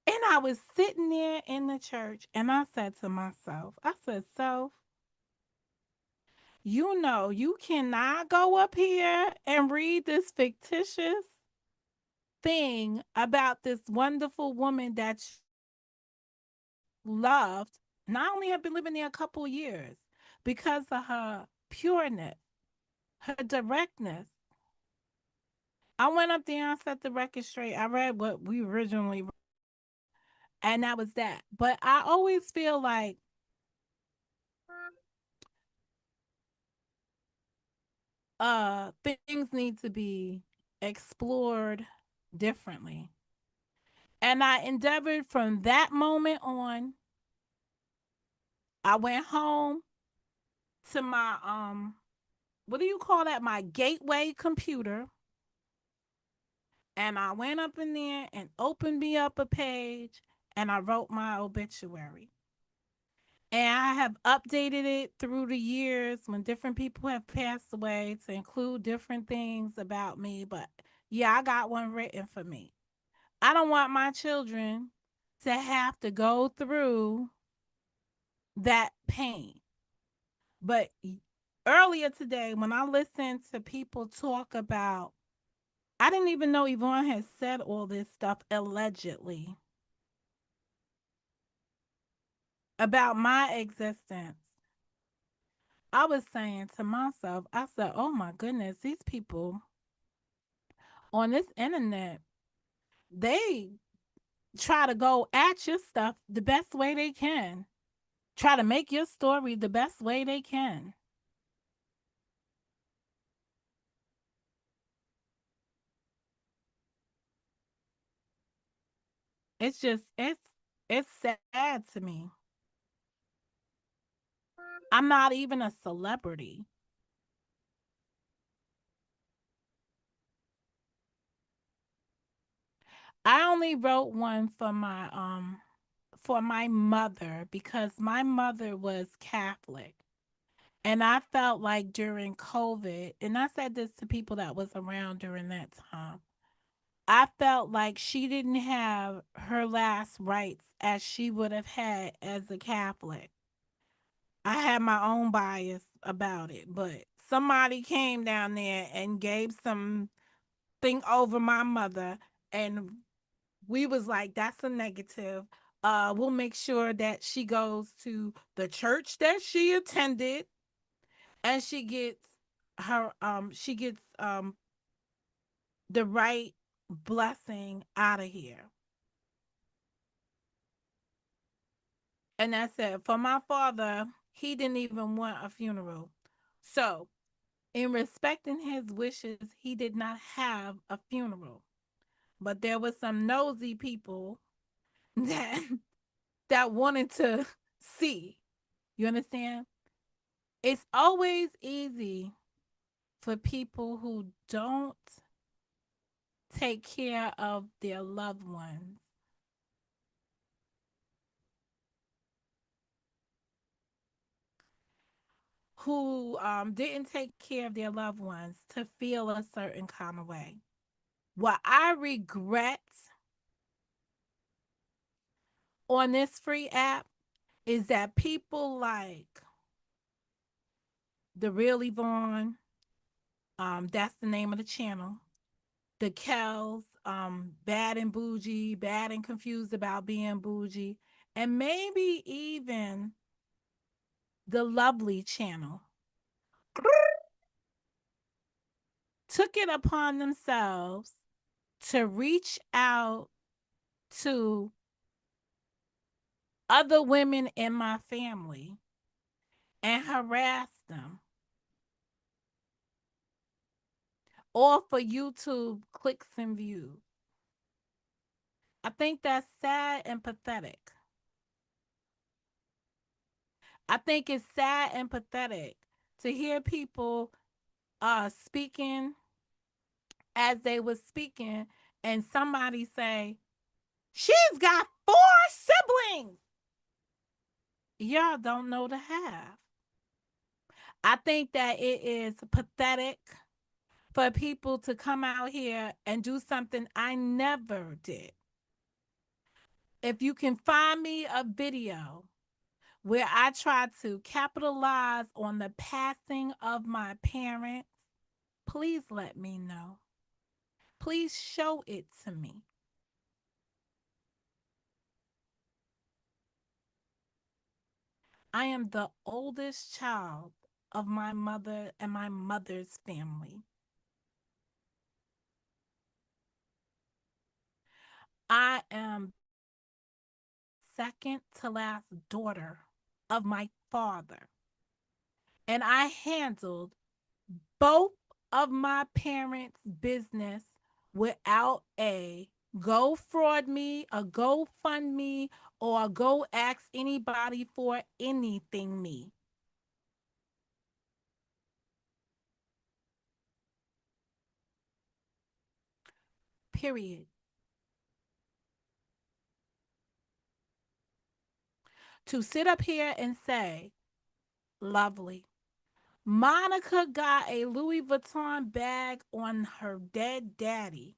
and I was sitting there in the church and I said to myself, I said, "Self, you know, you cannot go up here and read this fictitious thing about this wonderful woman that loved, not only have been living there a couple years because of her pureness, her directness." I went up there and set the record straight. I read what we originally read, and that was that. But I always feel like things need to be explored differently. And I endeavored from that moment on. I went home to my what do you call that? My gateway computer. And I went up in there and opened me up a page and I wrote my obituary. And I have updated it through the years when different people have passed away to include different things about me. But yeah, I got one written for me. I don't want my children to have to go through that pain. But earlier today, when I listened to people talk about, I didn't even know Yvonne had said all this stuff allegedly about my existence. I was saying to myself, I said, oh my goodness, these people on this internet, they try to go at your stuff the best way they can, try to make your story the best way they can. It's just, it's sad to me. I'm not even a celebrity. I only wrote one for my mother because my mother was Catholic. And I felt like during COVID, and I said this to people that was around during that time, I felt like she didn't have her last rites as she would have had as a Catholic. I had my own bias about it, but somebody came down there and gave something over my mother, and we was like, that's a negative. We'll make sure that she goes to the church that she attended and she gets the right blessing out of here. And that's it. For my father, he didn't even want a funeral. So, in respecting his wishes, he did not have a funeral. But there was some nosy people that that wanted to see. You understand? It's always easy for people who don't take care of their loved ones, who didn't take care of their loved ones, to feel a certain kind of way. What I regret on this free app is that people like the real Yvonne, that's the name of the channel, the Kells, bad and bougie, bad and confused about being bougie, and maybe even the lovely channel took it upon themselves to reach out to other women in my family and harass them, all for YouTube clicks and views. I think that's sad and pathetic. I think it's sad and pathetic to hear people speaking as they were speaking and somebody say, She's got four siblings. Y'all don't know the half. I think that it is pathetic for people to come out here and do something I never did. If you can find me a video where I try to capitalize on the passing of my parents, please let me know. Please show it to me. I am the oldest child of my mother and my mother's family. I am second to last daughter of my father. And I handled both of my parents' business without a go fraud me, a go fund me, or a go ask anybody for anything me. Period. To sit up here and say, lovely, Monica got a Louis Vuitton bag on her dead daddy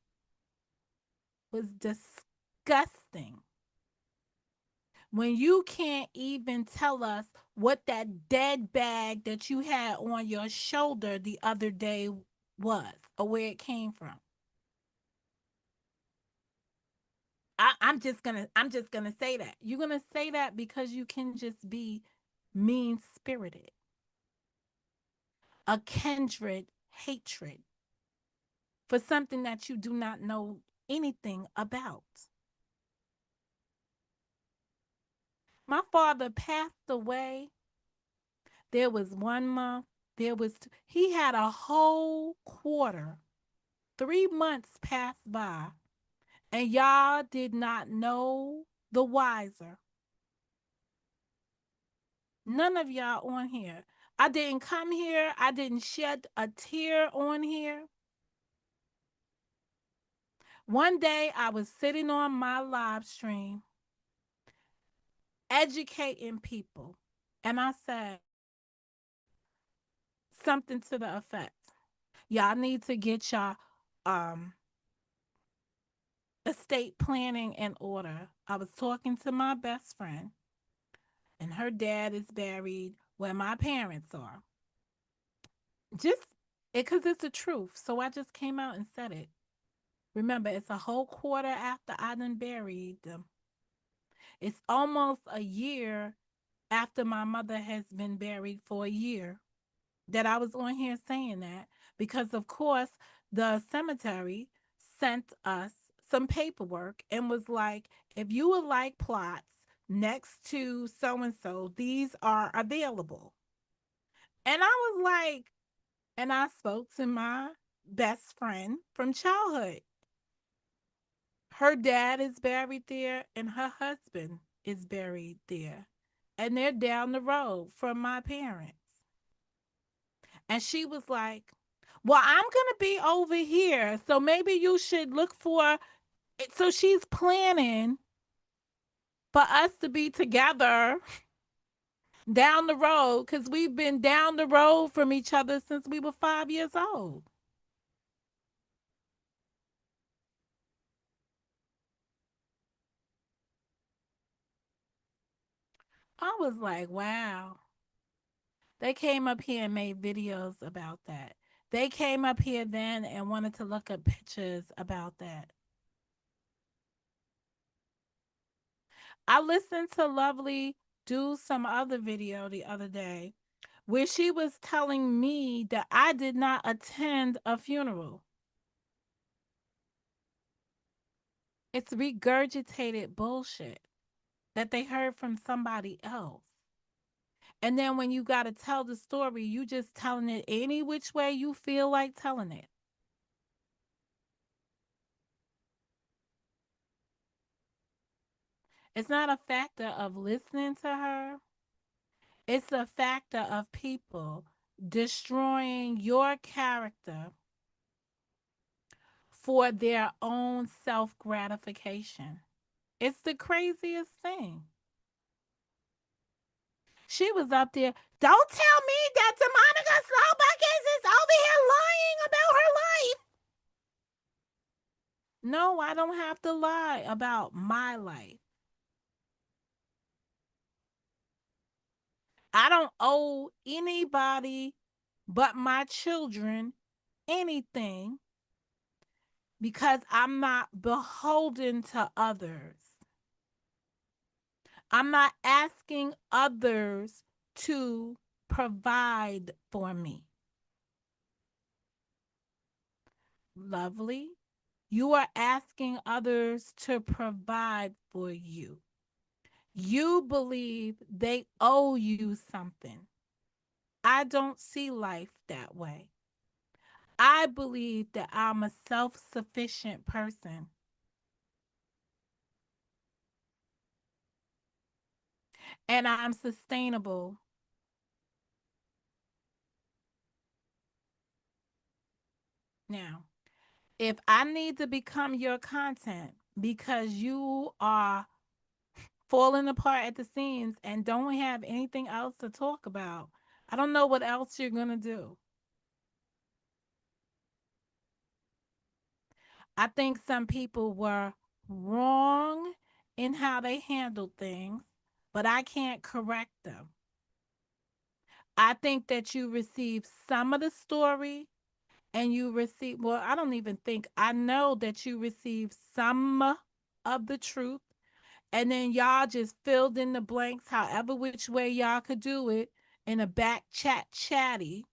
was disgusting. When you can't even tell us what that dead bag that you had on your shoulder the other day was or where it came from. I'm just gonna say that. You're gonna say that because you can just be mean spirited. A kindred hatred for something that you do not know anything about. My father passed away. There was 1 month. He had a whole quarter. 3 months passed by, and y'all did not know the wiser. None of y'all on here. I didn't come here. I didn't shed a tear on here. One day I was sitting on my live stream educating people, and I said something to the effect, y'all need to get y'all um estate planning in order. I was talking to my best friend, and her dad is buried where my parents are. Just because it's the truth. So I just came out and said it. Remember, it's a whole quarter after I done buried them. It's almost a year after my mother has been buried for a year that I was on here saying that because, of course, the cemetery sent us some paperwork and was like, if you would like plots next to so and so, these are available. And I was like, and I spoke to my best friend from childhood. Her dad is buried there, and her husband is buried there. And they're down the road from my parents. And she was like, well, I'm going to be over here. So maybe you should look for it. So she's planning for us to be together down the road because we've been down the road from each other since we were 5 years old. I was like, wow. They came up here and made videos about that. They came up here then and wanted to look up pictures about that. I listened to Lovely do some other video the other day where she was telling me that I did not attend a funeral. It's regurgitated bullshit that they heard from somebody else. And then when you got to tell the story, you just telling it any which way you feel like telling it. It's not a factor of listening to her. It's a factor of people destroying your character for their own self gratification. It's the craziest thing. She was up there. Don't tell me that Monica Slowbuckets is over here lying about her life. No, I don't have to lie about my life. I don't owe anybody but my children anything because I'm not beholden to others. I'm not asking others to provide for me. Lovely. You are asking others to provide for you. You believe they owe you something. I don't see life that way. I believe that I'm a self sufficient person and I'm sustainable. Now, if I need to become your content because you are falling apart at the seams and don't have anything else to talk about, I don't know what else you're going to do. I think some people were wrong in how they handled things, but I can't correct them. I think that you received some of the story and you received, well, I don't even think, I know that you received some of the truth. And then y'all just filled in the blanks, however which way y'all could do it in a back chatty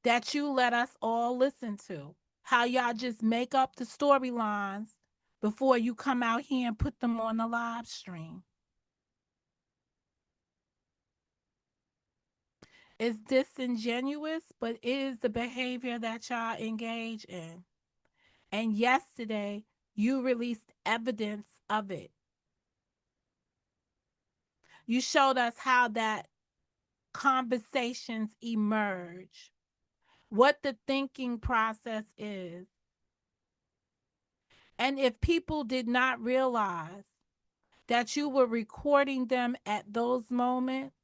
that you let us all listen to. How y'all just make up the storylines before you come out here and put them on the live stream. It's disingenuous, but it is the behavior that y'all engage in. And yesterday, you released evidence of it. You showed us how that conversations emerge, what the thinking process is. And if people did not realize that you were recording them at those moments,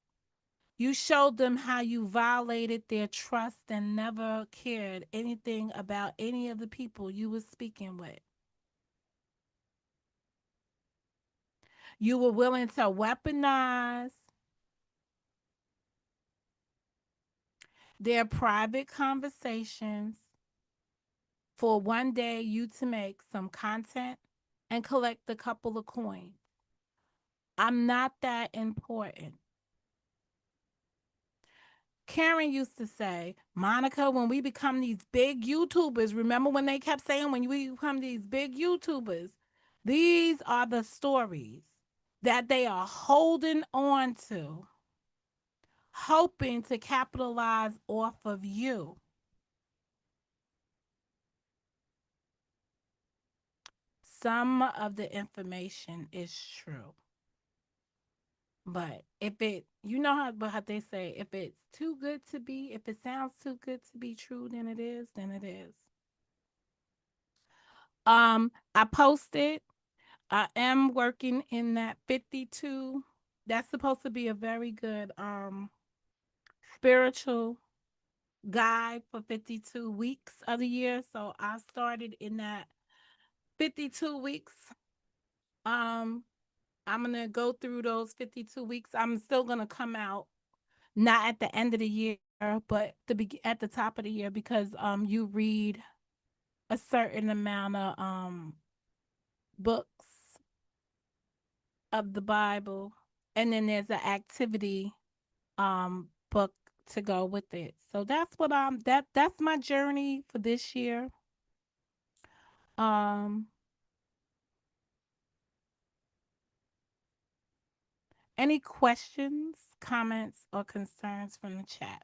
you showed them how you violated their trust and never cared anything about any of the people you were speaking with. You were willing to weaponize their private conversations for one day you to make some content and collect a couple of coins. I'm not that important. Karen used to say, Monica, when we become these big YouTubers, remember when they kept saying, when we become these big YouTubers, these are the stories that they are holding on to, hoping to capitalize off of you. Some of the information is true. But if it, you know how they say, if it's too good to be, if it sounds too good to be true, then it is, then it is. I posted, I am working in that 52. That's supposed to be a very good spiritual guide for 52 weeks of the year. So I started in that 52 weeks. Um, I'm gonna go through those 52 weeks. I'm still gonna come out not at the end of the year, but at the top of the year because you read a certain amount of books of the Bible, and then there's an activity book to go with it. So that's what that's my journey for this year. Um any questions, comments, or concerns from the chat?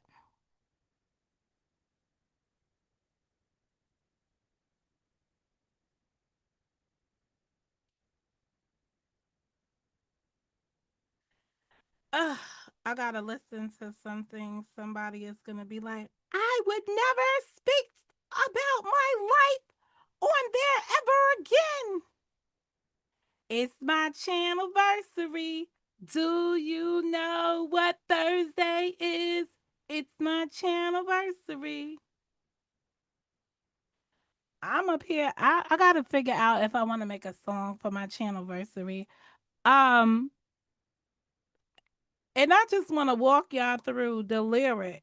Ugh, I gotta listen to something. Somebody is gonna be like, I would never speak about my life on there ever again. It's my channelversary. Do you know what Thursday is? It's my channelversary. I'm up here. I gotta figure out if I want to make a song for my channelversary. Um, and I just want to walk y'all through the lyric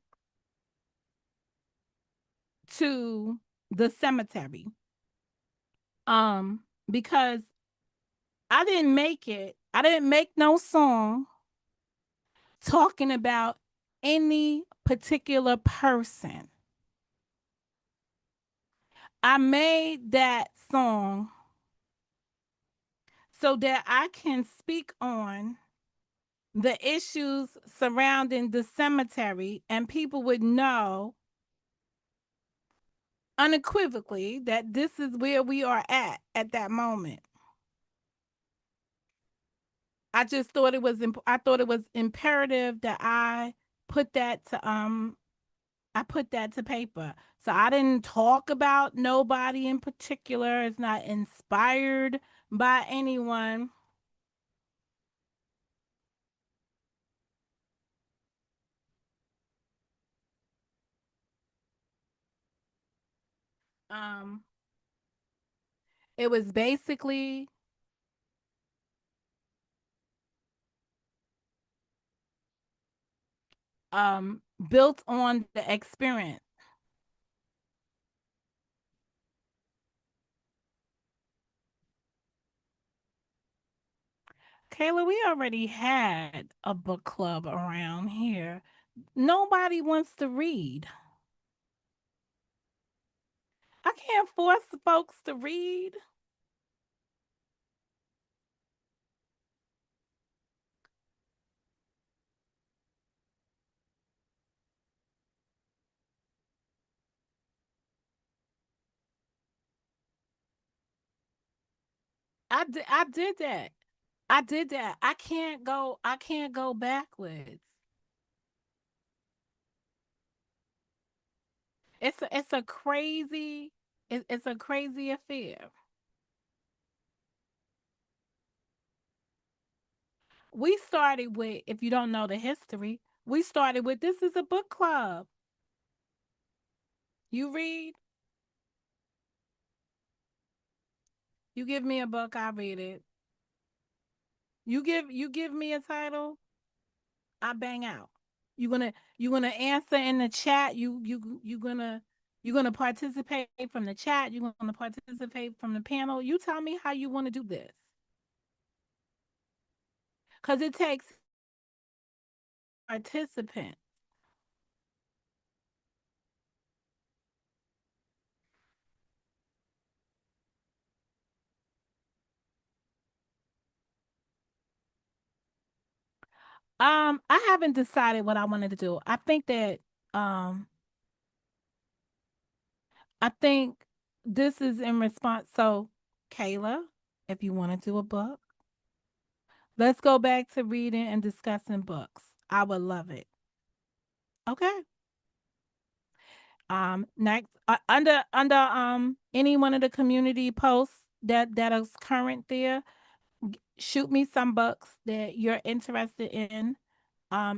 to the cemetery. Because I didn't make it. I didn't make no song talking about any particular person. I made that song so that I can speak on the issues surrounding the cemetery and people would know unequivocally that this is where we are at that moment. I thought it was imperative that put that to I put that to paper. So I didn't talk about nobody in particular. It's not inspired by anyone. Um it was basically built on the experience. Kayla, we already had a book club around here. Nobody wants to read. I can't force folks to read. I did that. I did that. I can't go backwards. It's a crazy it's a crazy affair. We started with, if you don't know the history, we started with this is a book club. You read, you give me a book, I read it. You give me a title, I bang out. You gonna answer in the chat. You're gonna participate from the chat. You're gonna participate from the panel. You tell me how you want to do this, cause it takes participants. I haven't decided what I wanted to do. Um, I think this is in response. So, Kayla, if you want to do a book, let's go back to reading and discussing books. I would love it. Okay. Next, under any one of the community posts that is current there, shoot me some books that you're interested in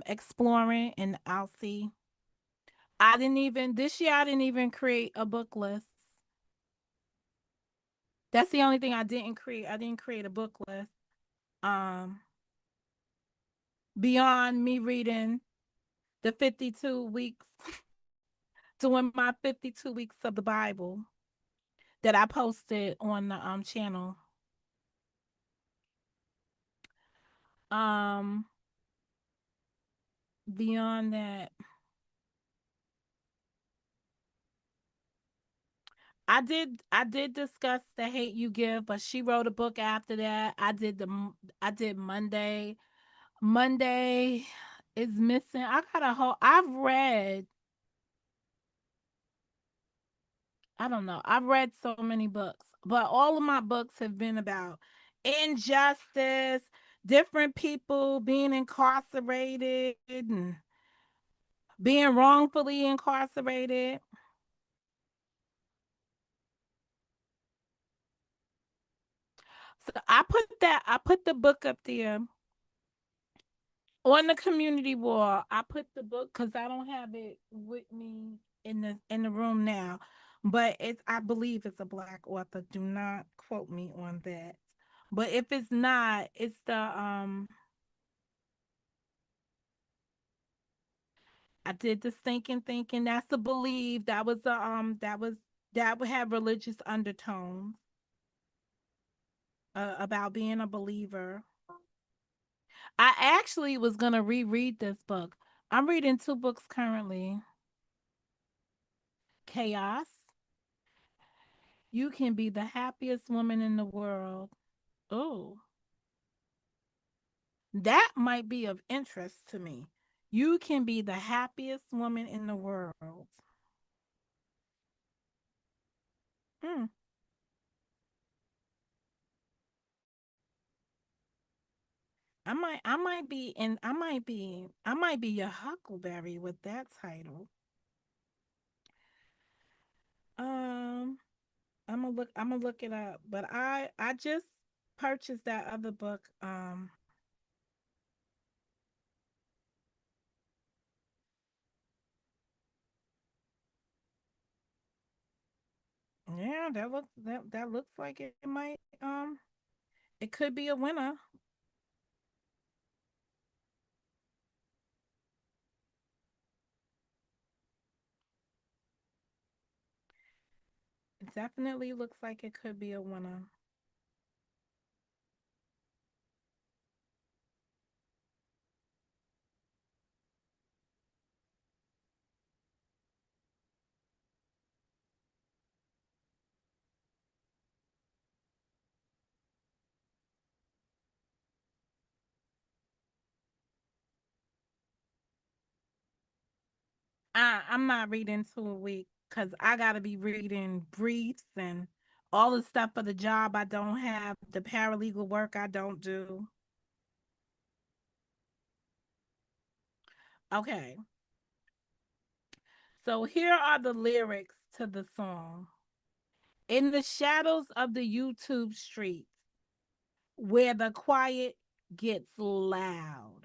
exploring, and I'll see. I didn't even this year. I didn't even create a book list. That's the only thing I didn't create. I didn't create a book list. Um, Beyond me reading the 52 weeks, doing my 52 weeks of the Bible that I posted on the channel. Um, Beyond that, I did discuss the hate you give, but she wrote a book after that. I did Monday. Monday is missing. I got a whole. I don't know. I've read so many books, but all of my books have been about injustice, different people being incarcerated and being wrongfully incarcerated. So I put the book up there on the community wall. I put the book because I don't have it with me in the room now, but it's I believe it's a black author. Do not quote me on that. But if it's not, it's the I did the thinking. That's a believe. That would have religious undertones about being a believer. I actually was gonna reread this book. I'm reading two books currently. Chaos. You can be the happiest woman in the world. Oh, that might be of interest to me. You can be the happiest woman in the world. Mm, I might be your Huckleberry with that title. Um, I'm gonna look it up. But I just purchased that other book. Yeah, that looks like it might it could be a winner. It definitely looks like it could be a winner. I'm not reading 2 a week because I gotta be reading briefs and all the stuff for the job I don't have, the paralegal work I don't do. Okay, so here are the lyrics to the song. In the shadows of the YouTube streets, where the quiet gets loud,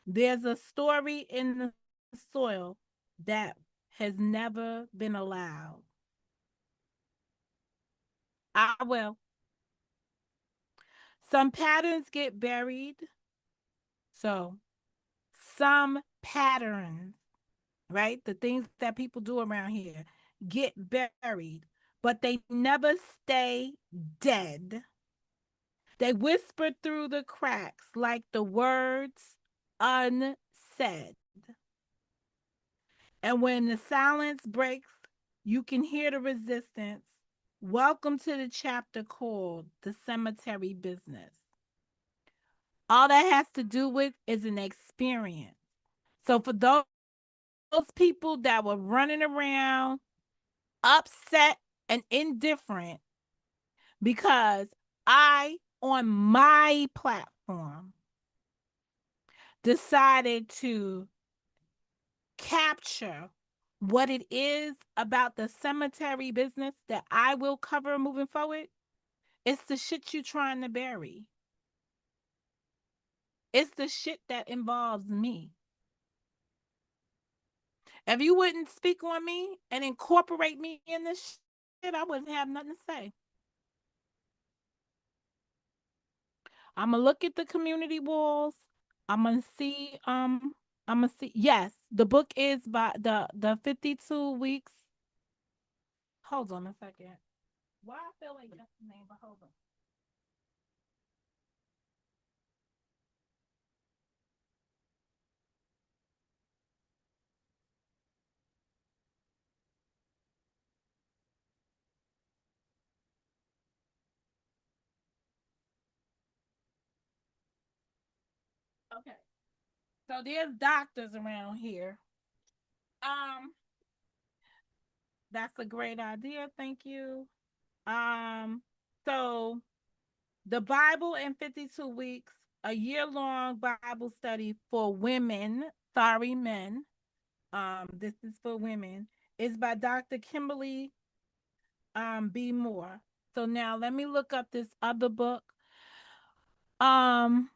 there's a story in the soil that has never been allowed. I will. Some patterns get buried. So, some patterns, right? The things that people do around here get buried, but they never stay dead. They whisper through the cracks like the words unsaid. And when the silence breaks, you can hear the resistance. Welcome to the chapter called The Cemetery Business. All that has to do with is an experience. So for those people that were running around upset and indifferent because I on my platform decided to capture what it is about the cemetery business that I will cover moving forward. It's the shit you trying to bury. It's the shit that involves me. If you wouldn't speak on me and incorporate me in this shit, I wouldn't have nothing to say. I'm gonna look at the community walls. I'm gonna see. I'm gonna see. Yes, the book is by the 52 weeks. Hold on a second. Why I feel like that's the name, but hold on. Okay. So there's doctors around here. Um, that's a great idea. Thank you. Um, so the Bible in 52 weeks, a year-long Bible study for women. Sorry, men. This is for women. Is by Dr. Kimberly B. Moore. So now let me look up this other book. Um,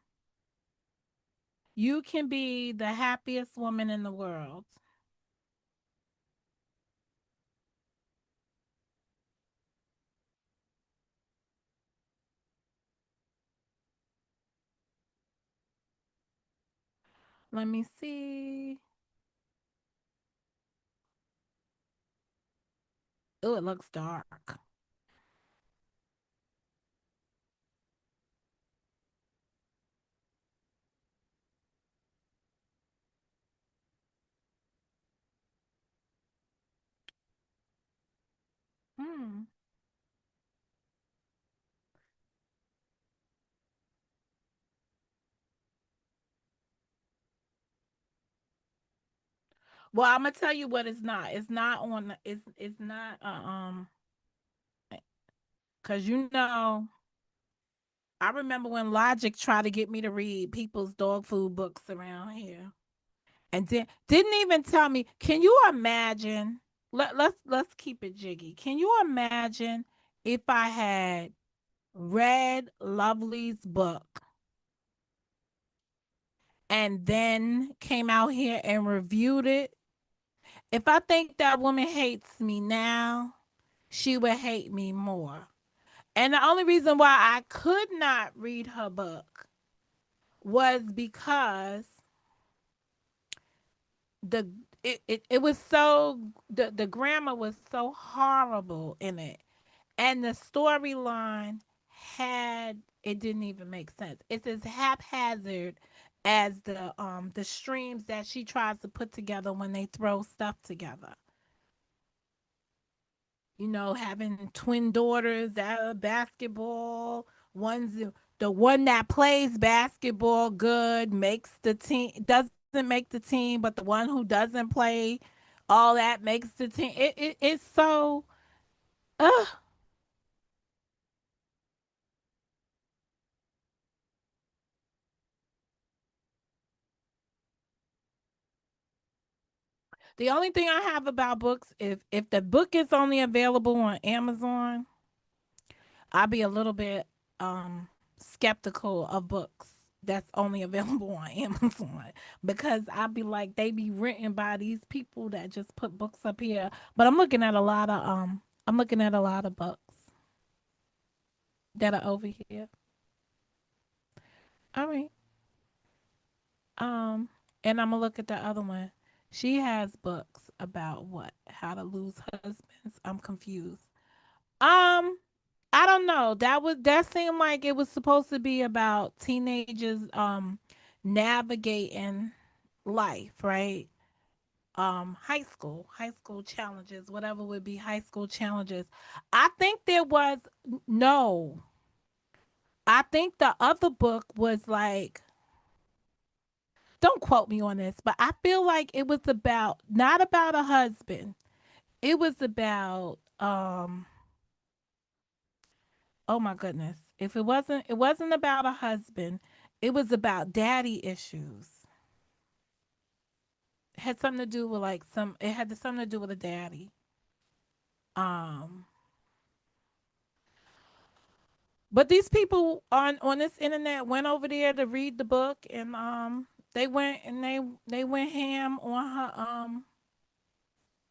You Can Be the Happiest Woman in the World. Let me see. Oh, it looks dark. Hmm. Well, I'm gonna tell you what it's not. It's not on. It's not. Cause I remember when Logic tried to get me to read people's dog food books around here, and didn't even tell me. Can you imagine? Let's keep it jiggy. Can you imagine if I had read Lovely's book and then came out here and reviewed it? If I think that woman hates me now, she would hate me more. And the only reason why I could not read her book was because the it was so the grammar was so horrible in it. And the storyline had it didn't even make sense. It's as haphazard as the streams that she tries to put together when they throw stuff together. Having twin daughters that are basketball. The one that plays basketball good makes the team, doesn't make the team, but the one who doesn't play all that makes the team. It's so. Ugh. The only thing I have about books, if the book is only available on Amazon, I'll be a little bit skeptical of books that's only available on Amazon because I'll be like they be written by these people that just put books up here. But I'm looking at a lot of books that are over here. All right. Um and I'm gonna look at the other one. She has books about what? How to lose husbands. I'm confused. Um I don't know. That seemed like it was supposed to be about teenagers navigating life, right? High school challenges, whatever would be high school challenges. I think there was no. I think the other book was like, don't quote me on this, but I feel like it was about not about a husband. It was about oh my goodness. If it wasn't about a husband, it was about daddy issues. It had something to do with it had something to do with a daddy. Um but these people on this internet went over there to read the book, and they went ham on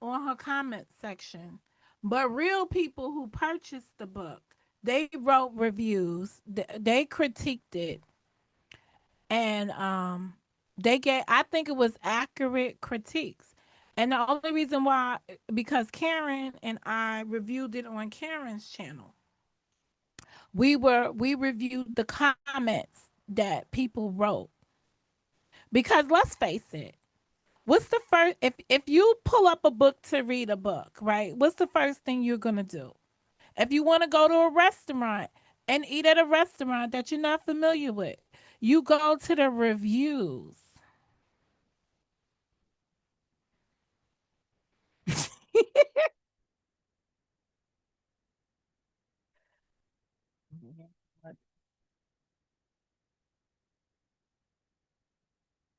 her comment section. But real people who purchased the book, they wrote reviews, they critiqued it, and they get I think it was accurate critiques. And the only reason why, because Karen and I reviewed it on Karen's channel. We reviewed the comments that people wrote, because let's face it, what's the first, if you pull up a book to read a book, right? What's the first thing you're going to do? If you want to go to a restaurant and eat at a restaurant that you're not familiar with, you go to the reviews.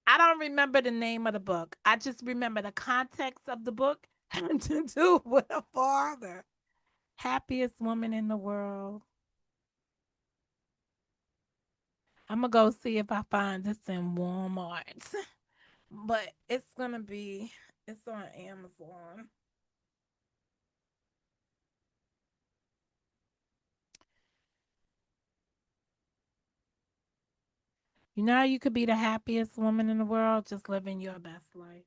I don't remember the name of the book. I just remember the context of the book having to do with a father. Happiest woman in the world. I'm gonna go see if I find this in Walmart. But it's on Amazon. You know how you could be the happiest woman in the world? Just living your best life.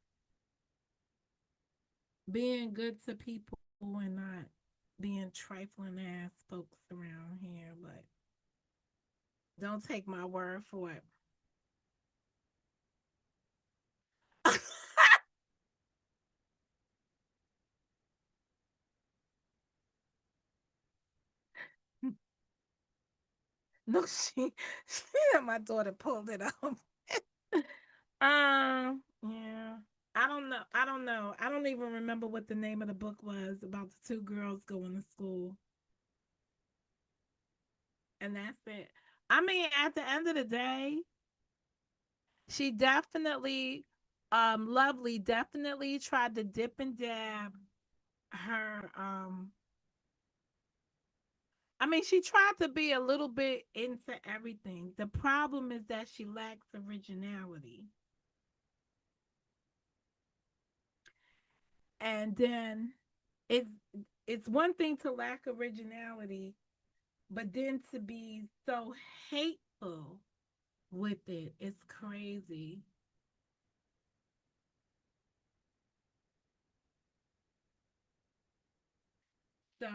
Being good to people and not being trifling ass folks around here, but don't take my word for it. No, she my daughter pulled it up. Yeah. I don't know. I don't even remember what the name of the book was about the two girls going to school. And that's it. I mean, at the end of the day, she definitely, Lovely definitely tried to dip and dab her, I mean, she tried to be a little bit into everything. The problem is that she lacks originality. And then it's it's one thing to lack originality, but then to be so hateful with it, it's crazy. So,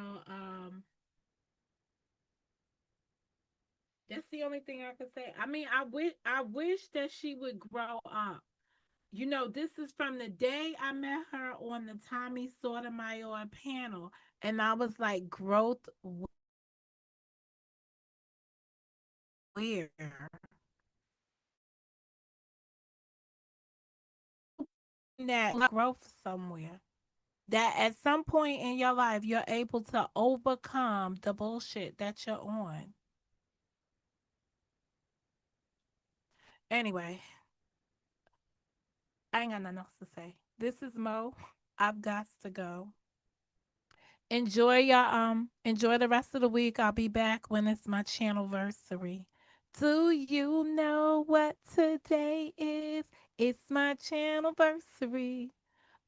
that's the only thing I can say. I mean, I wish that she would grow up. You know, this is from the day I met her on the Tommy Sotomayor panel, and I was like, growth where? That growth somewhere. That at some point in your life, you're able to overcome the bullshit that you're on. Anyway, I ain't got nothing else to say. This is Mo. I've got to go. Enjoy the rest of the week. I'll be back when it's my channelversary. Do you know what today is? It's my channelversary.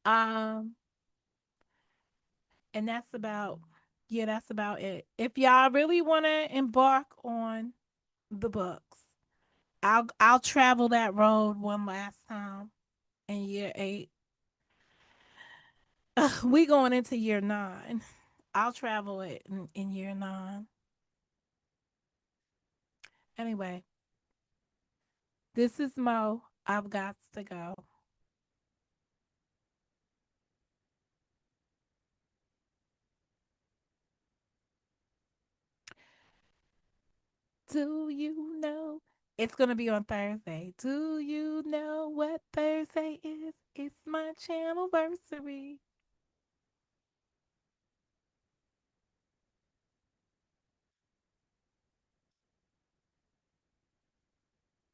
Um, and that's about yeah, that's about it. If y'all really want to embark on the books, I'll travel that road one last time in year 8. We going into year 9. I'll travel it in year 9. Anyway, this is Mo. I've got to go. Do you know? It's going to be on Thursday. Do you know what Thursday is? It's my channelversary.